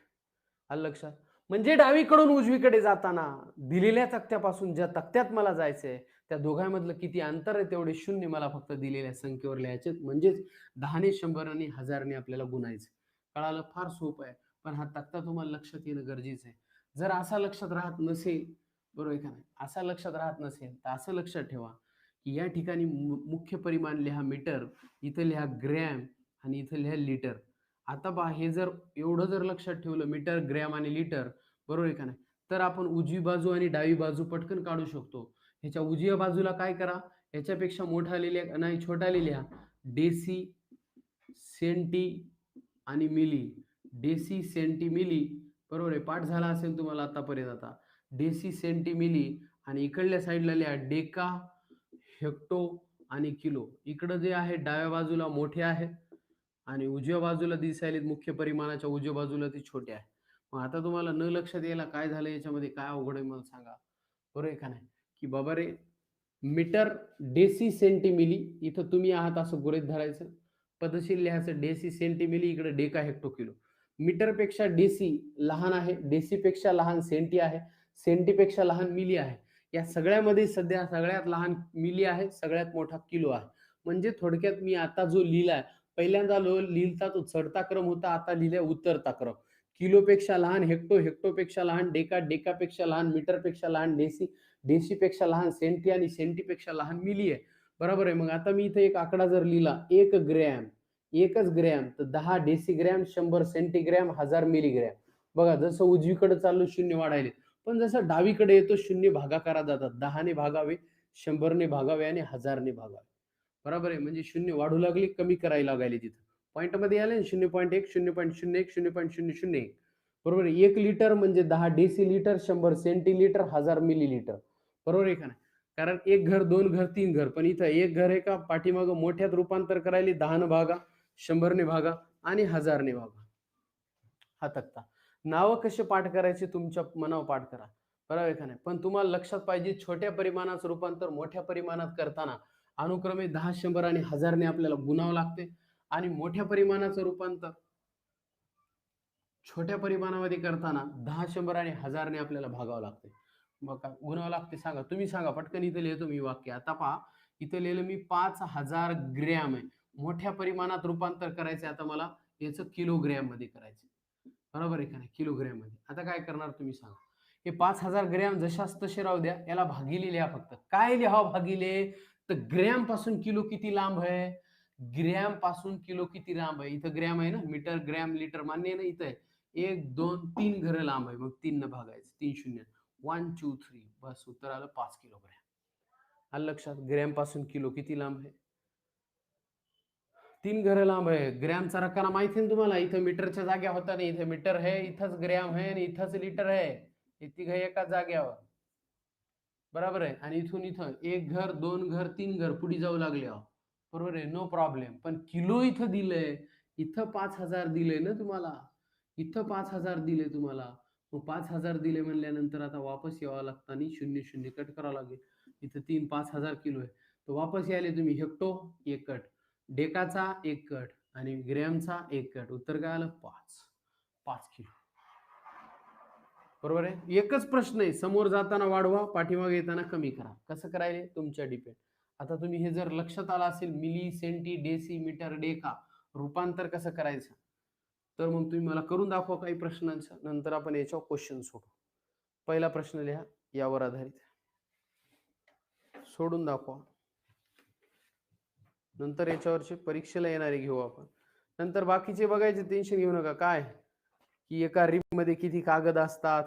आलं लक्षात म्हणजे डावीकडून उजवीकडे जाताना दिलेल्या तक्त्यापासून ज्या तक्त्यात मला जायचंय त्या दोघांमधलं किती अंतर आहे तेवढे शून्य मला फक्त दिलेल्या संख्येवर लिहायचे म्हणजेच 10ने 100 आणि 1000ने आपल्याला गुणायचे कळालं फार सोपं आहे पण हा तक्ता तुम्हाला लक्षात येणं गरजेचं आहे जर असा लक्षात राहत नसेल बरोबर आहे का नाही असा लक्षात राहत नसेल तर असं लक्षात ठेवा की या ठिकाणी मुख्य परिमाण लिहा मीटर इथं लिहा ग्रॅम आणि इथं लिहा लिटर. आता पहा हे जर एवढं जर लक्षात ठेवलं मीटर, ग्रॅम आणि लिटर, बरोबर आहे का नाही, तर आपण उजवी बाजू आणि डावी बाजू पटकन काढू शकतो. ह्याच्या उजव्या बाजूला काय करा, ह्याच्यापेक्षा मोठा लिहिल्या नाही छोटा लिहिल्या, डेसी, सेंटी आणि मिली. डेसी, सेंटी, मिली, बरोबर आहे. पाठ झाला असेल तुम्हाला आतापर्यंत. आता डेसी, सेंटी, मिली आणि इकडल्या साईडला लिहा डेका, हेक्टो आणि किलो. इकडं जे आहे डाव्या बाजूला मोठे आहेत आणि उजव्या बाजूला दिसायले मुख्य परिमाणाच्या उजव्या बाजूला ती छोटे आहे. मग आता तुम्हाला न लक्षात यायला काय झालं, याच्यामध्ये काय अवघड आहे मला सांगा, बरोबर आहे का नाही, की बाबा रे मीटर, डेसी, सेंटी, मिली, इथं तुम्ही आहात असं गृहीत धरायचं, पद्धतशीर लिहायचं डेसी, सेंटी, मिली, इकडे डेका, हेक्टो, किलो. मीटरपेक्षा डेसी लहान आहे, डेसीपेक्षा लहान सेंटी आहे, सेंटीपेक्षा लहान मिली आहे. या सगळ्यामध्ये सध्या सगळ्यात लहान मिली आहे, सगळ्यात मोठा किलो आहे. म्हणजे थोडक्यात मी आता जो लिहिलाय, पहिल्यांदा लिहिलता तो चढता क्रम होता, आता लिहिलाय उतरता क्रम. किलोपेक्षा लहान हेक्टो, हेक्टोपेक्षा लहान डेका, डेकापेक्षा लहान मीटरपेक्षा लहान डेसी, डेसीपेक्षा लहान सेंटी आणि सेंटीपेक्षा लहान मिली आहे. बरोबर आहे. मग आता मी इथे एक आकडा जर लिहिला, 1 ग्रॅम, एकच ग्रॅम, तर 10 डेसीग्रॅम, 100 सेंटीग्रॅम, 1000 मिलीग्रॅम. बघा जसं उजवीकडे चाललो शून्य वाढायले, पण जसं डावीकडे येतो शून्य भागाकारात जातात. 10 ने भागावे, 100 ने भागावे आणि 1000 ने भागावे. बरोबर आहे. म्हणजे शून्य वाढू लागली, कमी करायला लागले तिथं. पॉईंटमध्ये आले 0.1, 0.01, 0.001. बरोबर आहे. 1 लिटर म्हणजे 10 डेसी लिटर, 100 सेंटीलिटर, 1000 मिलीलिटर. बरोबर आहे का नाही? कारण एक घर, दोन घर, तीन घर, पण इथं एक घर आहे का पाठीमागं मोठ्यात रूपांतर करायला 10 ने भागा, 100 ने भागा आणि 1000 ने भागा. हा तक्ता. नावं कसे पाठ करायचे तुमच्या मनावर पाठ करा, बरोबर आहे का नाही. पण तुम्हाला लक्षात पाहिजे छोट्या परिमाणाचं रूपांतर मोठ्या परिमाणात करताना अनुक्रमे 10, 100 आणि 1000 ने आपल्याला गुणावं लागते आणि मोठ्या परिमाणाचं रूपांतर छोट्या परिमाणामध्ये करताना 10, 100 आणि 1000 ने आपल्याला भागावं लागते. मग काय गुणावं लागते सांगा, तुम्ही सांगा पटकन. इथे लिहितो मी वाक्य. आता पहा इथे लिहिलं मी 5000 ग्रॅम आहे. मोठ्या परिमाणात रूपांतर करायचं आता मला, याचं किलोग्रॅम मध्ये करायचं, बरोबर आहे का नाही, किलोग्रॅम मध्ये. आता काय करणार तुम्ही सांगा, हे 5000 ग्रॅम जशाच तसे राहू द्या, याला भागिले लिहा फक्त. काय लिहावं भागिले, तर ग्रॅम पासून किलो किती लांब आहे, ग्रॅम पासून किलो किती लांब आहे. इथं ग्रॅम आहे ना, मीटर, ग्रॅम, लिटर मान्य आहे ना. इथं आहे 1, 2, 3 घरं लांब आहे, मग 3 न भागायचं, 3 शून्य, 1, 2, 3, बस उत्तर आलं 5 किलोग्रॅम. आलं लक्षात. ग्रॅम पासून किलो किती लांब आहे, 3 घरं लांब आहे. ग्रॅमचा रकाना माहिती आहे तुम्हाला, इथं मीटरच्या जाग्या होता नाही, इथं मीटर आहे, इथंच ग्रॅम आहे आणि इथंच लिटर आहे. हे तिघ एकाच जाग्यावर, बरोबर आहे. आणि इथून इथं एक घर, दोन घर, तीन घर पुढे जाऊ लागले, बरोबर आहे, नो प्रॉब्लेम. पण किलो इथं दिलंय, इथं 5000 दिले ना तुम्हाला, इथं 5000 दिले तुम्हाला. मग 5000 दिले म्हणल्यानंतर आता वापस यावं लागतं आणि शून्य शून्य कट करावं लागेल. इथं 5000 किलो आहे, तर वापस यायले तुम्ही हेक्टो एक कट, डेकाचा एक कट आणि ग्रॅमचा एक कट. उत्तर काय आलं 5, 5 किलो. बरोबर आहे. एकच प्रश्न आहे, समोर जाताना वाढवा, पाठीमागे येताना कमी करा. कसं करायला तुमच्या डिपेंड. आता तुम्ही हे जर लक्षात आलं असेल, milli, centi, deci, metre, deca रूपांतर कसं करायचं, तर मग तुम्ही मला करून दाखवा काही प्रश्नांचं, नंतर आपण याच्यावर क्वेश्चन सोडू. पहिला प्रश्न लिहा यावर आधारित, सोडून दाखवा. नंतर याच्यावरचे परीक्षेला येणारे घेऊ आपण. नंतर बाकीचे बघायचे, टेन्शन घेऊ नका. काय की एका रिप मध्ये किती कागद असतात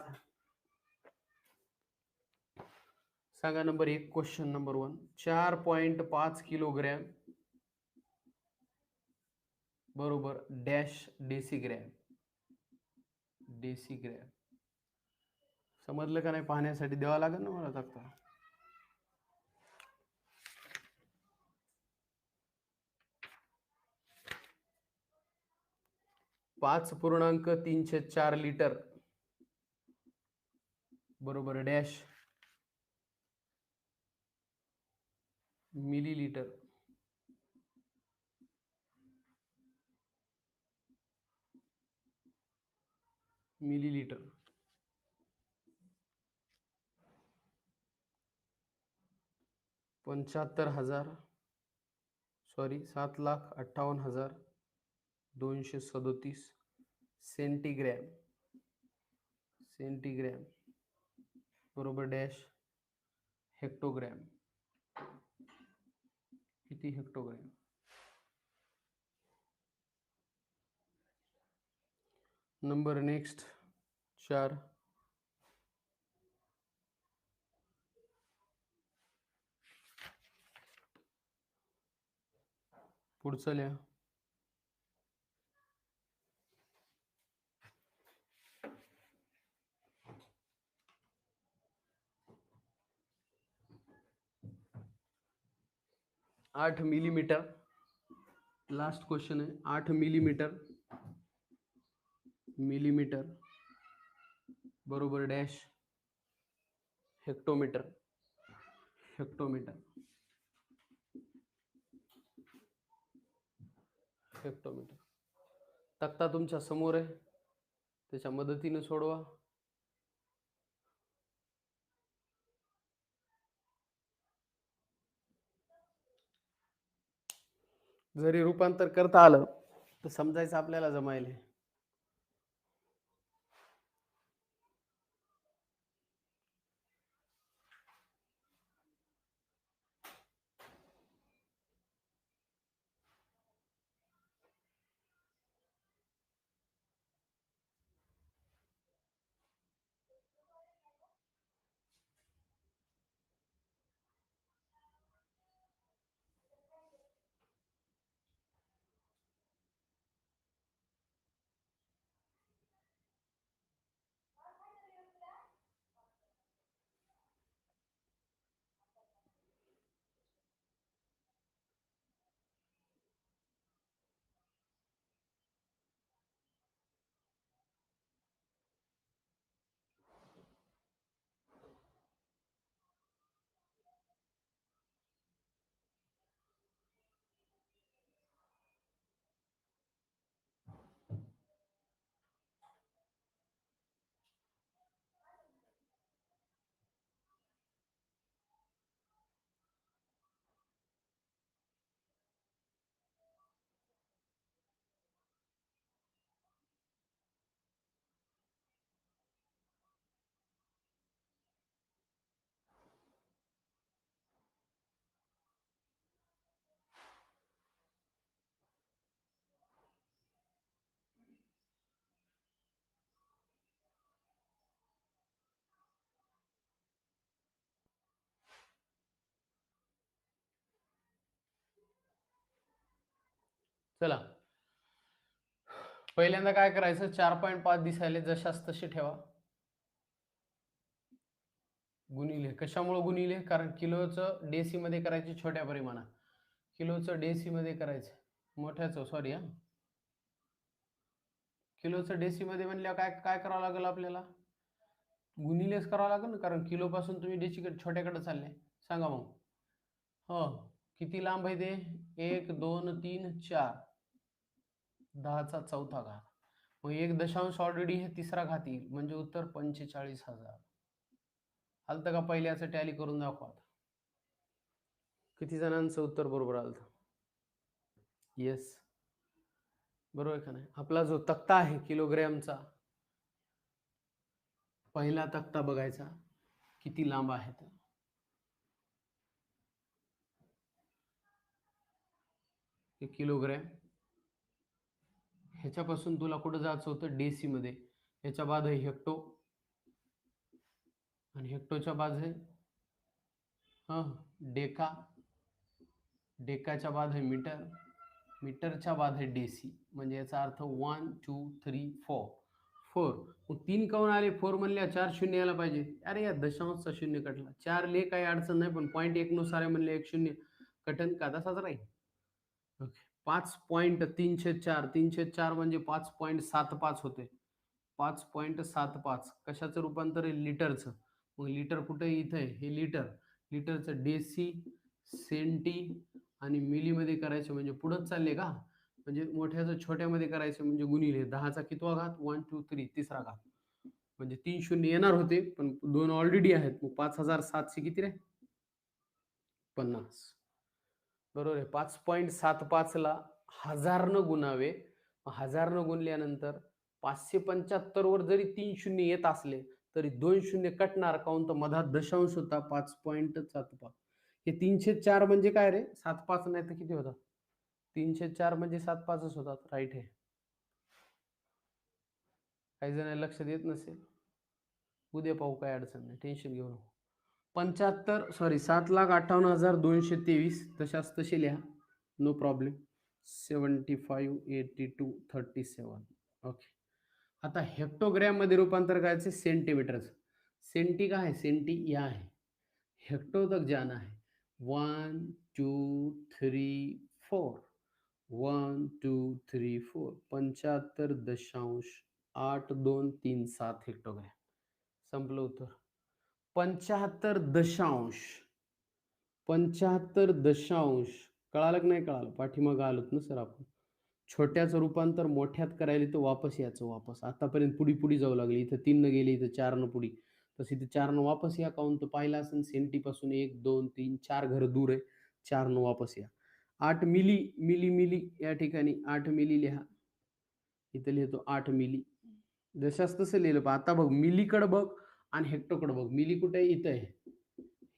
सांगा. नंबर 1, क्वेश्चन नंबर 1, 4.5 किलोग्रॅम बरोबर डॅश डेसीग्रॅम. डेसीग्रॅम समजलं का नाही, पाहण्यासाठी द्यावा लागेल ना मला तक्ता. 5.304 लिटर बरोबर डॅश मिलीलिटर. मिलीलिटर 7,58,237 सेंटीग्रॅम. सेंटीग्रॅम बरोबर डॅश हेक्टोग्रॅम. किती हेक्टोग्रॅम, नंबर नेक्स्ट 4. पुढचं लिहा. आठ मिलीमीटर. लास्ट क्वेश्चन आहे. 8 मिलीमीटर. मिलीमीटर बरोबर डॅश हेक्टोमीटर. हेक्टोमीटर. हेक्टोमीटर. तक्ता तुमच्या समोर आहे, त्याच्या मदतीने सोडवा. जरी रूपांतर करता आलं तर समजायचं आपल्याला जमायले. चला, पहिल्यांदा काय करायचं, 4.5 दिसायले जशास तसे ठेवा. गुणिले कशामुळे गुणिले, कारण किलोचं डेसी मध्ये करायचे छोट्या परिमाणात, किलोचं डेसी मध्ये करायचं मोठ्याचं, सॉरी हा, किलोचं डेसी मध्ये म्हणल्यावर काय काय करावं लागेल आपल्याला, गुणिलेच करावं लागेल ना, कारण किलो पासून तुम्ही डेसीकडे छोट्याकडे चालले. सांगा मग. हो, किती लांब आहे ते, 1 2 3 4, 10चा चौथा घात. मग 1 ऑलरेडी हे तिसरा घात येईल, म्हणजे उत्तर 45,000. आलतं का पहिल्याचं टॅली करून दाखवा. किती जणांचं उत्तर बरोबर आलं? येस, बरोबर आहे का नाही. आपला जो तक्ता आहे किलोग्रॅमचा, पहिला तक्ता बघायचा किती लांब आहे. तर किलोग्रॅम, ह्याच्यापासून तुला कुठं जायचं होतं, डेसी मध्ये. ह्याच्या बाद आहे हेक्टो, आणि हेक्टोच्या बाद आहे डेका, डेकाच्या बाद आहे मीटर, मीटरच्या बाद आहे डेसी. म्हणजे याचा अर्थ 1 2 3 4, 4. मग 3 काऊन आले, 4 म्हणल्या 4 शून्य यायला पाहिजे. अरे या दशांशचा शून्य कटला, 4 ले काही अडचण नाही, पण पॉईंट 1 नुसार आहे म्हणले 1 शून्य कटन का, तसाच राहील. ओके, 5.304, 304 म्हणजे 5.75 होते. 5.75 कशाचं रूपांतर आहे, लिटरचं. मग लिटर कुठे, इथं आहे हे लिटर. लिटरचं डेसी, सेंटी आणि मिलीमध्ये करायचे, म्हणजे पुढंच चालले का, म्हणजे मोठ्याचं छोट्यामध्ये करायचं, म्हणजे गुणिले 10चा कितवा घात, 1 2 3 तिसरा घात. म्हणजे 3 शून्य येणार होते, पण 2 ऑलरेडी आहेत. मग 5,700 किती रे, 50. बरोबर आहे. 5.75 ला 1000 न गुणावे, 1000 न गुणल्यानंतर 575 वर जरी 3 शून्य येत असले तरी 2 शून्य कटणार, काऊन तर मधात दशांश होता 5.75. हे 304 म्हणजे काय रे, 75 नाही तर किती होतात, 304 म्हणजे 75च होतात. राईट आहे. काही जण लक्षात येत नसेल, उद्या पाहू, काय अडचण नाही, टेन्शन घेऊ नको. 7,58,223 तशाच तसे लिहा, नो प्रॉब्लेम. 75,82,37. ओके. आता हेक्टोग्रॅम मध्ये रूपांतर करायचे सेंटीमीटरचं. सेंटी काय आहे, सेंटी या आहे, हेक्टो तक जाना है. 1 2 3 4, 1 2 3 4, 75.8237 हेक्टोग्रॅम. संपलं उत्तर. 75 कळालं की नाही कळालं, पाठीमागं आलोत ना सर आपण. छोट्याचं रूपांतर मोठ्यात करायला तर वापस यायचं, वापस आतापर्यंत पुढी पुढी जाऊ लागली. इथं 3 न गेली, इथं 4 न पुढी, तशी इथं 4 न वापस या. काउंट पाहिला असेल सेंटीपासून 1 2 3 4 घर दूर आहे, 4 न वापस या. 8 मिली, मिली मिली या ठिकाणी 8 मिली लिहा, इथं लिहितो 8 मिली. जशाच तसं लिहिलं. पण आता बघ, मिलीकडे बघ आणि हेक्टोकडे बघ. मिली कुठे आहे, इथं आहे,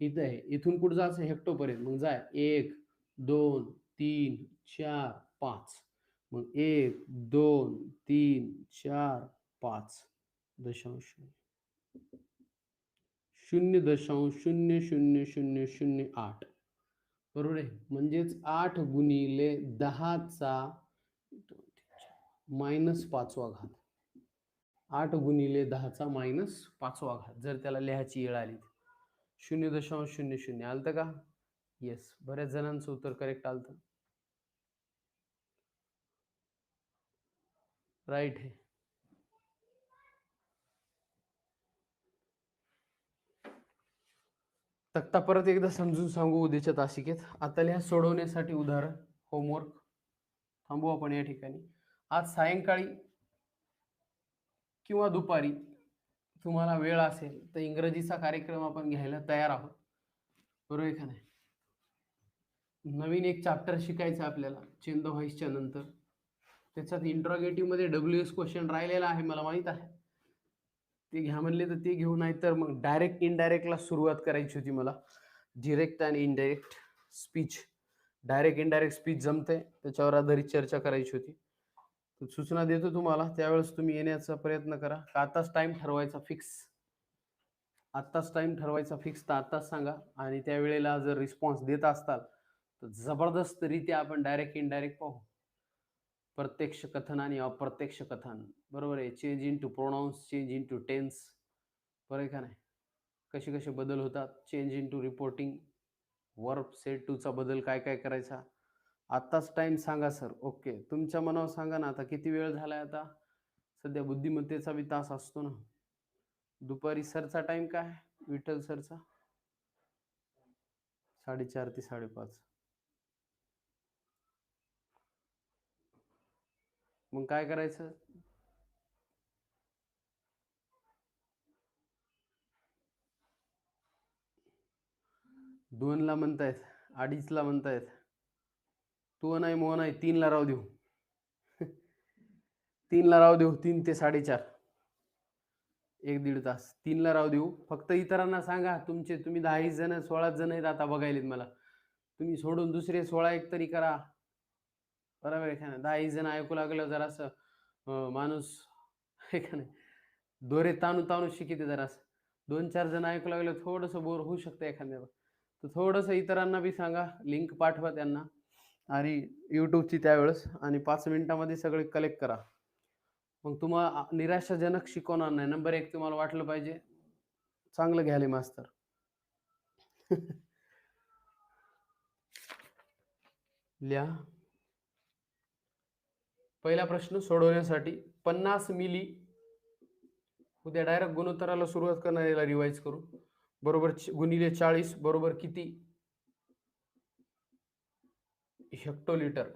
इथं आहे. इथून कुठं जायचं, हेक्टोपर्यंत. मग जाय 1 2 3 4 5, मग 1 2 3 4 5 दशांश 0.00008 बरोबर आहे. म्हणजेच 8 गुणिले 10चा -5वा घात. 8 गुणिले 10चा -5वा घात जर त्याला लिहायची वेळ आली. 0.00 आलतं का? येस, बऱ्याच जणांचं उत्तर करेक्ट आलतं. राईट आहे. तक्ता परत एकदा समजून सांगू उद्याच्या तासिकेत. आता लिहा सोडवण्यासाठी उदाहरण, होमवर्क. थांबू आपण या ठिकाणी. आज सायंकाळी किंवा दुपारी तुम्हाला वेळ असेल तर इंग्रजीचा कार्यक्रम आपण घ्यायला तयार आहोत, बरोबर आहे का नाही? नवीन एक चॅप्टर शिकायचं आपल्याला चेंज द व्हॉइसच्या नंतर. त्याच्यात इंट्रोगेटिव्ह मध्ये WS क्वेश्चन राहिलेला आहे, मला माहित आहे. ते घ्या म्हणले तर ते घेऊ, नाही तर मग डायरेक्ट इनडायरेक्टला सुरुवात करायची होती मला. डिरेक्ट आणि indirect speech, direct indirect speech जमते, त्याच्यावर आधारित चर्चा करायची होती. सूचना देतो तुम्हाला, त्यावेळेस तुम्ही येण्याचा प्रयत्न करा. आताच टाइम ठरवायचा फिक्स, आत्ताच टाइम ठरवायचा फिक्स, तर आत्ताच सांगा. आणि त्यावेळेला जर रिस्पॉन्स देत असताल तर जबरदस्तरित्या आपण डायरेक्ट इनडायरेक्ट पाहू. प्रत्यक्ष कथन आणि अप्रत्यक्ष कथन, बरोबर आहे. Change in to pronouns, change in to tense, बरोबर आहे का नाही? कसे कसे बदल होतात. Change in to reporting, verb set टूचा बदल काय काय करायचा. आत्ताच टाइम सांगा सर. ओके, तुमच्या मनावर सांगा ना. आता किती वेळ झालाय? आता सध्या बुद्धिमत्तेचा बी तास असतो ना. दुपारी सरचा टाइम काय, विठ्ठल सरचा? 4:30 ते 5:30. मग काय करायचं? दोनला म्हणतायत, 2:30ला म्हणतायत. तू नाही मोह नाही, 3ला राहू देऊ. 3ला राहू देऊ, 3 ते 4:30, 1-1.5 तास. 3ला राहू देऊ. फक्त इतरांना सांगा, तुम्ही 10 जण 16 जण आहेत आता बघायलेत मला, तुम्ही सोडून दुसरे 16 एक तरी करा, बरोबर आहे का नाही? 10 जण ऐकू लागलं जरासं माणूस आहे का नाही, दोरे ताणू ताणू शिकिते. जरासं 2-4 जण ऐकू लागलं, थोडंसं बोर होऊ शकतं एखाद्याला. तर थोडंसं इतरांना बी सांगा, लिंक पाठवा त्यांना आणि यूट्यूबची त्यावेळेस, आणि 5 मिनिटामध्ये सगळे कलेक्ट करा. मग तुम्हाला निराशाजनक शिकवणार नाही. नंबर 1 तुम्हाला वाटलं पाहिजे चांगलं घ्यायला मास्तर. लिहा. पहिला प्रश्न सोडवण्यासाठी 50 मिली, उद्या डायरेक्ट गुणोत्तराला सुरुवात करणार, याला रिवाइज करू. बरोबर गुणिले 40 बरोबर किती? हेक्टोलिटर.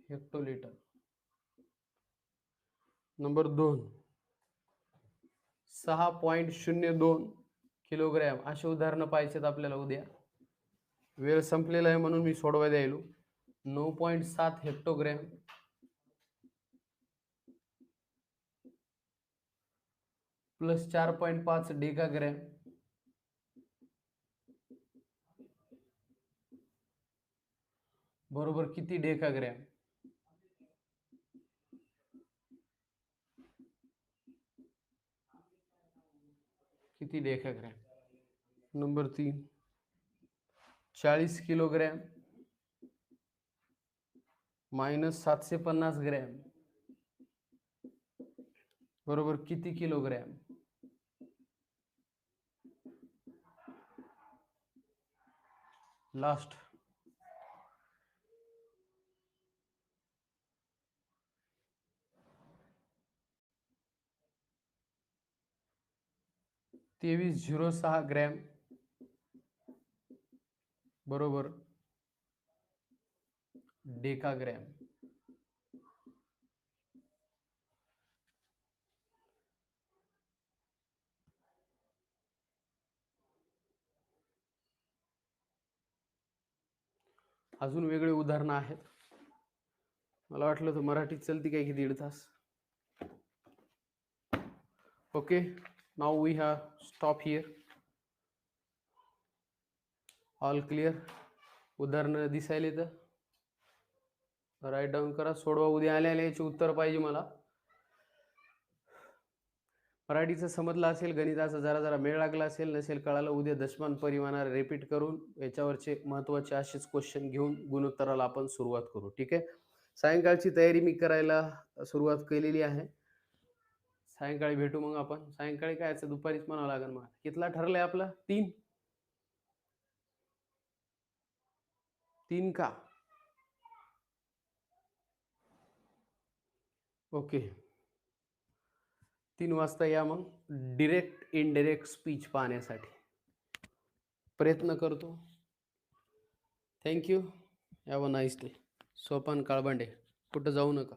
हेक्टोलिटर. Number 2 6.02 kilogram. असे उदाहरणं पाहिजेत आपल्याला उद्या. वेळ संपलेला आहे म्हणून मी सोडवायला द्यायलो. 9.7 हेक्टोग्रॅम प्लस 4.5 डेकाग्रॅम बरोबर किती डेकाग्रॅम? किती डेकाग्रॅम? नंबर 3 40 किलोग्रॅम मायनस 750 ग्रॅम बरोबर किती किलोग्रॅम? लास्ट 2306 ग्रॅम बरोबर डेकाग्रॅम. अजून वेगळे उदाहरणं आहेत. मला वाटलं तर मराठीत चलती काय की 1.5 तास. Okay, now we have stop here. All clear? उदाहरणं दिसायले तर राईट डाऊन करा, सोडवा. उद्या आल्याला याचे उत्तर पाहिजे मला. मराठीचं समजलं असेल, गणिताचा जरा मेळ लागला असेल, नसेल कळालं, उद्या दशमान परिमाणाला रिपीट करून याच्यावरचे महत्त्वाचे असेच क्वेश्चन घेऊन गुणोत्तराला आपण सुरुवात करू. ठीक आहे. सायंकाळची तयारी मी करायला सुरुवात केलेली आहे. सायंकाळी भेटू मग आपण. सायंकाळी काय दुपारीच म्हणावं लागेल. मग कितला ठरलंय आपला? 3 का? ओके, 3 वाजता या मग. डिरेक्ट इनडायरेक्ट स्पीच पाहण्यासाठी प्रयत्न करतो. Thank you. Have a nice day. Sopan Kalbande, कुठं जाऊ नका.